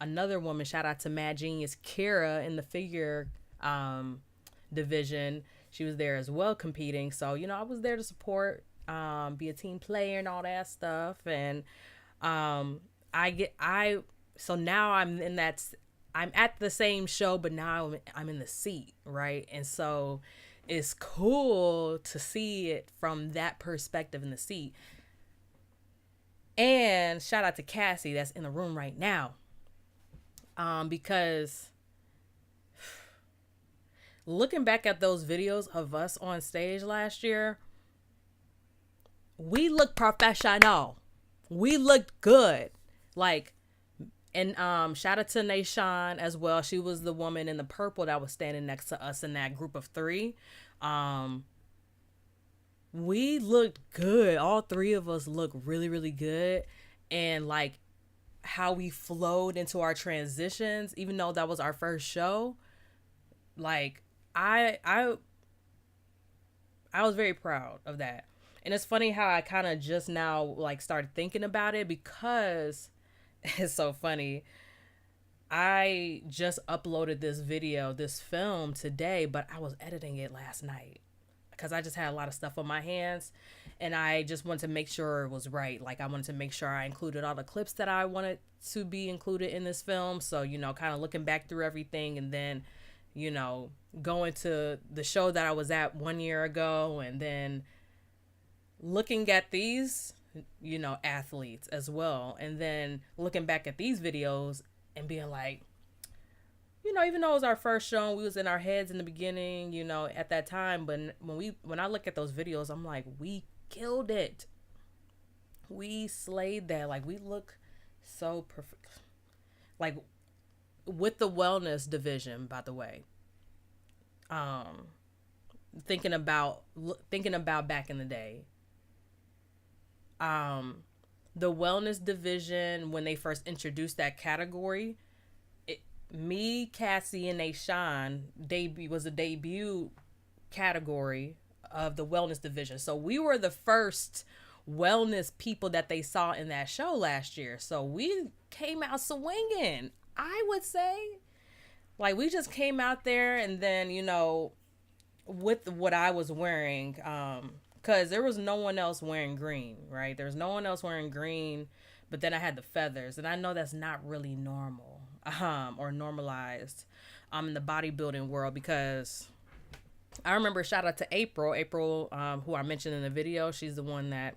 another woman, shout out to Mad Genius Kira in the figure division. She was there as well competing. So, I was there to support, be a team player and all that stuff. And so now I'm at the same show, but now I'm in the seat, right? And so it's cool to see it from that perspective in the seat. And shout out to Cassie that's in the room right now. Because looking back at those videos of us on stage last year, we looked professional. We looked good. And shout out to Nayshawn as well. She was the woman in the purple that was standing next to us in that group of 3. We looked good. All 3 of us looked really, really good. And how we flowed into our transitions, even though that was our first show, I was very proud of that. And it's funny how I kind of just now started thinking about it, because it's so funny. I just uploaded this film today, but I was editing it last night because I just had a lot of stuff on my hands, and I just wanted to make sure it was right. I wanted to make sure I included all the clips that I wanted to be included in this film. So, kind of looking back through everything, and then, going to the show that I was at 1 year ago, and then looking at these, athletes as well. And then looking back at these videos and being like, even though it was our first show, we was in our heads in the beginning, at that time. But when I look at those videos, I'm like, we killed it. We slayed that. We look so perfect. With the wellness division, by the way, thinking about back in the day, the wellness division, when they first introduced that category, me, Cassie, and Nayshawn was a debut category of the wellness division. So we were the first wellness people that they saw in that show last year. So we came out swinging, I would say. We just came out there, and then, with what I was wearing, because there was no one else wearing green, right? There's no one else wearing green, but then I had the feathers, and I know that's not really normal, or normalized, in the bodybuilding world, because I remember, shout out to April, who I mentioned in the video. She's the one that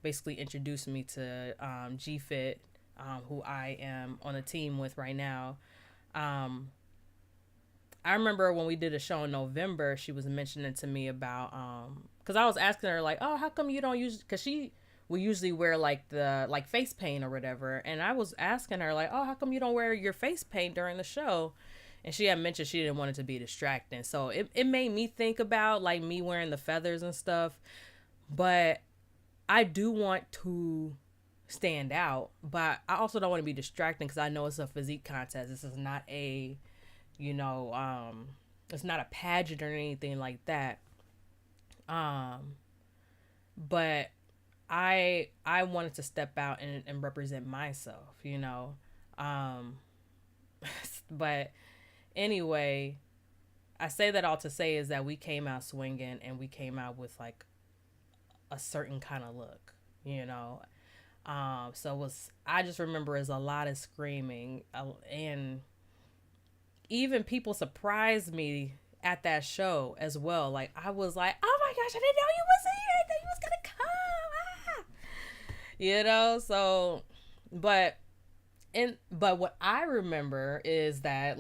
basically introduced me to G-Fit, who I am on a team with right now. I remember when we did a show in November, she was mentioning to me about, because I was asking her, oh, how come you don't use, because she will usually wear the face paint or whatever. And I was asking her, oh, how come you don't wear your face paint during the show? And she had mentioned she didn't want it to be distracting. So it made me think about me wearing the feathers and stuff. But I do want to stand out, but I also don't want to be distracting, because I know it's a physique contest. This is not a, it's not a pageant or anything like that. But I wanted to step out and represent myself, but anyway, I say that all to say is that we came out swinging, and we came out with a certain kind of look, so I just remember is a lot of screaming, and even people surprised me at that show as well. I was like, oh my gosh, I didn't know you was here. I thought you was gonna come. So, but what I remember is that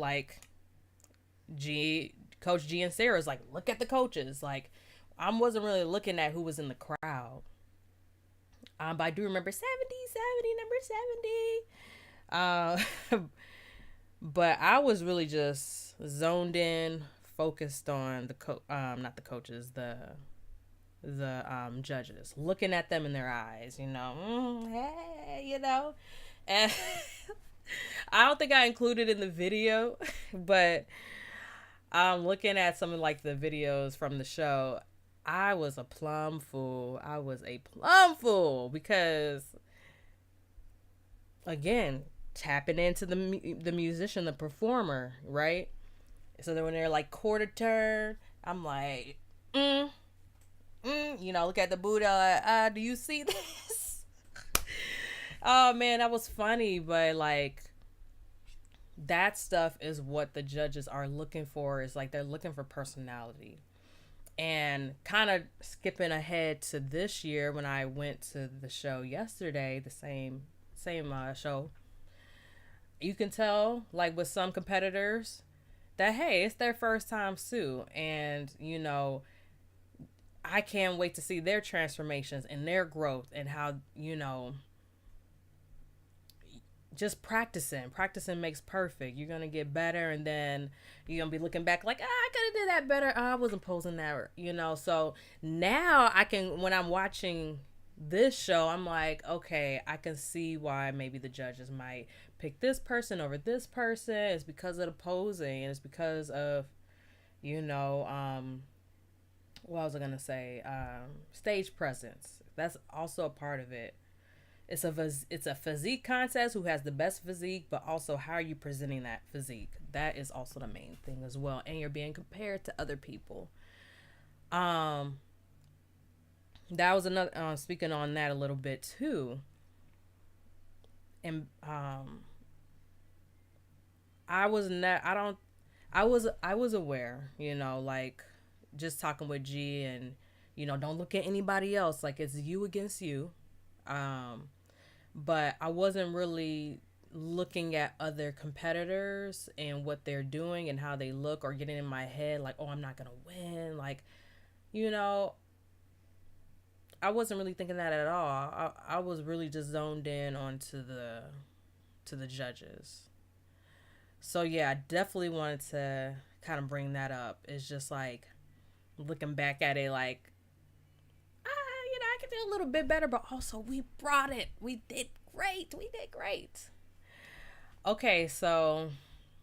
Coach G and Sarah's look at the coaches. I wasn't really looking at who was in the crowd. But I do remember 70, number 70. But I was really just zoned in, focused on not the coaches, judges, looking at them in their eyes, hey, and I don't think I included in the video, but I'm looking at some of like the videos from the show. I was a plum fool. Because, again, tapping into the musician, the performer, right? So then when they're like quarter turn, I'm like, look at the Buddha, like, do you see this? Oh man, that was funny, but like, that stuff is what the judges are looking for. Is like they're looking for personality. And kind of skipping ahead to this year, when I went to the show yesterday, the same show, you can tell, like with some competitors, that hey, it's their first time too, and I can't wait to see their transformations and their growth, and how just practicing makes perfect. You're gonna get better, and then you're gonna be looking back like, I could have did that better. I wasn't posing that, so now I can, when I'm watching this show, I'm like, okay, I can see why maybe the judges might pick this person over this person. It's because of the posing, and it's because of what was I gonna say, stage presence. That's also a part of it. It's a physique contest, who has the best physique, but also how are you presenting that physique. That is also the main thing as well. And you're being compared to other people. That was another, speaking on that a little bit too. And I was aware, like just talking with G, and don't look at anybody else, like it's you against you. But I wasn't really looking at other competitors and what they're doing and how they look, or getting in my head like, oh, I'm not gonna win, like, I wasn't really thinking that at all. I was really just zoned in onto the judges. So yeah, I definitely wanted to kind of bring that up. It's just like looking back at it, like, I could do a little bit better, but also we brought it. We did great. Okay, so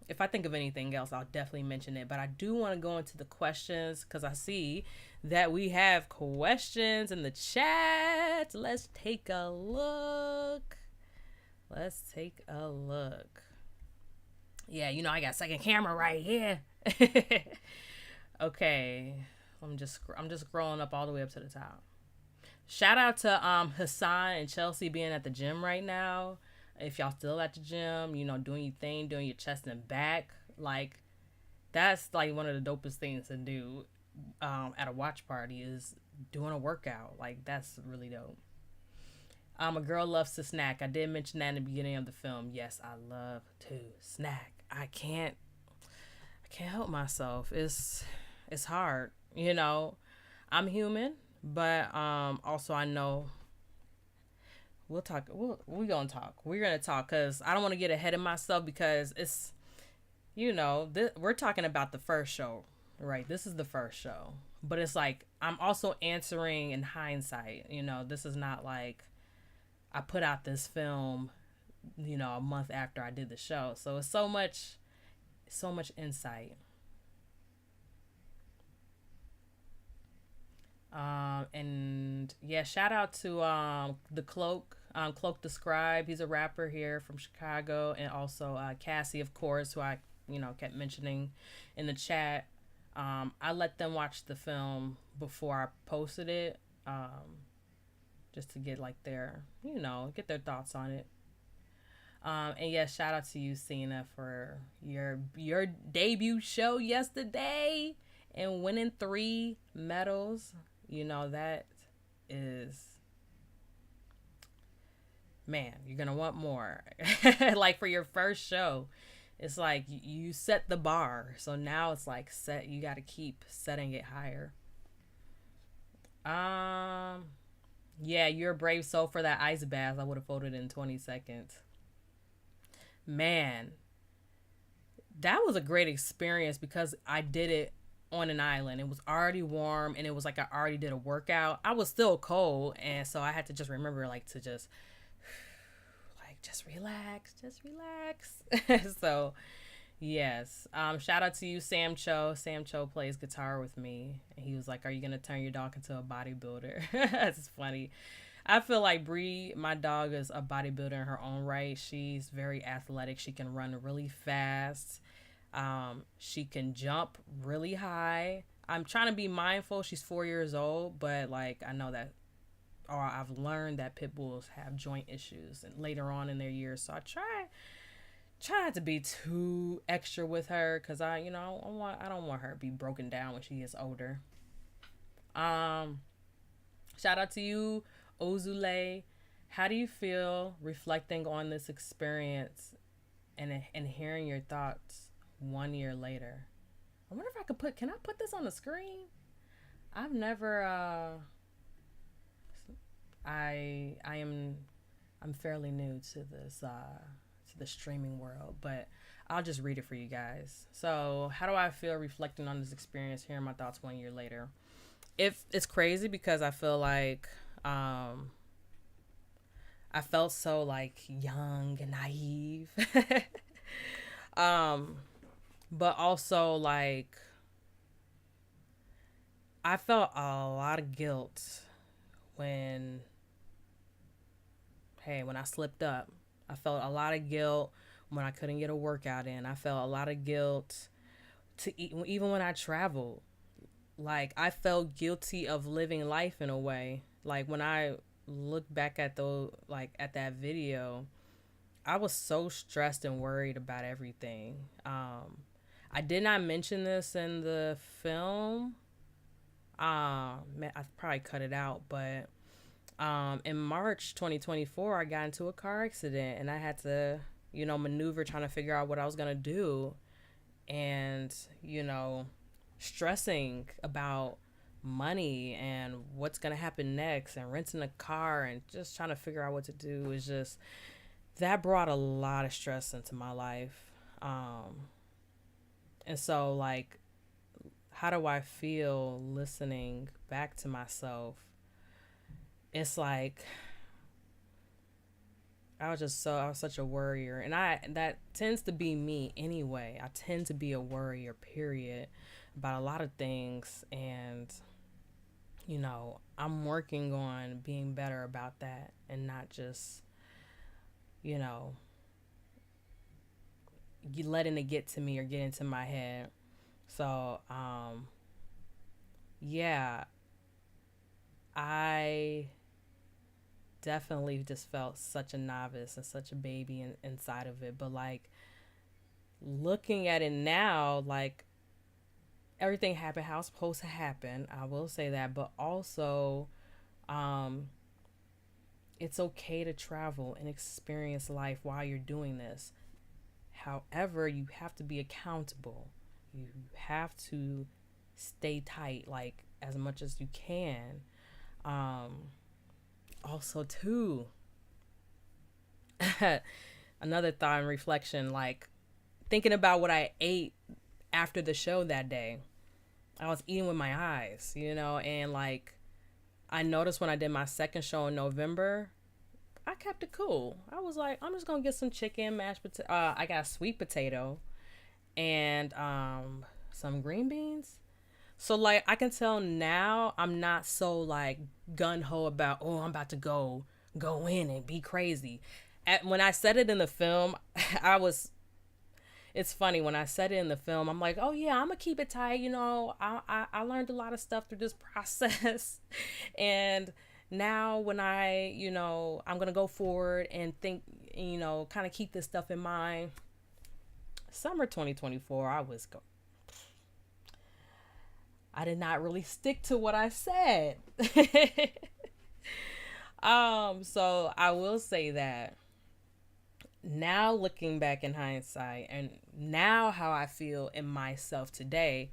if I think of anything else, I'll definitely mention it. But I do want to go into the questions, because I see that we have questions in the chat. Let's take a look. Yeah, I got second camera right here. Okay, I'm just scrolling up all the way up to the top. Shout out to Hassan and Chelsea being at the gym right now. If y'all still at the gym, doing your thing, doing your chest and back, like that's like one of the dopest things to do at a watch party, is doing a workout. Like that's really dope. A girl loves to snack. I did mention that in the beginning of the film. Yes, I love to snack. I can't help myself. It's hard, I'm human. But also I know we're gonna talk, because I don't want to get ahead of myself, because it's we're talking about the first show, right? This is the first show, but it's like I'm also answering in hindsight. This is not like I put out this film a month after I did the show, so it's so much insight. And yeah, shout out to the Cloak the Scribe. He's a rapper here from Chicago, and also Cassie, of course, who I kept mentioning in the chat. I let them watch the film before I posted it, just to get like their get their thoughts on it. And yeah, shout out to you, Cena, for your debut show yesterday and winning 3 medals. That is, man, you're gonna want more. Like for your first show, it's like you set the bar, so now it's like you got to keep setting it higher. Yeah, you're a brave soul for that ice bath. I would have voted in 20 seconds. Man, that was a great experience, because I did it on an island. It was already warm, and it was like I already did a workout. I was still cold, and so I had to just remember like to just just relax. So yes, shout out to you, Sam Cho. Sam Cho plays guitar with me, and he was like, "Are you gonna turn your dog into a bodybuilder?" That's funny. I feel like Bree, my dog, is a bodybuilder in her own right. She's very athletic. She can run really fast. She can jump really high. I'm trying to be mindful. She's 4 years old, but like I know that, or I've learned that pit bulls have joint issues and later on in their years. So I try not to be too extra with her, because I don't want her to be broken down when she gets older. Shout out to you, Ozule. How do you feel reflecting on this experience and hearing your thoughts 1 year later? I wonder if I could can I put this on the screen? I've never I'm fairly new to this to the streaming world, but I'll just read it for you guys. So, how do I feel reflecting on this experience, hearing my thoughts 1 year later? It's crazy because I feel like I felt so like young and naive. But also like I felt a lot of guilt when I slipped up. I felt a lot of guilt when I couldn't get a workout in. I felt a lot of guilt even when I traveled. Like I felt guilty of living life in a way. Like when I look back at at that video, I was so stressed and worried about everything. I did not mention this in the film. I probably cut it out, but in March 2024, I got into a car accident, and I had to, maneuver trying to figure out what I was gonna do, and stressing about money and what's gonna happen next, and renting a car, and just trying to figure out what to do is just that brought a lot of stress into my life. And so like, how do I feel listening back to myself? It's like I was such a worrier, and that tends to be me anyway. I tend to be a worrier, period, about a lot of things, and I'm working on being better about that and not just letting it get to me or get into my head. So yeah, I definitely just felt such a novice and such a baby inside of it. But like looking at it now, like everything happened how it's supposed to happen. I will say that, but also it's okay to travel and experience life while you're doing this. However, you have to be accountable. You have to stay tight, like as much as you can. Also too, another thought and reflection, like thinking about what I ate after the show that day. I was eating with my eyes, and like I noticed when I did my second show in November, I kept it cool. I was like, I'm just gonna get some chicken, mashed potato. I got a sweet potato and some green beans. So like I can tell now I'm not so like gun ho about, oh, I'm about to go in and be crazy. When I said it in the film, it's funny, when I said it in the film, I'm like, oh yeah, I'm gonna keep it tight. I learned a lot of stuff through this process. And now when I'm gonna go forward and think, kind of keep this stuff in mind. Summer 2024, I did not really stick to what I said. So I will say that now looking back in hindsight, and now how I feel in myself today,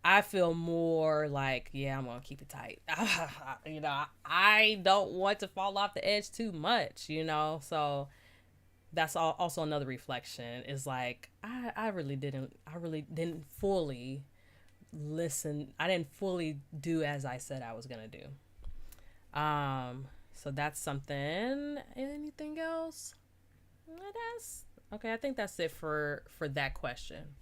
I feel more like, yeah, I'm gonna keep it tight. I don't want to fall off the edge too much, so that's also another reflection is like I really didn't fully fully do as I said I was gonna do. So that's something. Anything else? That's okay. I think that's it for that question.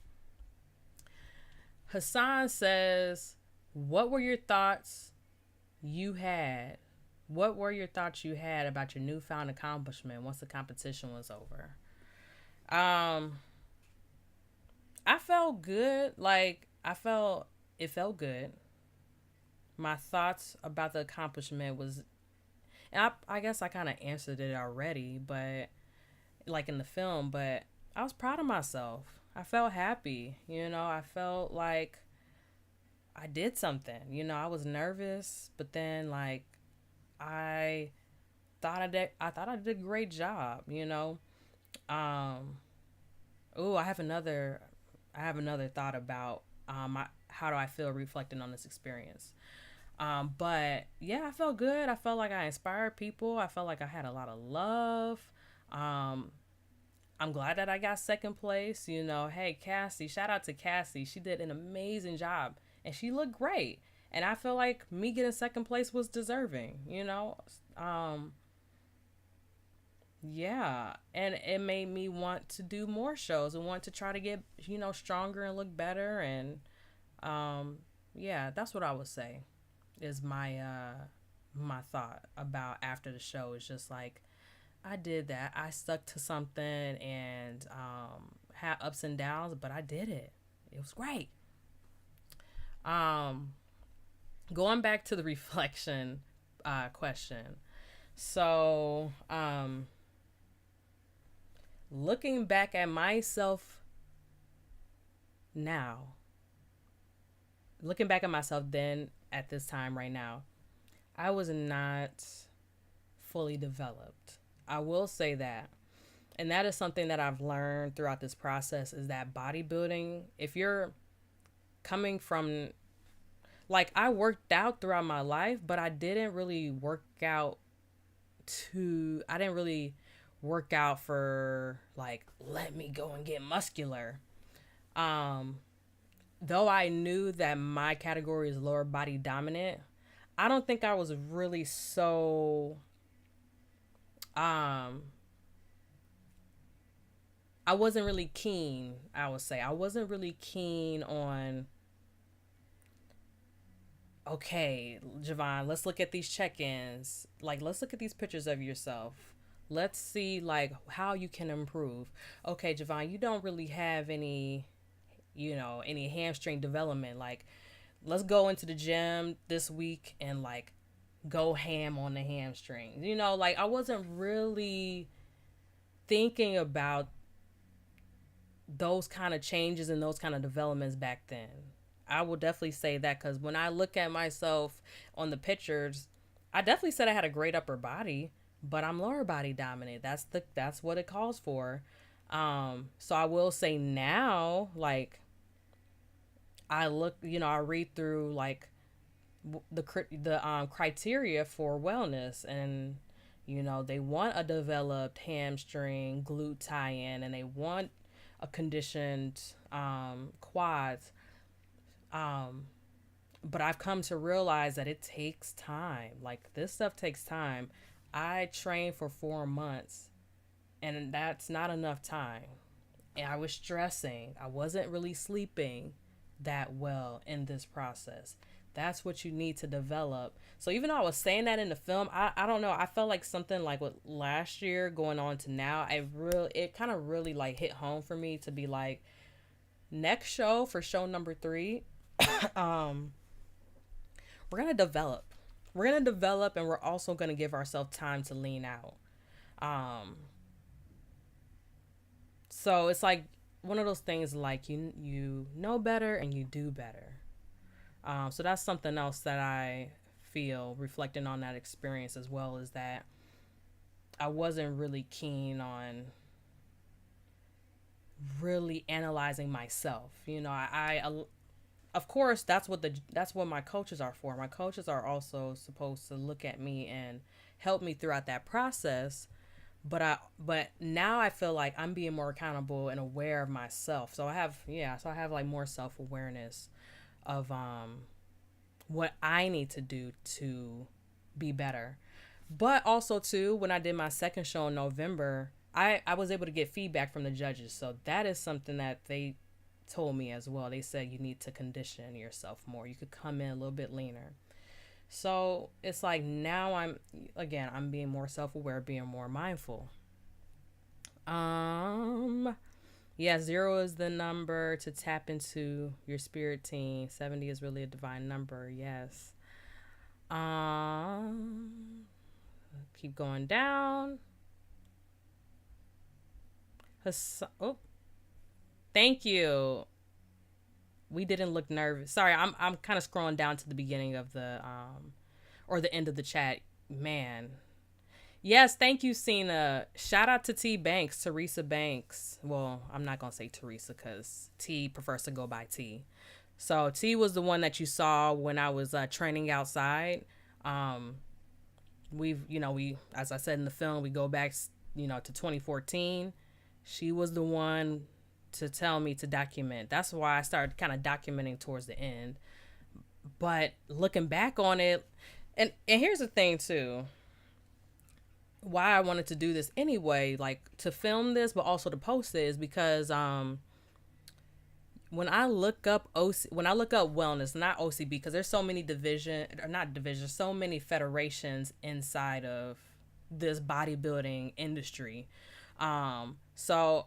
Hassan says, "What were your thoughts you had? What were your thoughts you had about your newfound accomplishment once the competition was over?" I felt good. Like it felt good. My thoughts about the accomplishment was, and I guess I kind of answered it already, but like in the film, but I was proud of myself. I felt happy, I felt like I did something, I was nervous, but then like I I thought I did a great job, Oh, I have another thought about how do I feel reflecting on this experience. But yeah, I felt good. I felt like I inspired people. I felt like I had a lot of love. I'm glad that I got second place. Hey, Cassie, shout out to Cassie. She did an amazing job and she looked great. And I feel like me getting second place was deserving, Yeah, and it made me want to do more shows and want to try to get, stronger and look better. And yeah, that's what I would say is my thought about after the show is just like, I did that. I stuck to something and had ups and downs, but I did it. It was great. Going back to the reflection question. So, looking back at myself now, looking back at myself then at this time right now, I was not fully developed. I will say that. And that is something that I've learned throughout this process is that bodybuilding, if you're coming from, like, I worked out throughout my life, but I didn't really work out for like, let me go and get muscular. Though I knew that my category is lower body dominant, I don't think I was really so I wasn't really keen, I would say. I wasn't really keen on, okay, Jovan, let's look at these check-ins. Like, let's look at these pictures of yourself. Let's see, like, how you can improve. Okay, Jovan, you don't really have any hamstring development. Like, let's go into the gym this week and, like, go ham on the hamstring. Like, I wasn't really thinking about those kind of changes and those kind of developments back then. I will definitely say that, because when I look at myself on the pictures, I definitely said I had a great upper body, but I'm lower body dominant. That's what it calls for. So I will say now, like, I look, I read through like the criteria for wellness, and they want a developed hamstring, glute tie-in, and they want a conditioned quads. But I've come to realize that it takes time. Like, this stuff takes time. I trained for 4 months, and that's not enough time. And I was stressing. I wasn't really sleeping that well in this process. That's what you need to develop. So even though I was saying that in the film, I don't know. I felt like something like with last year going on to now, it kind of really like hit home for me to be like, next show, for show number 3, we're going to develop. We're going to develop, and we're also going to give ourselves time to lean out. So it's like one of those things, like you know better and you do better. So that's something else that I feel reflecting on that experience as well, is that I wasn't really keen on really analyzing myself. I of course that's what my coaches are for. My coaches are also supposed to look at me and help me throughout that process. But now I feel like I'm being more accountable and aware of myself. So I have like more self-awareness. of what I need to do to be better. But also too, when I did my second show in November, I was able to get feedback from the judges. So that is something that they told me as well. They said you need to condition yourself more. You could come in a little bit leaner. So it's like now I'm being more self-aware, being more mindful. Yeah, 0 is the number to tap into your spirit team. 70 is really a divine number. Yes. Keep going down. Oh, thank you. We didn't look nervous. Sorry, I'm kind of scrolling down to the beginning of the or the end of the chat. Man. Yes, thank you, Cena. Shout out to T Banks, Teresa Banks. Well, I'm not gonna say Teresa because T prefers to go by T. So T was the one that you saw when I was training outside. We, as I said in the film, we go back, to 2014. She was the one to tell me to document. That's why I started kind of documenting towards the end. But looking back on it, and here's the thing too, why I wanted to do this anyway, like to film this, but also to post it, is because when I look up wellness, not OCB, because there's so many so many federations inside of this bodybuilding industry. So,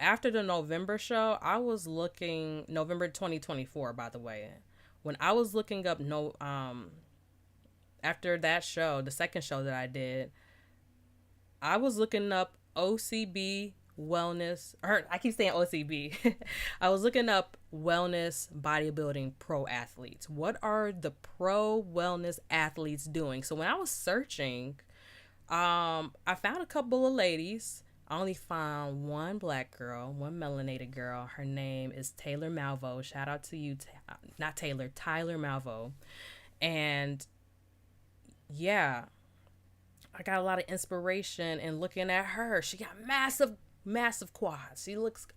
after the November show, I was looking, November 2024, by the way, when I was looking up, after that show, the second show that I did, I was looking up OCB wellness, or I keep saying OCB. I was looking up wellness bodybuilding pro athletes. What are the pro wellness athletes doing? So when I was searching, I found a couple of ladies. I only found one black girl, one melanated girl. Her name is Taylor Malvo. Shout out to you, not Taylor, Tyler Malvo. And yeah, I got a lot of inspiration in looking at her. She got massive quads. She looks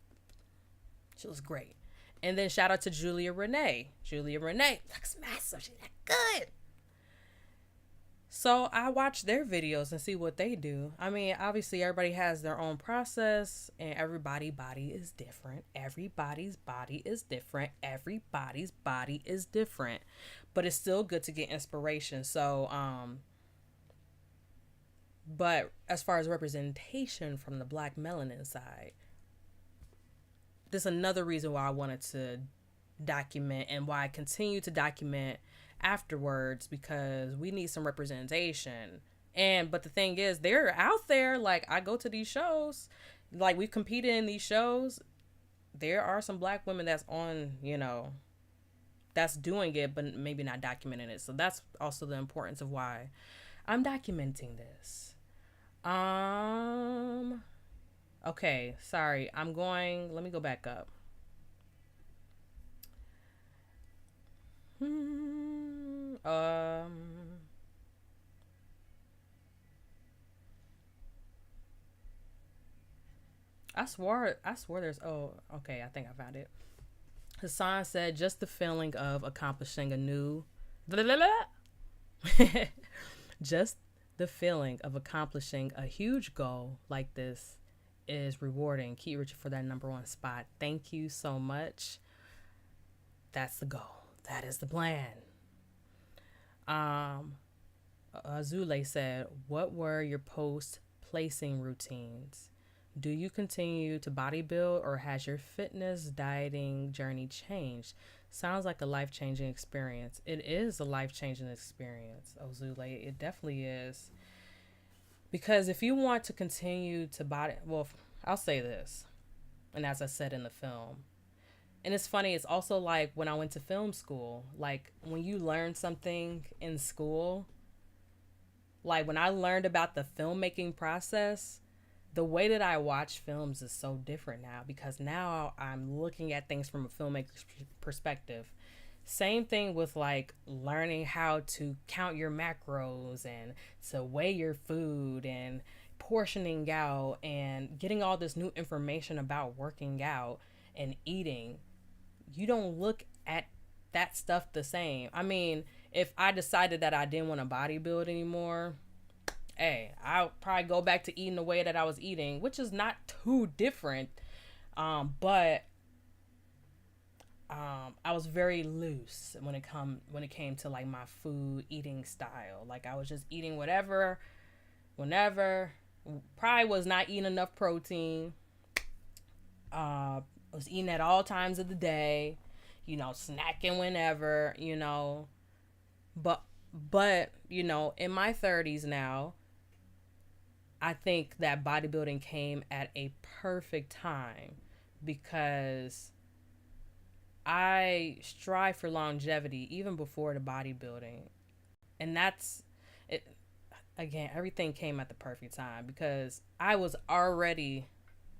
great. And then shout out to Julia Renee. Julia Renee looks massive. She's that good. So I watch their videos and see what they do. I mean, obviously everybody has their own process and everybody's body is different. Everybody's body is different. Everybody's body is different. But it's still good to get inspiration. So, but as far as representation from the black melanin side, this is another reason why I wanted to document and why I continue to document afterwards, because we need some representation. But the thing is, they're out there. Like, I go to these shows, like we've competed in these shows. There are some black women that's on, that's doing it, but maybe not documenting it. So that's also the importance of why I'm documenting this. Okay, sorry. Let me go back up. I swore there's, okay, I think I found it. Hassan said, just the feeling of accomplishing a new, just the feeling of accomplishing a huge goal like this is rewarding. Keep reaching for that number one spot. Thank you so much. That's the goal. That is the plan. Azule said, what were your post-placing routines? Do you continue to bodybuild, or has your fitness dieting journey changed? Sounds like a life-changing experience. It is a life-changing experience, Azule. It definitely is. Because if you want to continue to I'll say this, and as I said in the film, and it's funny, it's also like when I went to film school, like when you learn something in school, like when I learned about the filmmaking process, the way that I watch films is so different now, because now I'm looking at things from a filmmaker's perspective. Same thing with like learning how to count your macros and to weigh your food and portioning out and getting all this new information about working out and eating. you don't look at that stuff the same. I mean, if I decided that I didn't want to bodybuild anymore, hey, I'll probably go back to eating the way that I was eating, which is not too different. But I was very loose when it came to like my food eating style. Like I was just eating whatever, whenever. Probably was not eating enough protein. Was eating at all times of the day, snacking whenever, but in my 30s now, I think that bodybuilding came at a perfect time because I strive for longevity even before the bodybuilding. And that's it. Again, everything came at the perfect time because I was already,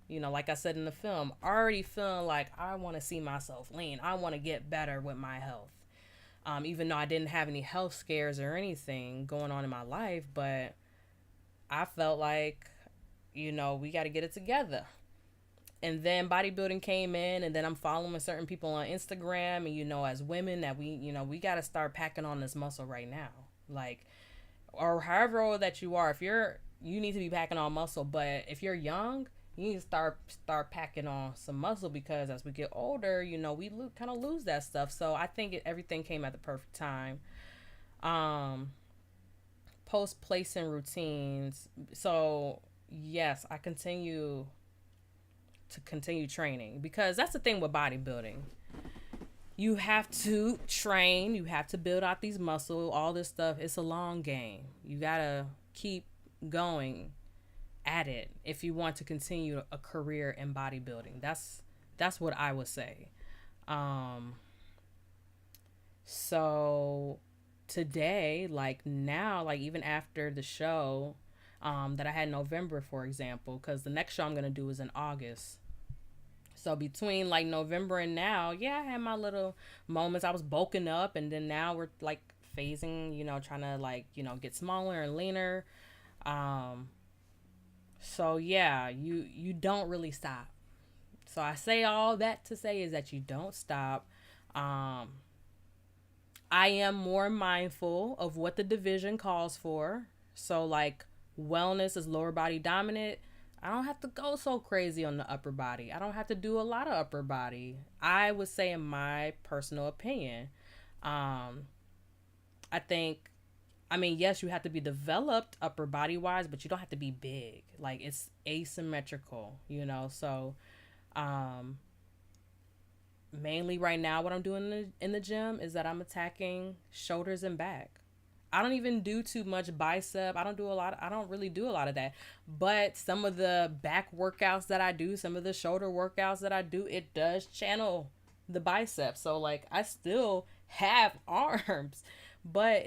like I said in the film, already feeling like I want to see myself lean. I want to get better with my health. Even though I didn't have any health scares or anything going on in my life, but I felt like, we got to get it together. And then bodybuilding came in, and then I'm following certain people on Instagram, and as women that we got to start packing on this muscle right now. Like, or however old that you are, you need to be packing on muscle, but if you're young, you need to start packing on some muscle because as we get older, we kind of lose that stuff. So I think everything came at the perfect time. Post placing routines. So yes, I continue training because that's the thing with bodybuilding. You have to train, you have to build out these muscles, all this stuff. It's a long game. You gotta keep going at it if you want to continue a career in bodybuilding. That's what I would say. So today, like now, like even after the show that I had in November, for example, because the next show I'm gonna do is in August. So between like November and now, yeah, I had my little moments. I was bulking up, and then now we're like phasing, trying to like, get smaller and leaner. So yeah, you don't really stop. So I say all that to say is that you don't stop. I am more mindful of what the division calls for. So like wellness is lower body dominant. I don't have to go so crazy on the upper body. I don't have to do a lot of upper body. I would say, in my personal opinion, I mean, yes, you have to be developed upper body wise, but you don't have to be big. Like it's asymmetrical, So, mainly right now, what I'm doing in the gym is that I'm attacking shoulders and back. I don't even do too much bicep. I don't really do a lot of that. But some of the back workouts that I do, some of the shoulder workouts that I do, it does channel the biceps. So like I still have arms, but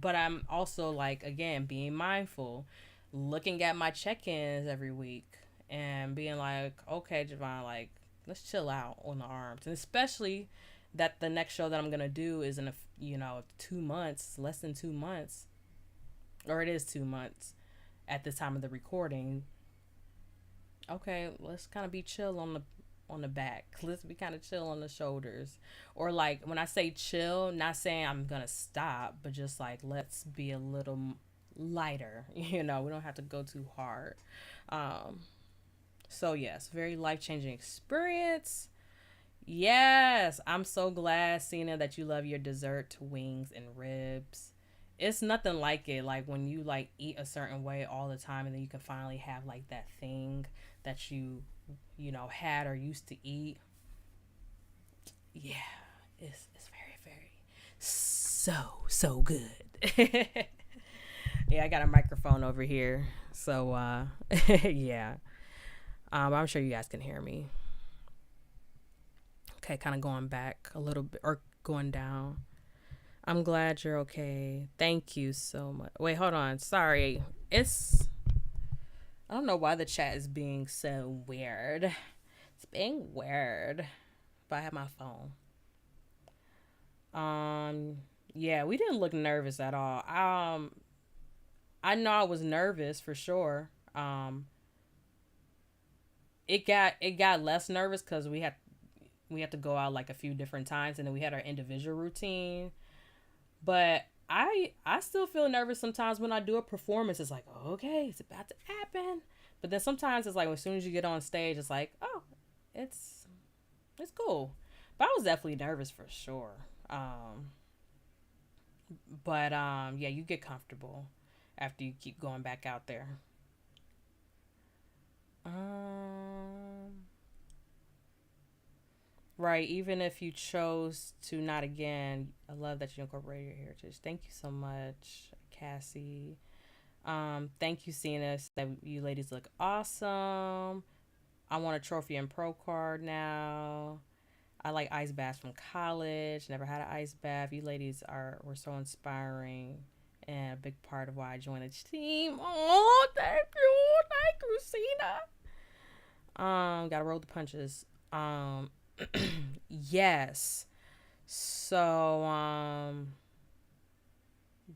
I'm also like, again, being mindful, looking at my check-ins every week and being like, okay, Jovan, like let's chill out on the arms. And especially that the next show that I'm going to do is in 2 months, less than 2 months, or it is 2 months at the time of the recording. Okay, let's kind of be chill on the back. Let's be kind of chill on the shoulders. Or like when I say chill, not saying I'm going to stop, but just like, let's be a little lighter, we don't have to go too hard. So yes, very life-changing experience. Yes, I'm so glad, Cena, that you love your dessert, wings, and ribs. It's nothing like it. Like when you like eat a certain way all the time, and then you can finally have like that thing that you had or used to eat. Yeah, it's very, very so good. Yeah, I got a microphone over here, so yeah. I'm sure you guys can hear me. Okay, kind of going back a little bit or going down. I'm glad you're okay. Thank you so much. Wait, hold on. Sorry. I don't know why the chat is being so weird. It's being weird. But I have my phone. Yeah, we didn't look nervous at all. I know I was nervous for sure. It got less nervous because we had we had to go out like a few different times, and then we had our individual routine. But I still feel nervous sometimes when I do a performance. It's like, okay, it's about to happen. But then sometimes it's like, as soon as you get on stage, it's like, oh, it's cool. But I was definitely nervous for sure. But yeah, you get comfortable after you keep going back out there. Right, even if you chose to not again, I love that you incorporated your heritage. Thank you so much, Cassie. Thank you, Cena. That you ladies look awesome. I want a trophy and pro card now. I like ice baths from college. Never had an ice bath. You ladies were so inspiring and a big part of why I joined the team. Oh, thank you, Cena. Gotta roll the punches. Yes. So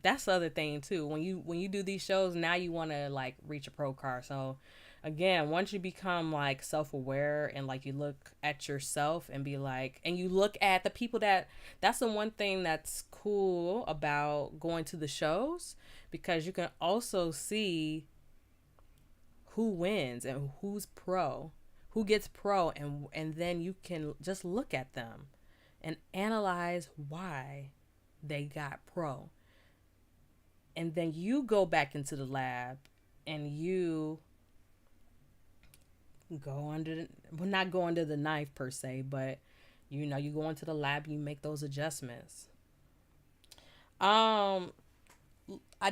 that's the other thing too. When you do these shows, now you want to like reach a pro card. So again, once you become like self-aware and like you look at yourself and be like, and you look at the people that's the one thing that's cool about going to the shows, because you can also see who wins and who's pro, who gets pro, and then you can just look at them and analyze why they got pro. And then you go back into the lab and you not go under the knife per se, but you go into the lab and you make those adjustments. I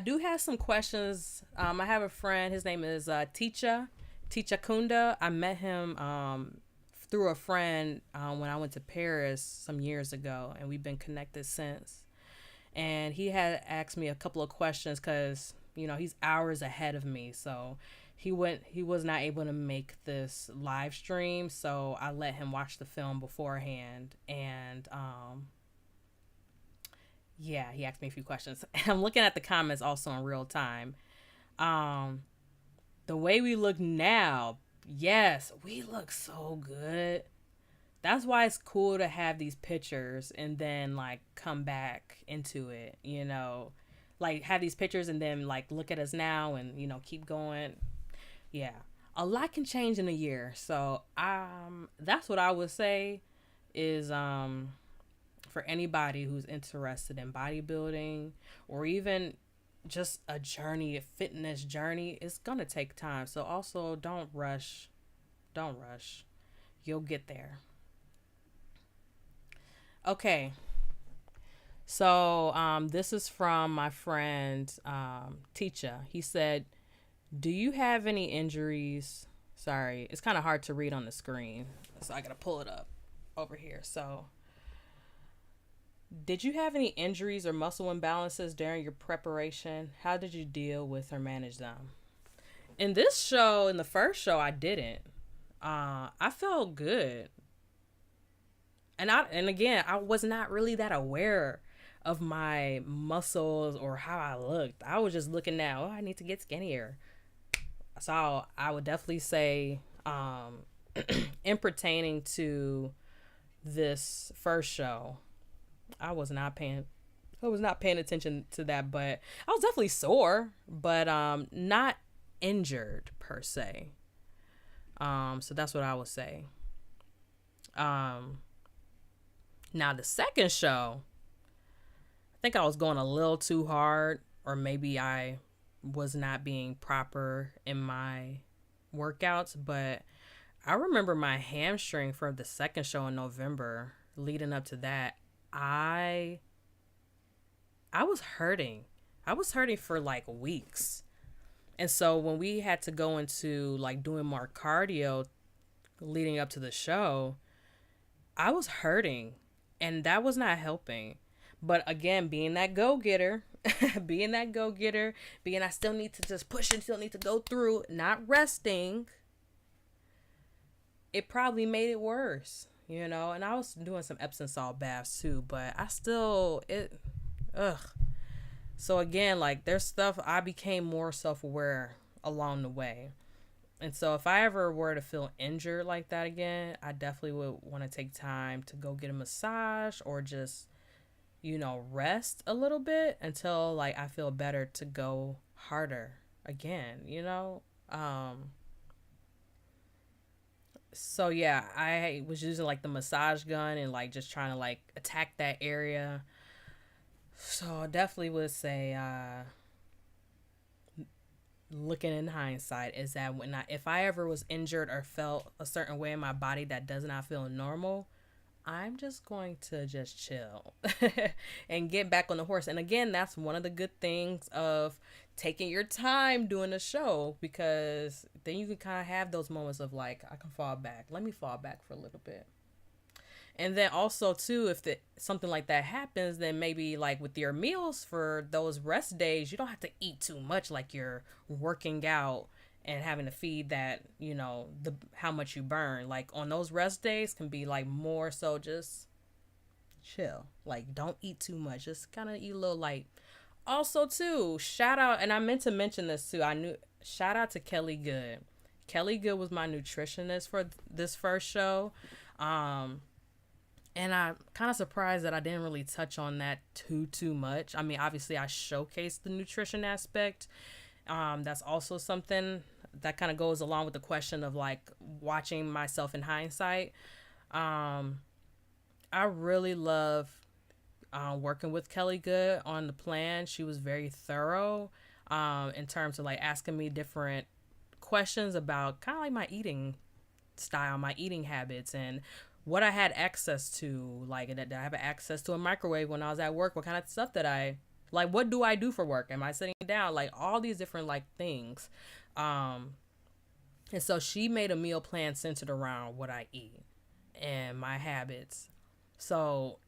do have some questions. I have a friend, his name is Ticha Kunda. I met him through a friend when I went to Paris some years ago, and we've been connected since. And he had asked me a couple of questions because, he's hours ahead of me. So he was not able to make this live stream. So I let him watch the film beforehand. And, yeah, he asked me a few questions. I'm looking at the comments also in real time. The way we look now, yes, we look so good. That's why it's cool to have these pictures and then like come back into it, like have these pictures and then like look at us now and, keep going. Yeah. A lot can change in a year. So, that's what I would say is, for anybody who's interested in bodybuilding or even just a fitness journey, it's going to take time. So also don't rush. You'll get there. Okay, so this is from my friend Ticha. He said, do you have any injuries? Sorry, it's kind of hard to read on the screen, so I gotta pull it up over here. So, did you have any injuries or muscle imbalances during your preparation? How did you deal with or manage them? In this show, in the first show, I didn't. I felt good. And again, I was not really that aware of my muscles or how I looked. I was just looking at, I need to get skinnier. So I would definitely say, in pertaining to this first show, I was not paying attention to that, but I was definitely sore, but not injured per se. So that's what I would say. Now, the second show, I think I was going a little too hard, or maybe I was not being proper in my workouts, but I remember my hamstring for the second show in November leading up to that. I was hurting. I was hurting for like weeks. And so when we had to go into like doing more cardio leading up to the show, I was hurting. And that was not helping. But again, being that go-getter, being I still need to just push and still need to go through, not resting, it probably made it worse, and I was doing some Epsom salt baths too, but So again, like there's stuff, I became more self-aware along the way. And so if I ever were to feel injured like that again, I definitely would want to take time to go get a massage or just, rest a little bit until like I feel better to go harder again. So yeah, I was using like the massage gun and like just trying to like attack that area. So I definitely would say, looking in hindsight, is that if I ever was injured or felt a certain way in my body that does not feel normal, I'm just going to just chill and get back on the horse. And again, that's one of the good things of taking your time doing a show, because then you can kind of have those moments of like, I can fall back. Let me fall back for a little bit. And then also too, if something like that happens, then maybe like with your meals for those rest days, you don't have to eat too much like you're working out and having to feed that, how much you burn. Like on those rest days can be like more so just chill. Like don't eat too much. Just kind of eat a little light. Also too, shout out, and I meant to mention this too. Shout out to Kelly Good. Kelly Good was my nutritionist for this first show. And I'm kind of surprised that I didn't really touch on that too much. I mean, obviously I showcased the nutrition aspect. That's also something that kind of goes along with the question of like watching myself in hindsight. I really love working with Kelly Good on the plan. She was very thorough in terms of like asking me different questions about kind of like my eating style, my eating habits, and what I had access to. Like, did I have access to a microwave when I was at work? What kind of stuff what do I do for work? Am I sitting down? Like all these different like things. And so she made a meal plan centered around what I eat and my habits. So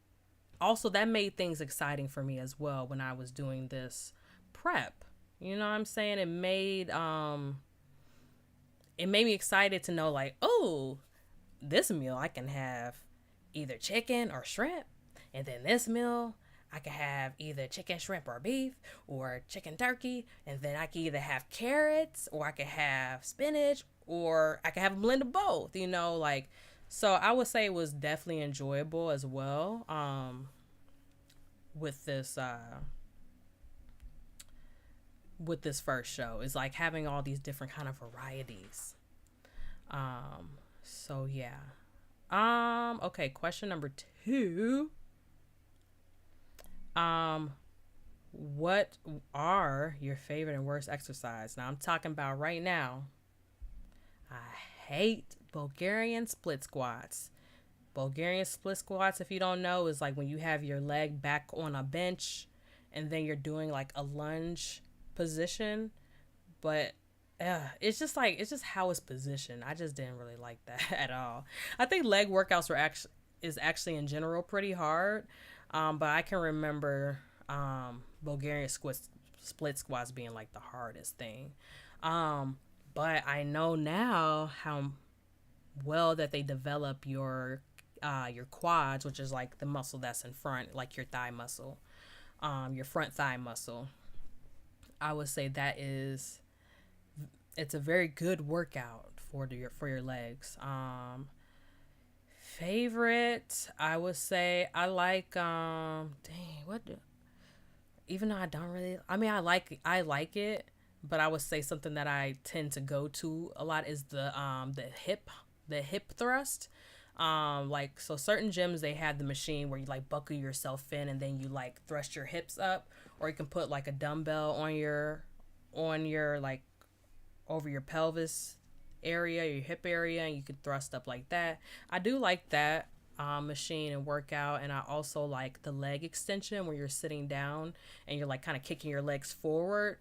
also that made things exciting for me as well when I was doing this prep. You know what I'm saying? It made me excited to know like, oh, this meal I can have either chicken or shrimp, and then this meal I can have either chicken, shrimp, or beef, or chicken, turkey, and then I can either have carrots, or I can have spinach, or I can have a blend of both, so I would say it was definitely enjoyable as well, with this first show. It's like having all these different kind of varieties. So yeah. Okay, question number 2. What are your favorite and worst exercise? Now I'm talking about right now. I hate Bulgarian split squats. Bulgarian split squats, if you don't know, is like when you have your leg back on a bench and then you're doing like a lunge position, but it's just how it's positioned. I just didn't really like that at all. I think leg workouts is actually in general pretty hard, but I can remember Bulgarian split squats being like the hardest thing. But I know now how well that they develop your quads, which is like the muscle that's in front, like your thigh muscle, your front thigh muscle. I would say it's a very good workout for your legs. Favorite, I would say I like even though I don't really, I mean I like it, but I would say something that I tend to go to a lot is the hip thrust. So certain gyms, they have the machine where you like buckle yourself in and then you like thrust your hips up, or you can put like a dumbbell on your like over your pelvis area, your hip area, and you can thrust up like that. I do like that machine and workout, and I also like the leg extension where you're sitting down and you're like kind of kicking your legs forward.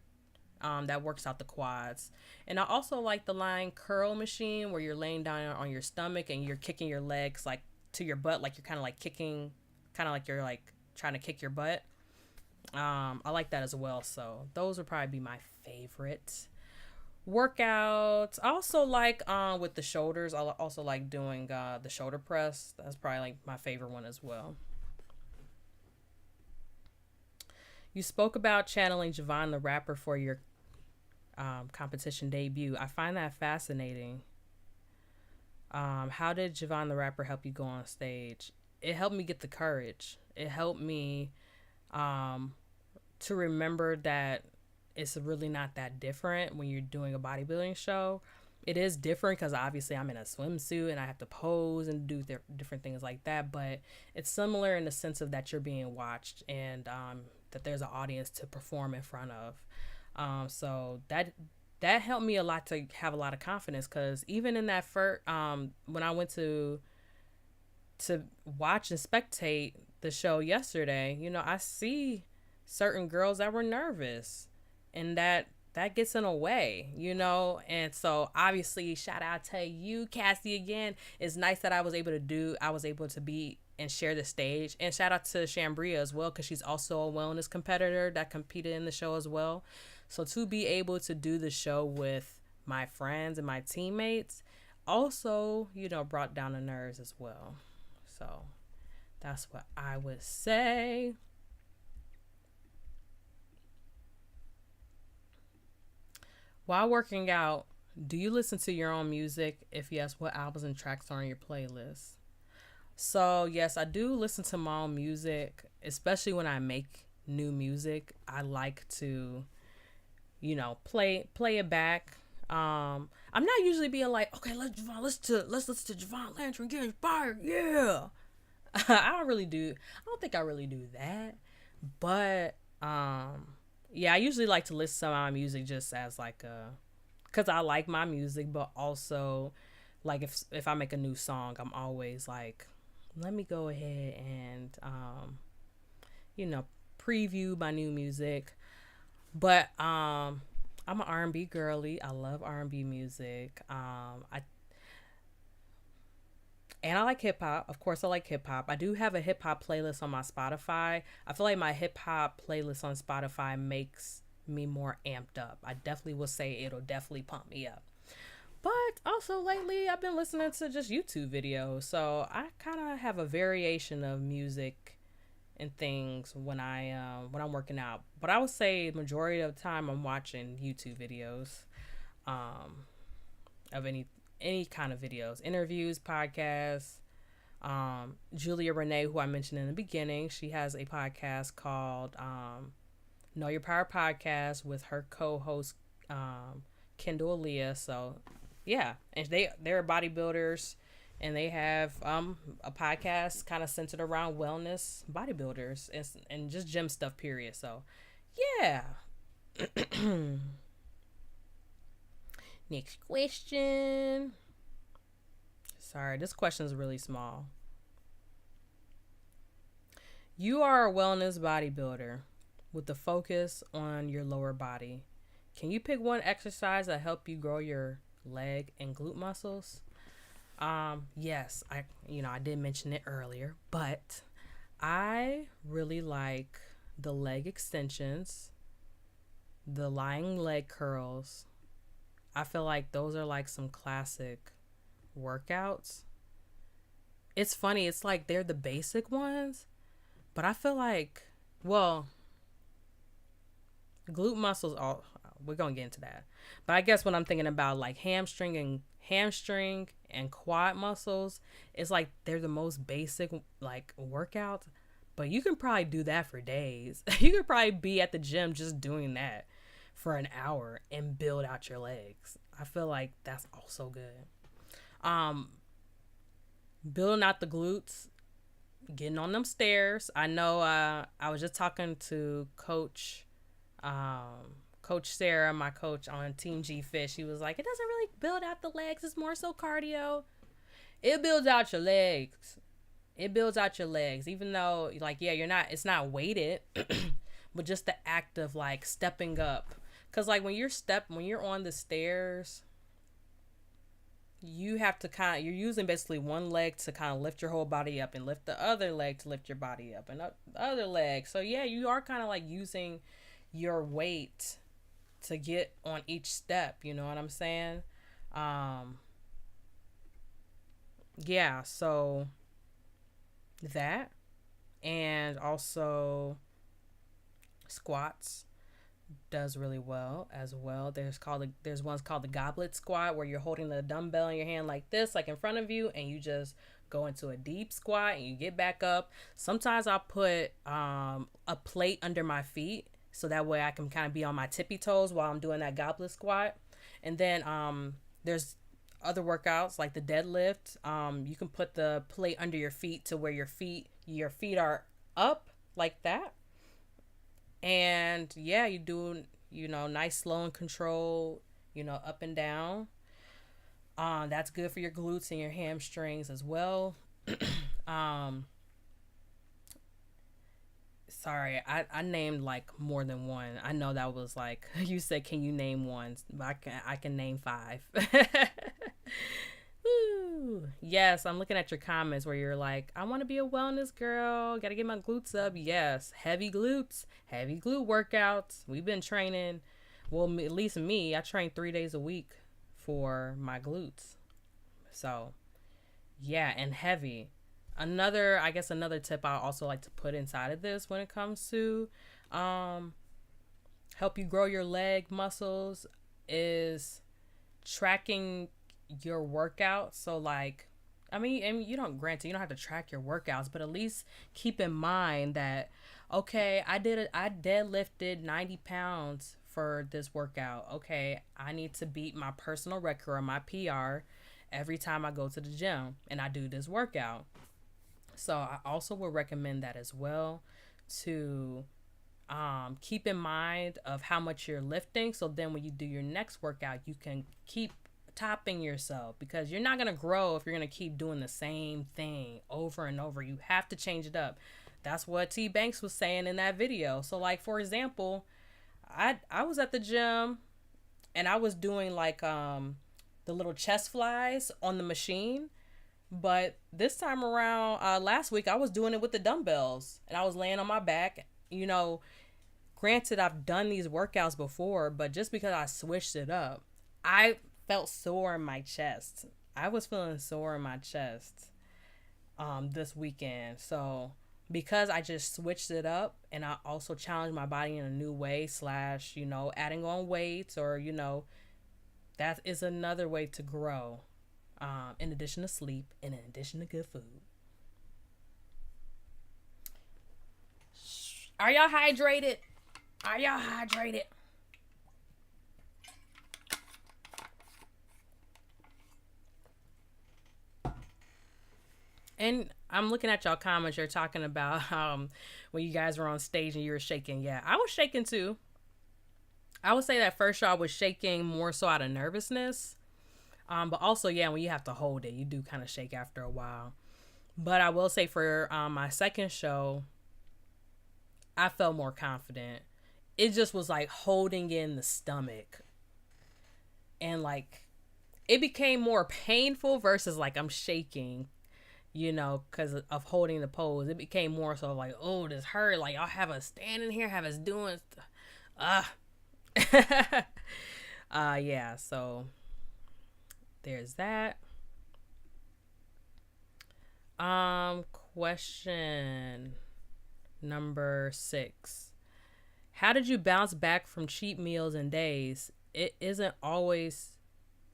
That works out the quads. And I also like the line curl machine where you're laying down on your stomach and you're kicking your legs like to your butt, like you're kind of like kicking, kind of like you're like trying to kick your butt. I like that as well. So those would probably be my favorite workouts. I also like with the shoulders, I also like doing the shoulder press. That's probably like my favorite one as well. You spoke about channeling Jovan the rapper for your competition debut. I find that fascinating. How did Jovan the rapper help you go on stage? It helped me get the courage. It helped me to remember that it's really not that different when you're doing a bodybuilding show. It is different because obviously I'm in a swimsuit and I have to pose and do different things like that. But it's similar in the sense of that you're being watched and that there's an audience to perform in front of. So that helped me a lot to have a lot of confidence, because even in that first when I went to watch and spectate the show yesterday, you know, I see certain girls that were nervous, and that gets in a way, you know. And so obviously shout out to you, Cassie, again. It's nice that I was able to be and share the stage, and shout out to Shambria as well, because she's also a wellness competitor that competed in the show as well. So to be able to do the show with my friends and my teammates also, you know, brought down the nerves as well. So that's what I would say. While working out, do you listen to your own music? If yes, what albums and tracks are on your playlist? So yes, I do listen to my own music, especially when I make new music. I like to, you know, play it back. I'm not usually being like, okay, let's listen to Jovan Landry and get inspired. Yeah. I don't think I really do that. But yeah, I usually like to listen to my music just as like cause I like my music, but also like if I make a new song, I'm always like, let me go ahead and you know, preview my new music. But I'm an R&B girly. I love R&B music. And I like hip hop. Of course, I like hip hop. I do have a hip hop playlist on my Spotify. I feel like my hip hop playlist on Spotify makes me more amped up. I definitely will say it'll definitely pump me up. But also lately, I've been listening to just YouTube videos. So I kind of have a variation of music and things when I'm working out. But I would say majority of the time I'm watching YouTube videos of any kind of videos, interviews, podcasts. Julia Renee, who I mentioned in the beginning, she has a podcast called Know Your Power Podcast with her co-host Kendall Aaliyah. So yeah, and they're bodybuilders, and they have a podcast kind of centered around wellness, bodybuilders, and just gym stuff, period. So yeah. Next question. Sorry, this question is really small. You are a wellness bodybuilder with the focus on your lower body. Can you pick one exercise that help you grow your leg and glute muscles? Yes, I did mention it earlier, but I really like the leg extensions, the lying leg curls. I feel like those are like some classic workouts. It's funny, it's like they're the basic ones, but I feel like, well, glute muscles, we're gonna get into that. But I guess when I'm thinking about like hamstring and quad muscles, it's like they're the most basic like workouts, but you can probably do that for days. You could probably be at the gym just doing that for an hour and build out your legs. I feel like that's also good. Building out the glutes, getting on them stairs. I know I was just talking to Coach Sarah, my coach on Team G Fit. She was like, it doesn't really build out the legs, it's more so cardio. It builds out your legs. It builds out your legs, even though like, yeah, it's not weighted, but just the act of like stepping up. Cause like when you're on the stairs, you have to you're using basically one leg to kind of lift your whole body up, and lift the other leg to lift your body up, and the other leg. So yeah, you are kind of like using your weight to get on each step. You know what I'm saying? Yeah. So that, and also squats. does really well as well. There's ones called the goblet squat, where you're holding the dumbbell in your hand like this, like in front of you, and you just go into a deep squat and you get back up. Sometimes I'll put a plate under my feet so that way I can kind of be on my tippy toes while I'm doing that goblet squat. And then there's other workouts like the deadlift. You can put the plate under your feet to where your feet are up like that. And yeah, you do, nice, slow and controlled, up and down. That's good for your glutes and your hamstrings as well. Sorry, I named like more than one. I know that was like, you said, can you name one? But I can name 5. Woo. Yes, I'm looking at your comments where you're like, I want to be a wellness girl. Got to get my glutes up. Yes, heavy glutes, heavy glute workouts. We've been training. Well, at least me, I train 3 days a week for my glutes. So, yeah, and heavy. Another tip I also like to put inside of this when it comes to help you grow your leg muscles is tracking your workouts. So like, I mean, you don't have to track your workouts, but at least keep in mind that, okay, I deadlifted 90 pounds for this workout. Okay, I need to beat my personal record or my PR every time I go to the gym and I do this workout. So I also would recommend that as well, to keep in mind of how much you're lifting. So then when you do your next workout, you can keep topping yourself, because you're not going to grow if you're going to keep doing the same thing over and over. You have to change it up. That's what T Banks was saying in that video. So like, for example, I was at the gym and I was doing like the little chest flies on the machine. But this time around, last week, I was doing it with the dumbbells and I was laying on my back. Granted, I've done these workouts before, but just because I switched it up, I felt sore in my chest. I was feeling sore in my chest this weekend. So because I just switched it up and I also challenged my body in a new way, / adding on weights, or, that is another way to grow. In addition to sleep, and in addition to good food. Are y'all hydrated? Are y'all hydrated? And I'm looking at y'all comments. You're talking about when you guys were on stage and you were shaking. Yeah, I was shaking too. I would say that first show I was shaking more so out of nervousness. But also, yeah, when you have to hold it, you do kind of shake after a while. But I will say for my second show, I felt more confident. It just was like holding in the stomach. And like, it became more painful versus like I'm shaking, because of holding the pose. It became more so like, oh, this hurt. Like, I'll have us standing here, have us doing yeah, so there's that. Question number 6. How did you bounce back from cheat meals and days? It isn't always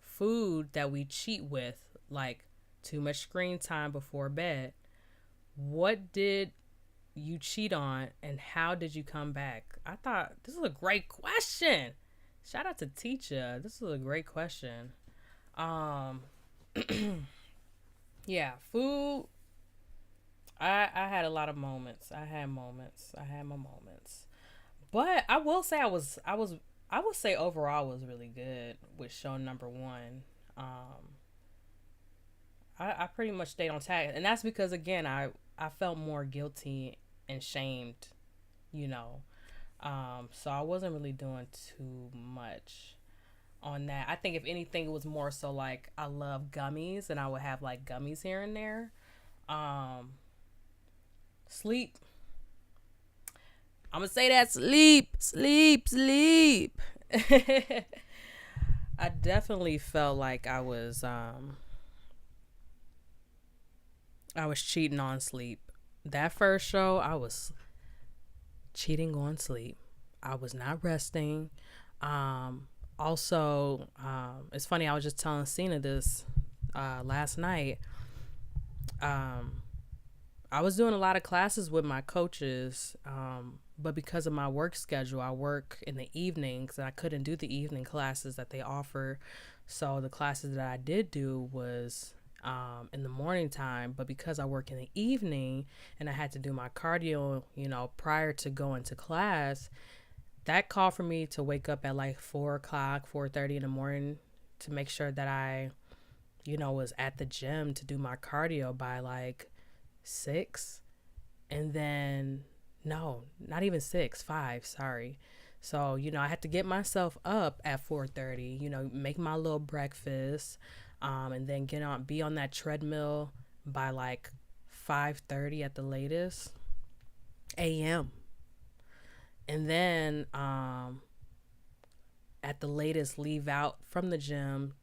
food that we cheat with, like too much screen time before bed. What did you cheat on and how did you come back? I thought this is a great question. Shout out to Teacher. This is a great question. Yeah, food. I had a lot of moments. I had my moments. But I will say I would say overall was really good with show number 1. I pretty much stayed on tag, and that's because again I felt more guilty and shamed, so I wasn't really doing too much on that. I think if anything, it was more so like I love gummies and I would have like gummies here and there. Sleep. I'm gonna say that sleep. I definitely felt like I was cheating on sleep. That first show, I was cheating on sleep. I was not resting. Also, it's funny, I was just telling Cena this last night. I was doing a lot of classes with my coaches, but because of my work schedule, I work in the evenings, and I couldn't do the evening classes that they offer. So the classes that I did do was in the morning time, but because I work in the evening and I had to do my cardio, prior to going to class, that called for me to wake up at like 4 o'clock, 4:30 in the morning to make sure that I, was at the gym to do my cardio by like 6. And then, no, not even 6, 5, sorry. So, I had to get myself up at 4:30, make my little breakfast, and then be on that treadmill by like 5:30 at the latest a.m. And then at the latest leave out from the gym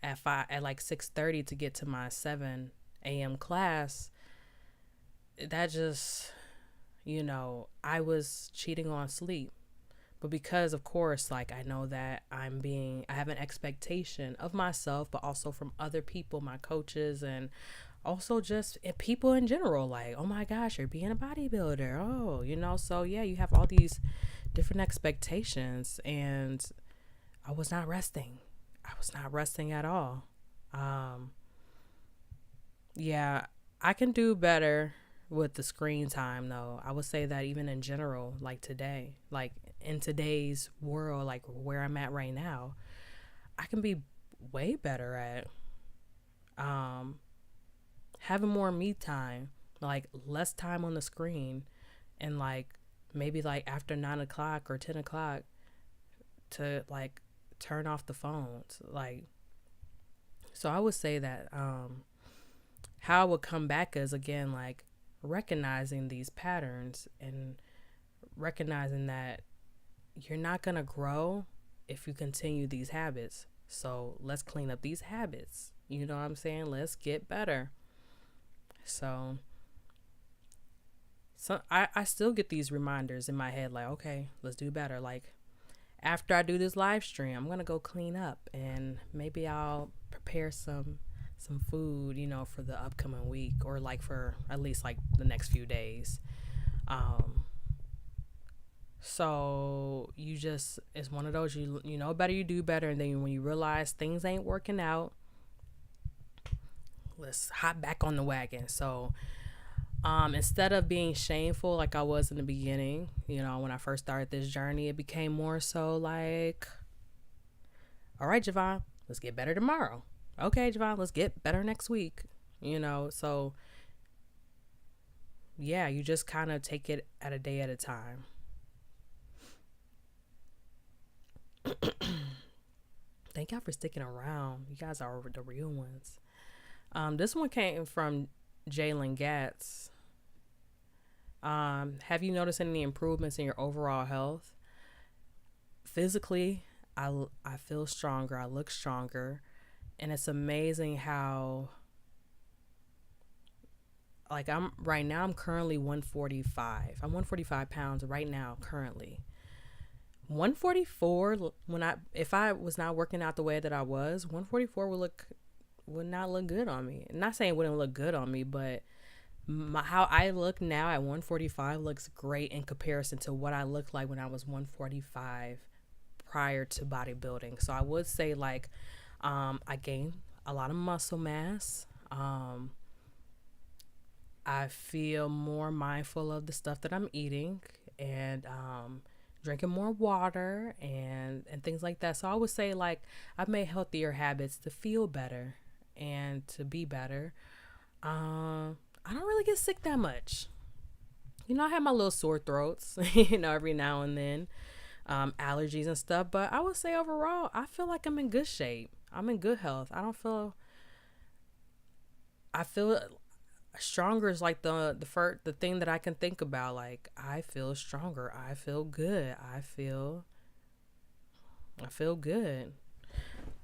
at like 6:30 to get to my 7 a.m. class. That just, I was cheating on sleep. But because, of course, like, I know that I have an expectation of myself, but also from other people, my coaches, and also just people in general, like, oh my gosh, you're being a bodybuilder. Oh, so yeah, you have all these different expectations, and I was not resting. I was not resting at all. Yeah, I can do better with the screen time, though. I would say that even in general, like today, like in today's world, like where I'm at right now, I can be way better at having more me time, like less time on the screen, and like maybe like after 9 o'clock or 10 o'clock to like turn off the phones. Like, so I would say that how I would come back is, again, like recognizing these patterns and recognizing that you're not going to grow if you continue these habits. So let's clean up these habits. You know what I'm saying? Let's get better. So I still get these reminders in my head, like, okay, let's do better. Like, after I do this live stream, I'm going to go clean up, and maybe I'll prepare some food, for the upcoming week, or like for at least like the next few days. So it's one of those, you know better, you do better. And then when you realize things ain't working out, let's hop back on the wagon. So instead of being shameful like I was in the beginning, when I first started this journey, it became more so like, all right, Jovan, let's get better tomorrow. Okay, Jovan, let's get better next week. So yeah, you just kind of take it at a day at a time. Thank y'all for sticking around. You guys are the real ones. This one came from Jalen Gatz. Have you noticed any improvements in your overall health? Physically, I feel stronger. I look stronger. And it's amazing how, like, I'm currently 145. I'm 145 pounds right now, currently. 144, if I was not working out the way that I was, 144 would not look good on me. I'm not saying it wouldn't look good on me, but how I look now at 145 looks great in comparison to what I looked like when I was 145 prior to bodybuilding. So I would say, like, I gained a lot of muscle mass. I feel more mindful of the stuff that I'm eating, and drinking more water and things like that. So I would say, like, I've made healthier habits to feel better and to be better. I don't really get sick that much. I have my little sore throats, every now and then, allergies and stuff. But I would say overall, I feel like I'm in good shape. I'm in good health. I feel stronger is like the thing that I can think about. Like, I feel stronger. I feel good. I feel good.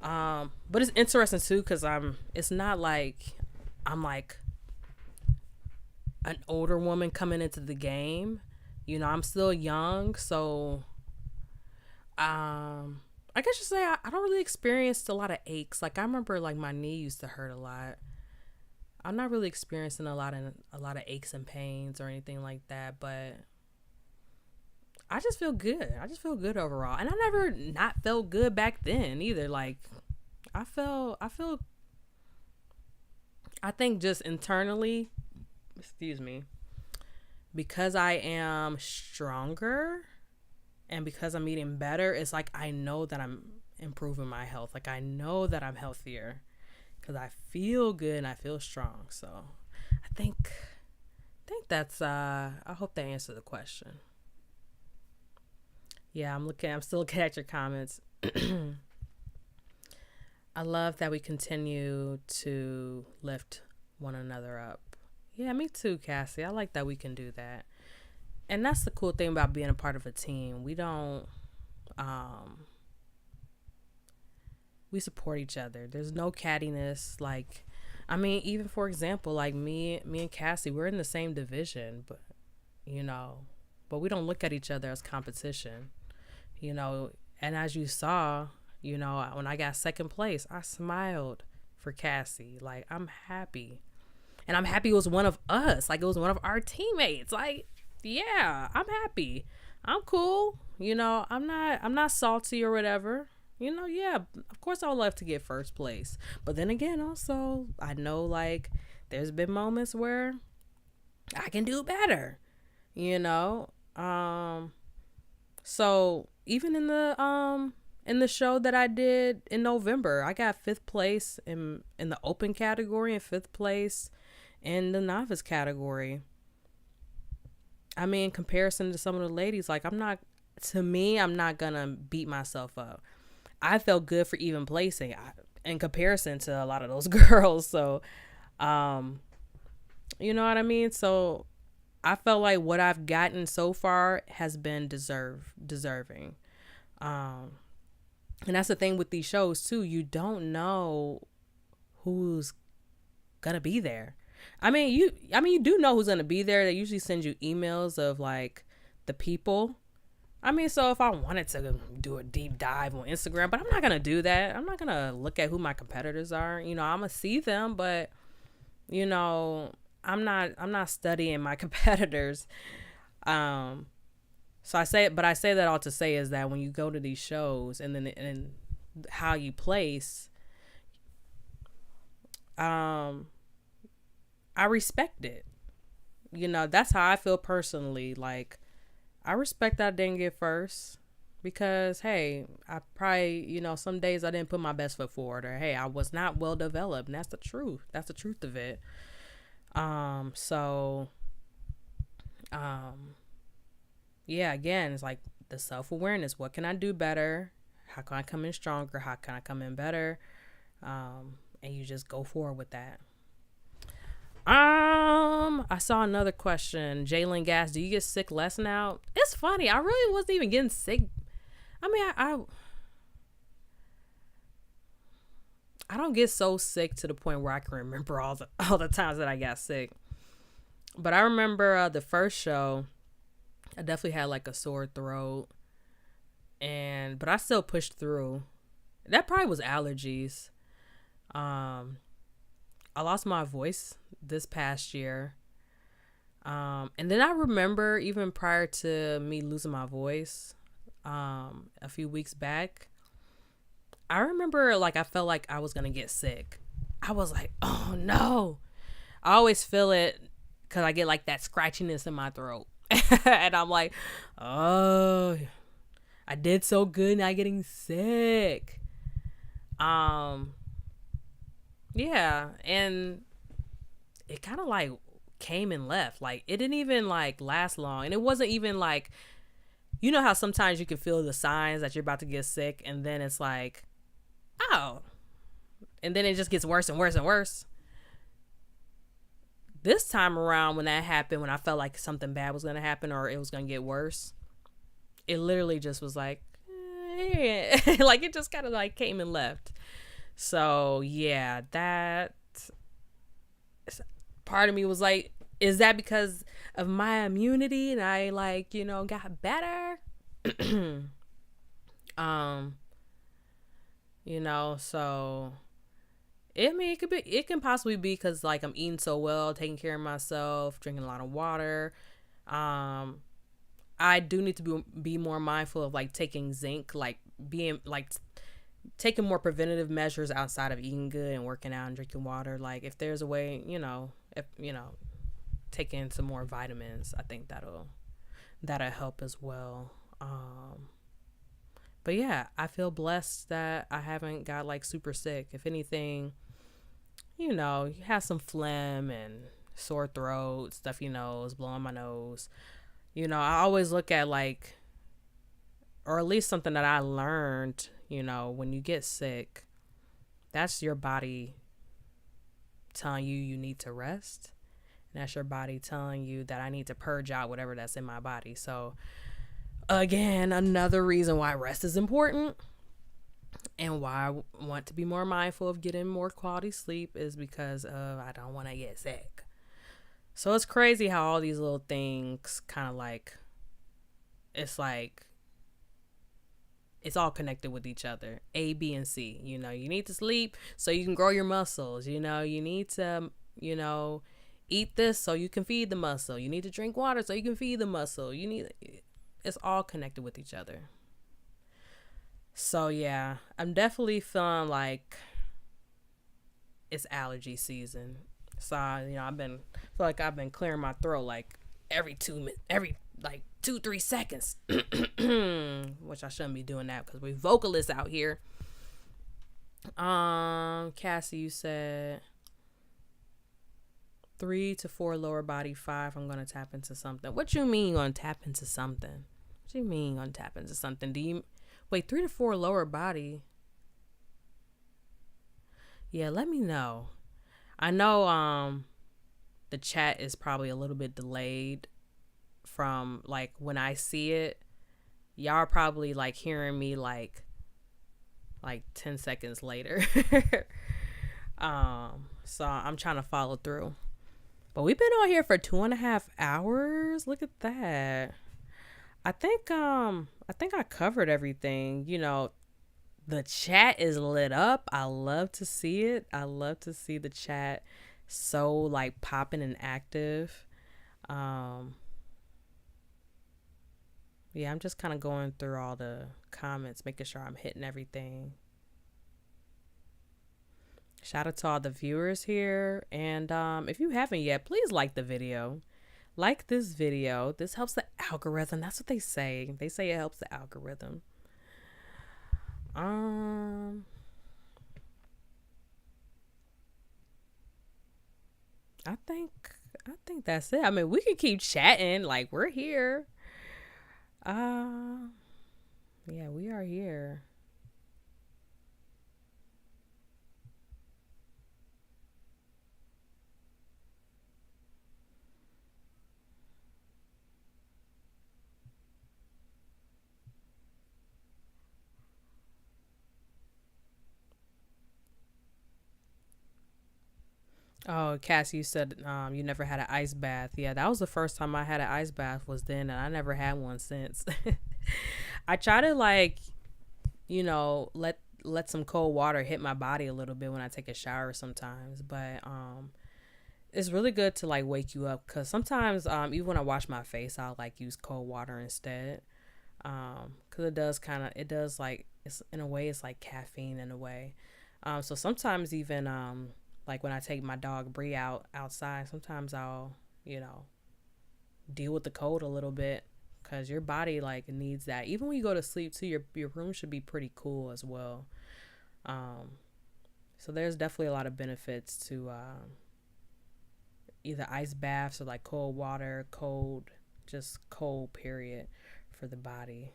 But it's interesting too, because it's not like I'm like an older woman coming into the game. I'm still young, so I guess you say I don't really experience a lot of aches. Like I remember like my knee used to hurt a lot. I'm not really experiencing a lot of aches and pains or anything like that, but I just feel good. I just feel good overall. And I never not felt good back then either. Like I think just internally, excuse me, because I am stronger and because I'm eating better, it's like I know that I'm improving my health. Like I know that I'm healthier because I feel good and I feel strong. So I think that's I hope that answered the question. Yeah, I'm still looking at your comments. I love that we continue to lift one another up. Yeah, me too, Cassie. I like that we can do that. And that's the cool thing about being a part of a team. We don't we support each other. There's no cattiness. Like, I mean, even for example, like me and Cassie, we're in the same division, but but we don't look at each other as competition. And as you saw, when I got second place, I smiled for Cassie. Like, I'm happy. And I'm happy it was one of us. Like, it was one of our teammates. Like, yeah, I'm happy. I'm cool. I'm not salty or whatever. Yeah, of course I would love to get first place. But then again, also, I know, like, there's been moments where I can do better, So even in the show that I did in November, I got 5th place in the open category and 5th place in the novice category. I mean, in comparison to some of the ladies, like I'm not gonna beat myself up. I felt good for even placing in comparison to a lot of those girls. So, you know what I mean? So I felt like what I've gotten so far has been deserving. And that's the thing with these shows too. You don't know who's gonna be there. I mean, you do know who's gonna be there. They usually send you emails of like the people. I mean, so if I wanted to do a deep dive on Instagram, but I'm not gonna do that. I'm not gonna look at who my competitors are. I'm gonna see them, but I'm not studying my competitors. So I say that all to say is that when you go to these shows and how you place, I respect it. That's how I feel personally. Like, I respect that I didn't get first because, hey, I probably, some days I didn't put my best foot forward, or hey, I was not well developed, and that's the truth. That's the truth of it. Yeah, again, it's like the self-awareness. What can I do better? How can I come in stronger? How can I come in better? And you just go forward with that. I saw another question. Jalen Gas, do you get sick less now? It's funny. I really wasn't even getting sick. I mean, I don't get so sick to the point where I can remember all the times that I got sick. But I remember the first show, I definitely had like a sore throat, but I still pushed through. That probably was allergies. I lost my voice this past year. And then I remember even prior to me losing my voice, a few weeks back, I remember like I felt like I was going to get sick. I was like, oh no. I always feel it because I get like that scratchiness in my throat. And I'm like, oh, I did so good not getting sick. Yeah, and it kind of like came and left. Like, it didn't even like last long. And it wasn't even like, you know how sometimes you can feel the signs that you're about to get sick, and then it's like, oh, and then it just gets worse and worse and worse. This time around, when that happened, when I felt like something bad was going to happen or it was going to get worse, it literally just was like, like it just kind of like came and left. So yeah, that part of me was like, is that because of my immunity and I like, got better? Um, so it can possibly be because like I'm eating so well, taking care of myself, drinking a lot of water. I do need to be more mindful of like taking zinc, like being like taking more preventative measures outside of eating good and working out and drinking water. Like if there's a way, taking some more vitamins, I think that'll help as well. But yeah, I feel blessed that I haven't got like super sick. If anything, you have some phlegm and sore throat, stuffy nose, blowing my nose. I always look at like, or at least something that I learned, when you get sick, that's your body telling you need to rest. And that's your body telling you that I need to purge out whatever that's in my body. So again, another reason why rest is important and why I want to be more mindful of getting more quality sleep is because of I don't want to get sick. So it's crazy how all these little things kind of like it's all connected with each other. A, B, and C. You need to sleep so you can grow your muscles. You need to, eat this so you can feed the muscle. You need to drink water so you can feed the muscle. It's all connected with each other. So yeah, I'm definitely feeling like it's allergy season. So I've been clearing my throat like every 2-3 seconds, which I shouldn't be doing that because we vocalists out here. Cassie, you said 3 to 4 lower body, 5 I'm gonna tap into something. What you mean gonna tap into something? What you mean gonna tap into something? Do you wait 3 to 4 lower body? Yeah, let me know. I know the chat is probably a little bit delayed from like when I see it. Y'all are probably like hearing me like 10 seconds later. So I'm trying to follow through. But we've been on here for 2.5 hours. Look at that. I think I covered everything. The chat is lit up. I love to see it. I love to see the chat so like popping and active. Yeah, I'm just kind of going through all the comments, making sure I'm hitting everything. Shout out to all the viewers here. And if you haven't yet, please like the video. Like this video. This helps the algorithm. That's what they say. They say it helps the algorithm. I think that's it. I mean, we can keep chatting. Like, we're here. Yeah, we are here. Oh, Cassie, you said you never had an ice bath. Yeah, that was the first time I had an ice bath was then, and I never had one since. I try to let some cold water hit my body a little bit when I take a shower sometimes, but it's really good to like wake you up because sometimes even when I wash my face, I'll like use cold water instead because it does like it's in a way it's like caffeine in a way. So sometimes even like when I take my dog Bree outside, sometimes I'll, deal with the cold a little bit because your body like needs that. Even when you go to sleep too, your room should be pretty cool as well. So there's definitely a lot of benefits to either ice baths or like cold water, cold period for the body.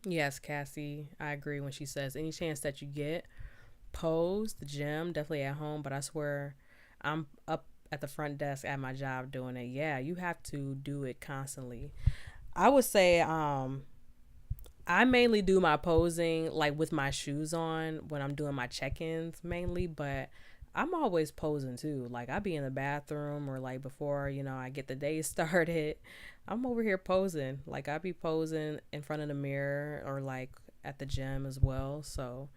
Yes, Cassie, I agree when she says any chance that you get, pose, the gym, definitely at home, but I swear I'm up at the front desk at my job doing it. Yeah, you have to do it constantly. I would say I mainly do my posing like with my shoes on when I'm doing my check-ins mainly, but I'm always posing too. Like I be in the bathroom or like before, I get the day started. I'm over here posing. Like I be posing in front of the mirror or like at the gym as well. So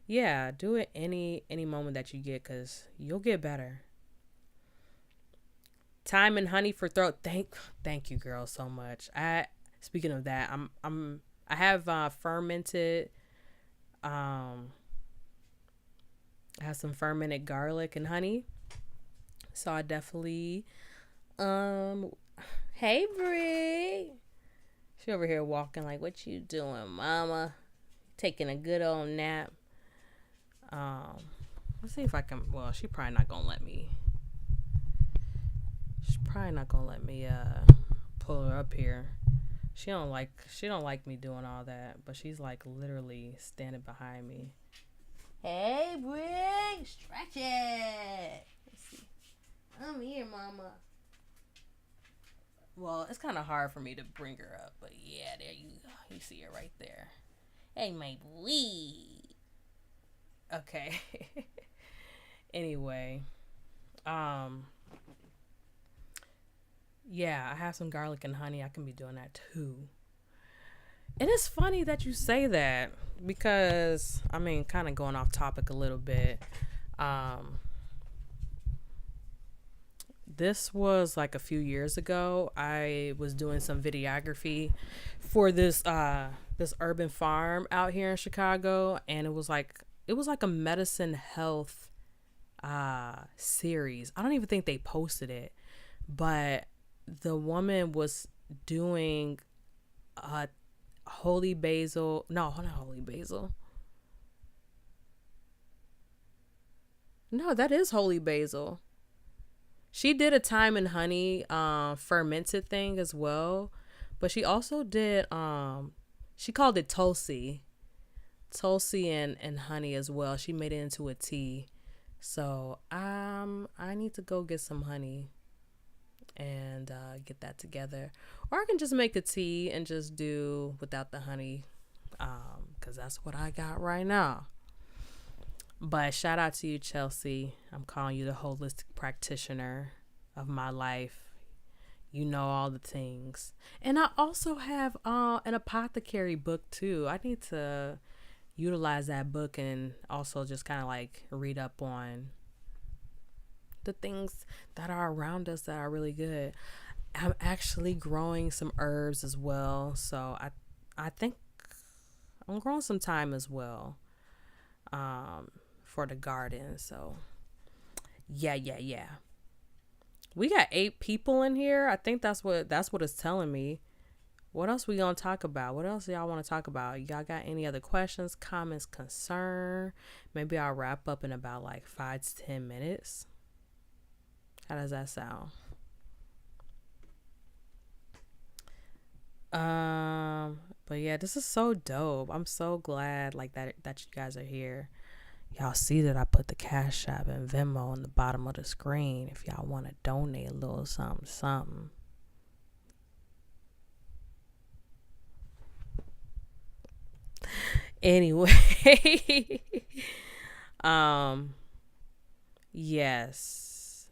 yeah, do it any moment that you get, because you'll get better. Thyme and honey for throat. Thank you, girl, so much. Speaking of that, I have fermented. I have some fermented garlic and honey. So I definitely. Hey, Bree. She over here walking like, what you doing, mama? Taking a good old nap. Let's see if I can. Well, she probably not gonna let me. She's probably not gonna let me pull her up here. She don't like me doing all that, but she's like literally standing behind me. Hey, Brig, stretch it. Let's see. I'm here, mama. Well, it's kind of hard for me to bring her up, but yeah, there you go. You see her right there. Hey, my boy. Okay. Anyway, yeah, I have some garlic and honey. I can be doing that too. It is funny that you say that because, kind of going off topic a little bit. This was like a few years ago. I was doing some videography for this urban farm out here in Chicago, and it was like a medicine health series. I don't even think they posted it, but the woman was doing holy basil. No, not holy basil. No, that is holy basil. She did a thyme and honey fermented thing as well, but she also did she called it Tulsi and honey as well. She made it into a tea. So I need to go get some honey and get that together, or I can just make a tea and just do without the honey, because that's what I got right now. But shout out to you, Chelsea. I'm calling you the holistic practitioner of my life. You know all the things. And I also have an apothecary book too. I need to utilize that book and also just kind of like read up on the things that are around us that are really good. I'm actually growing some herbs as well. So I think I'm growing some thyme as well. For the garden. So yeah. We got 8 people in here. I think that's what it's telling me. What else we gonna talk about? What else y'all want to talk about? Y'all got any other questions, comments, concern? Maybe I'll wrap up in about like 5 to 10 minutes. How does that sound? But yeah, this is so dope. I'm so glad like that you guys are here. Y'all see that I put the Cash App and Venmo on the bottom of the screen if y'all want to donate a little something. Anyway, yes.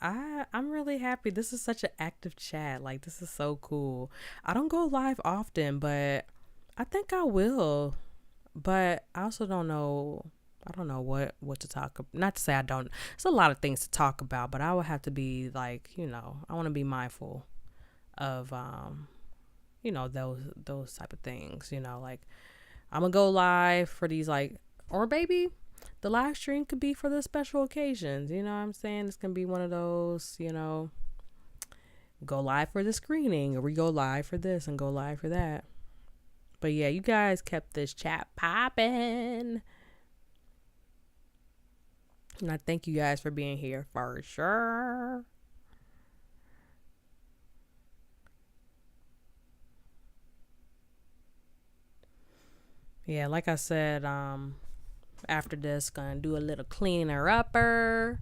I'm really happy. This is such an active chat. Like, this is so cool. I don't go live often, but I think I will. But I also don't know. I don't know what to talk about. Not to say I don't. It's a lot of things to talk about, but I would have to be like, I want to be mindful of, those type of things. Like I'm gonna go live for these or maybe the live stream could be for the special occasions. You know what I'm saying? It's gonna be one of those, go live for the screening, or we go live for this and go live for that. But yeah, you guys kept this chat popping. And I thank you guys for being here for sure. Yeah, like I said, after this, gonna do a little cleaner upper.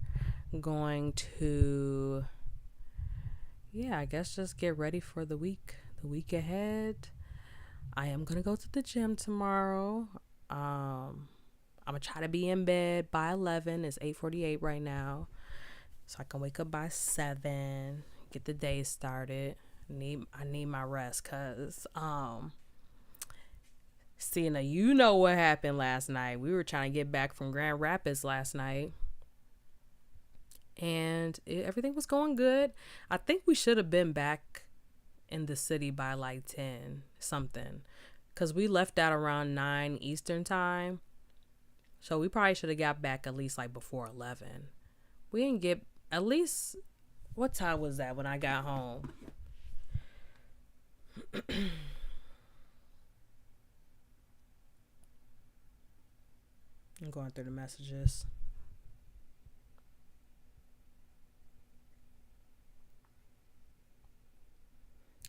Going to, I guess just get ready for the week ahead. I am gonna go to the gym tomorrow. I'm gonna try to be in bed by 11. It's 8:48 right now, so I can wake up by 7, get the day started. I need my rest, cause Cena, you know what happened last night. We were trying to get back from Grand Rapids last night, and everything was going good. I think we should have been back in the city by like 10 something, because we left out around 9 Eastern time. So we probably should have got back at least like before 11. We didn't get, at least, what time was that when I got home? I'm going through the messages.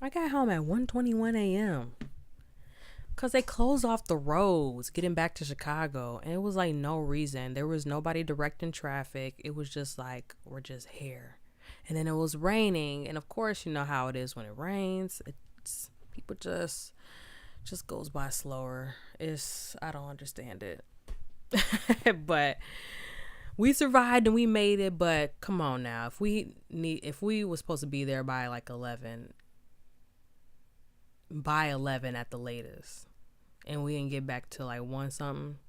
I got home at 1:21 a.m. because they closed off the roads getting back to Chicago. And it was like no reason. There was nobody directing traffic. It was just like, we're just here. And then it was raining. And of course, you know how it is when it rains. People just goes by slower. I don't understand it. But we survived and we made it. But come on now. If we was supposed to be there by like 11, by 11 at the latest, and we didn't get back to like 1 something,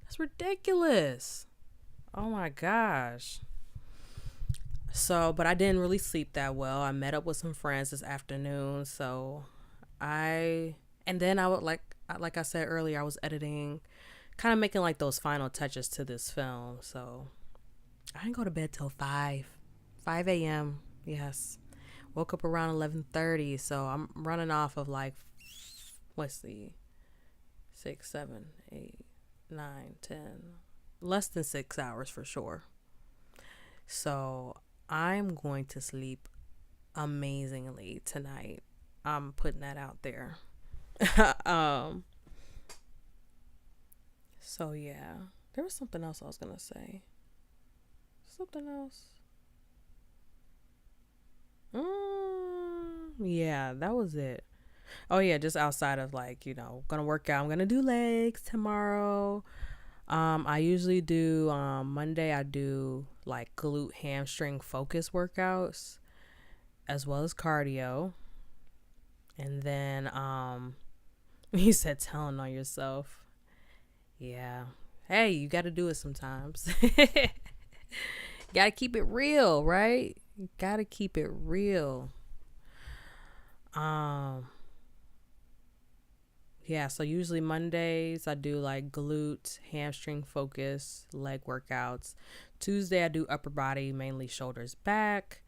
that's ridiculous. Oh my gosh. So, but I didn't really sleep that well. I met up with some friends this afternoon, so and then I would like I said earlier, I was editing, kind of making like those final touches to this film. So I didn't go to bed till 5 a.m. Yes. Woke up around 11:30, so I'm running off of like, let's see, 6, 7, 8, 9, 10, less than 6 hours for sure. So I'm going to sleep amazingly tonight. I'm putting that out there. So yeah, there was something else I was gonna say. Something else. Yeah, that was it. Oh yeah, just outside of like, gonna work out. I'm gonna do legs tomorrow. I usually do Monday I do like glute hamstring focus workouts as well as cardio. And then you said telling on yourself. Yeah. Hey, you gotta do it sometimes. Gotta keep it real, right? You gotta keep it real. Yeah, so usually Mondays I do like glute, hamstring focus, leg workouts. Tuesday I do upper body, mainly shoulders, back.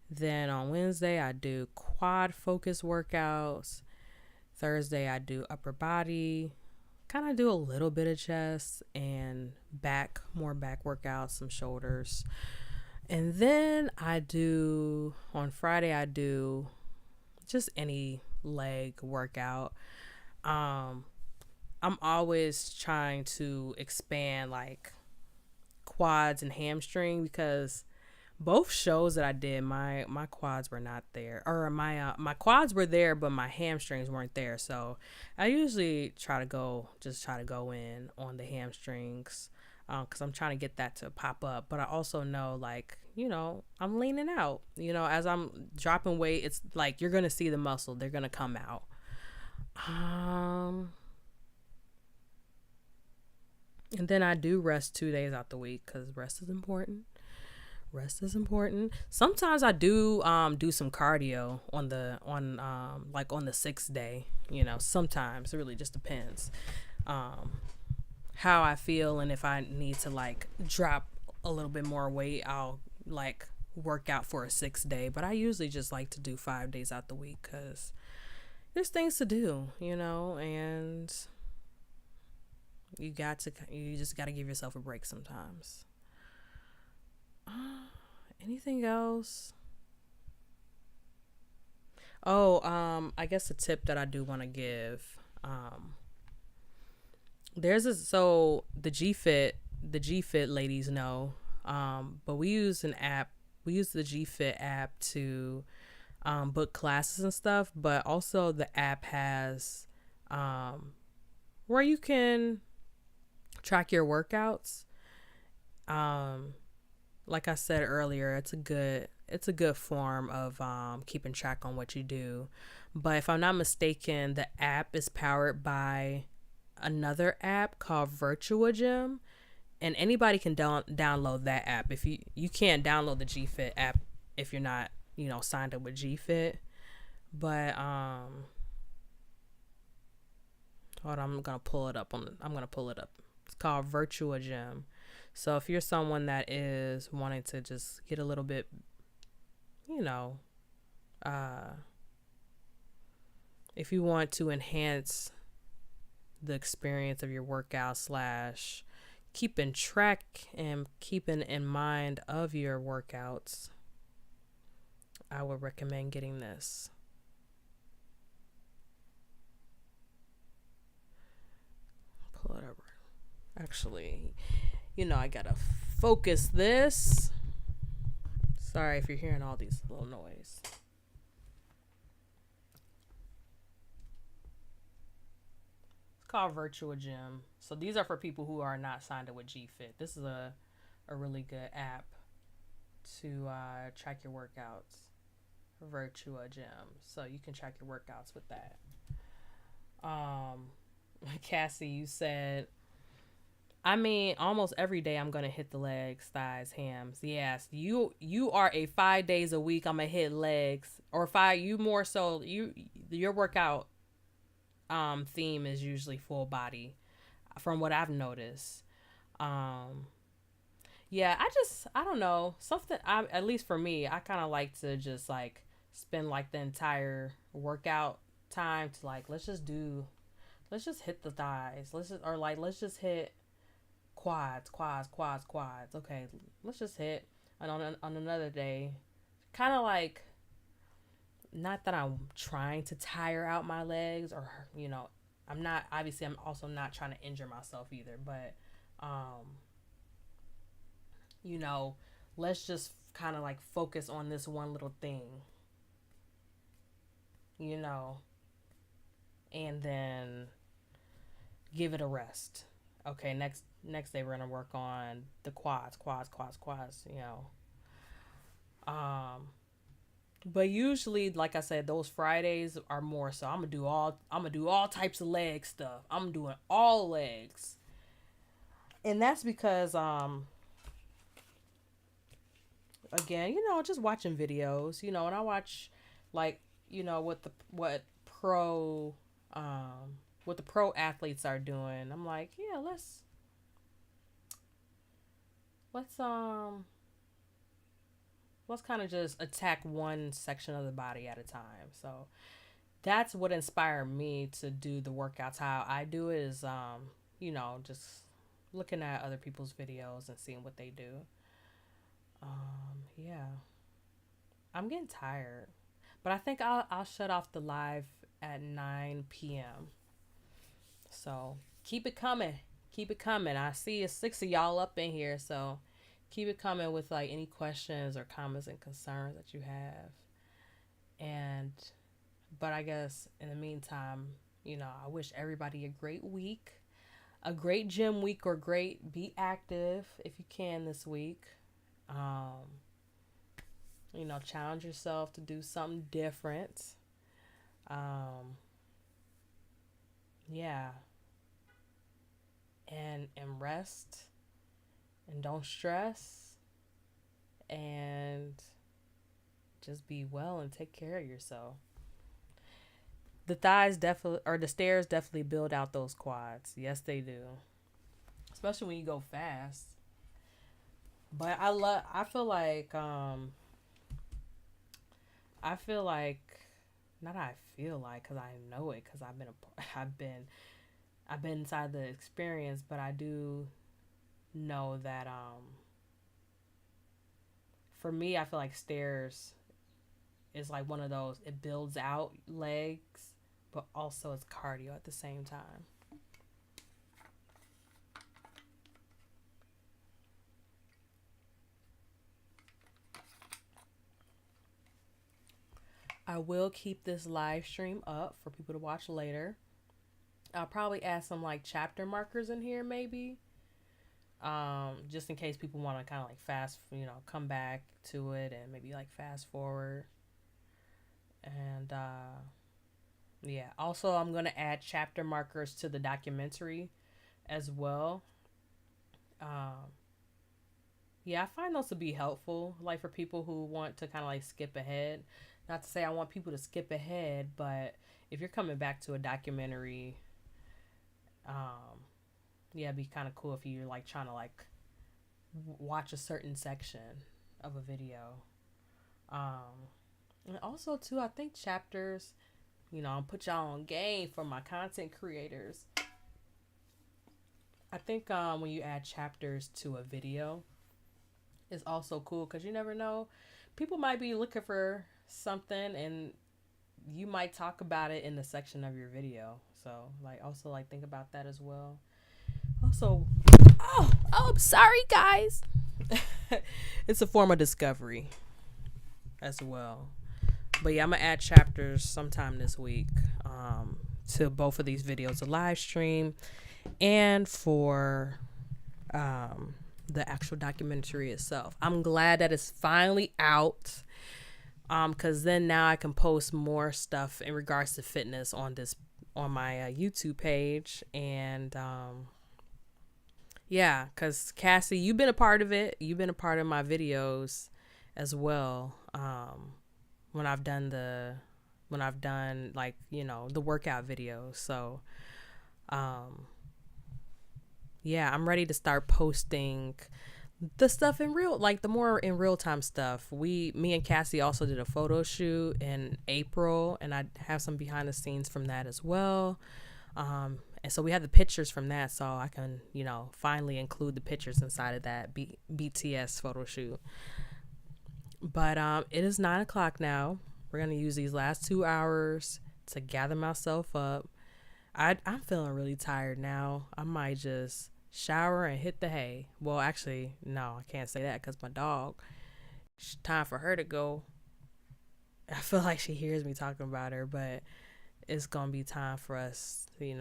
Then on Wednesday I do quad focus workouts. Thursday I do upper body, kind of do a little bit of chest and back, more back workouts, some shoulders. And then on Friday I do just any leg workout. I'm always trying to expand like quads and hamstring, because both shows that I did, my quads were not there, or my quads were there, but my hamstrings weren't there. So I usually try to go in on the hamstrings, because I'm trying to get that to pop up. But I also know, like, I'm leaning out, as I'm dropping weight, it's like you're gonna see the muscle, they're gonna come out. And then I do rest 2 days out the week, because rest is important. Sometimes I do some cardio on the 6th day. Sometimes it really just depends how I feel, and if I need to like drop a little bit more weight, I'll like work out for a 6th day. But I usually just like to do 5 days out the week, because there's things to do, and you just got to give yourself a break sometimes. Anything else? I guess a tip that I do want to give. So the G-Fit ladies know, but we use an app. We use the G-Fit app to book classes and stuff, but also the app has where you can track your workouts. Like I said earlier, it's a good form of keeping track on what you do. But if I'm not mistaken, the app is powered by another app called Virtua Gym, and anybody can download that app. If you can't download the GFit app if you're not, signed up with GFit. But hold on, I'm gonna pull it up. It's called Virtua Gym. So if you're someone that is wanting to just get a little bit, if you want to enhance the experience of your workout / keeping track and keeping in mind of your workouts, I would recommend getting this. Pull it over. Actually, I gotta focus this. Sorry if you're hearing all these little noise. It's called Virtua Gym. So these are for people who are not signed up with GFit. This is a really good app to track your workouts. Virtua Gym. So you can track your workouts with that. Cassie, you said, almost every day I'm gonna hit the legs, thighs, hams. Yes, you are a 5 days a week. I'm gonna hit legs, or 5. You more so. Your workout theme is usually full body, from what I've noticed. Yeah, I don't know, something. At least for me, I kind of like to just like spend like the entire workout time to like let's just hit the thighs. Let's just hit quads. Okay, let's just hit. And on another day, kind of like, not that I'm trying to tire out my legs, or I'm not. Obviously, I'm also not trying to injure myself either. But let's just kind of like focus on this one little thing. And then give it a rest. Okay, next day we're gonna work on the quads. But usually, like I said, those Fridays are more so. I'm gonna do all types of leg stuff. I'm doing all legs, and that's because again, just watching videos. And I watch like what the pro athletes are doing. I'm like, yeah, let's kind of just attack one section of the body at a time. So that's what inspired me to do the workouts. How I do it is just looking at other people's videos and seeing what they do. Yeah, I'm getting tired, but I think I'll shut off the live at 9 p.m. So keep it coming. I see 6 of y'all up in here, so keep it coming with like any questions or comments and concerns that you have. But I guess in the meantime, I wish everybody a great week, a great gym week, or be active if you can this week. Challenge yourself to do something different. Yeah. And rest, and don't stress, and just be well and take care of yourself. The thighs definitely, or the stairs definitely build out those quads. Yes, they do. Especially when you go fast. But I feel like, not I feel like, because I know it, because I've been inside the experience, but I do know that for me, I feel like stairs is like one of those, it builds out legs, but also it's cardio at the same time. I will keep this live stream up for people to watch later. I'll probably add some like chapter markers in here maybe, just in case people want to kind of like come back to it and maybe like fast forward. And yeah, also I'm gonna add chapter markers to the documentary as well. Yeah, I find those to be helpful, like for people who want to kind of like skip ahead. Not to say I want people to skip ahead, but if you're coming back to a documentary, yeah, it'd be kind of cool if you're like trying to like watch a certain section of a video. And also too, I think chapters, I'll put y'all on game for my content creators. I think when you add chapters to a video, it's also cool because you never know. People might be looking for something and you might talk about it in the section of your video. So also think about that as well. Also, I'm sorry guys. It's a form of discovery as well. But yeah, I'm gonna add chapters sometime this week to both of these videos, the live stream and for the actual documentary itself. I'm glad that it's finally out, because then now I can post more stuff in regards to fitness on my YouTube page. And yeah, because Cassie, you've been a part of it. You've been a part of my videos as well. When I've done the workout videos. So yeah, I'm ready to start posting the stuff the more in real time stuff. Me and Cassie also did a photo shoot in April, and I have some behind the scenes from that as well. And so we have the pictures from that, so I can, finally include the pictures inside of that BTS photo shoot. But it is 9:00 now. We're going to use these last 2 hours to gather myself up. I'm feeling really tired now. I might just shower and hit the hay. Well, actually, no, I can't say that because my dog, it's time for her to go. I feel like she hears me talking about her, but it's going to be time for us to,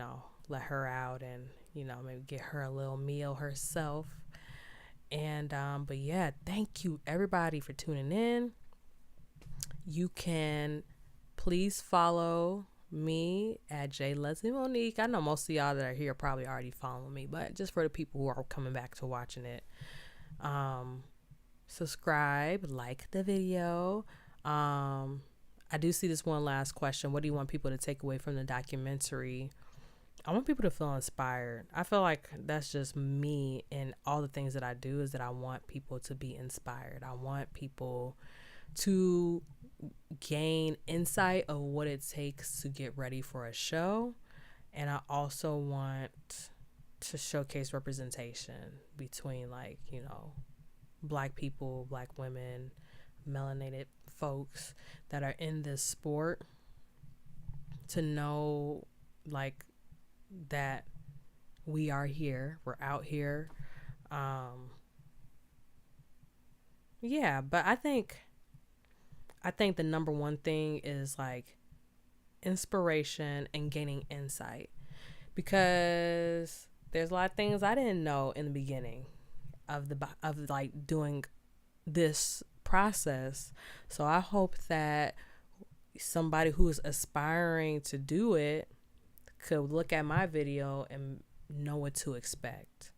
let her out and, maybe get her a little meal herself. And, but yeah, thank you everybody for tuning in. You can please follow me at J Leslie Monique. I know most of y'all that are here probably already following me, but just for the people who are coming back to watching it, subscribe, like the video. I do see this one last question. What do you want people to take away from the documentary? I want people to feel inspired. I feel like that's just me, and all the things that I do is that I want people to be inspired. I want people to gain insight of what it takes to get ready for a show. And I also want to showcase representation between Black people, Black women, melanated folks that are in this sport, to know that we are here, we're out here. Yeah, but I think the number one thing is inspiration and gaining insight, because there's a lot of things I didn't know in the beginning of doing this process. So I hope that somebody who is aspiring to do it could look at my video and know what to expect.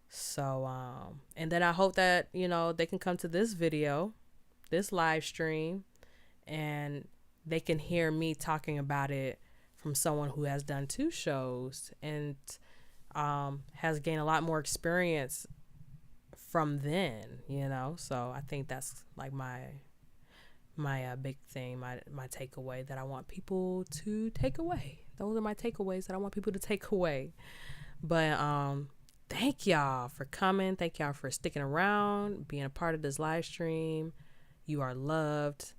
So and then I hope that they can come to this video, this live stream, and they can hear me talking about it from someone who has done 2 shows and has gained a lot more experience from then, so I think that's my big thing, my takeaway that I want people to take away. Those are my takeaways that I want people to take away. But thank y'all for coming. Thank y'all for sticking around, being a part of this live stream. You are loved.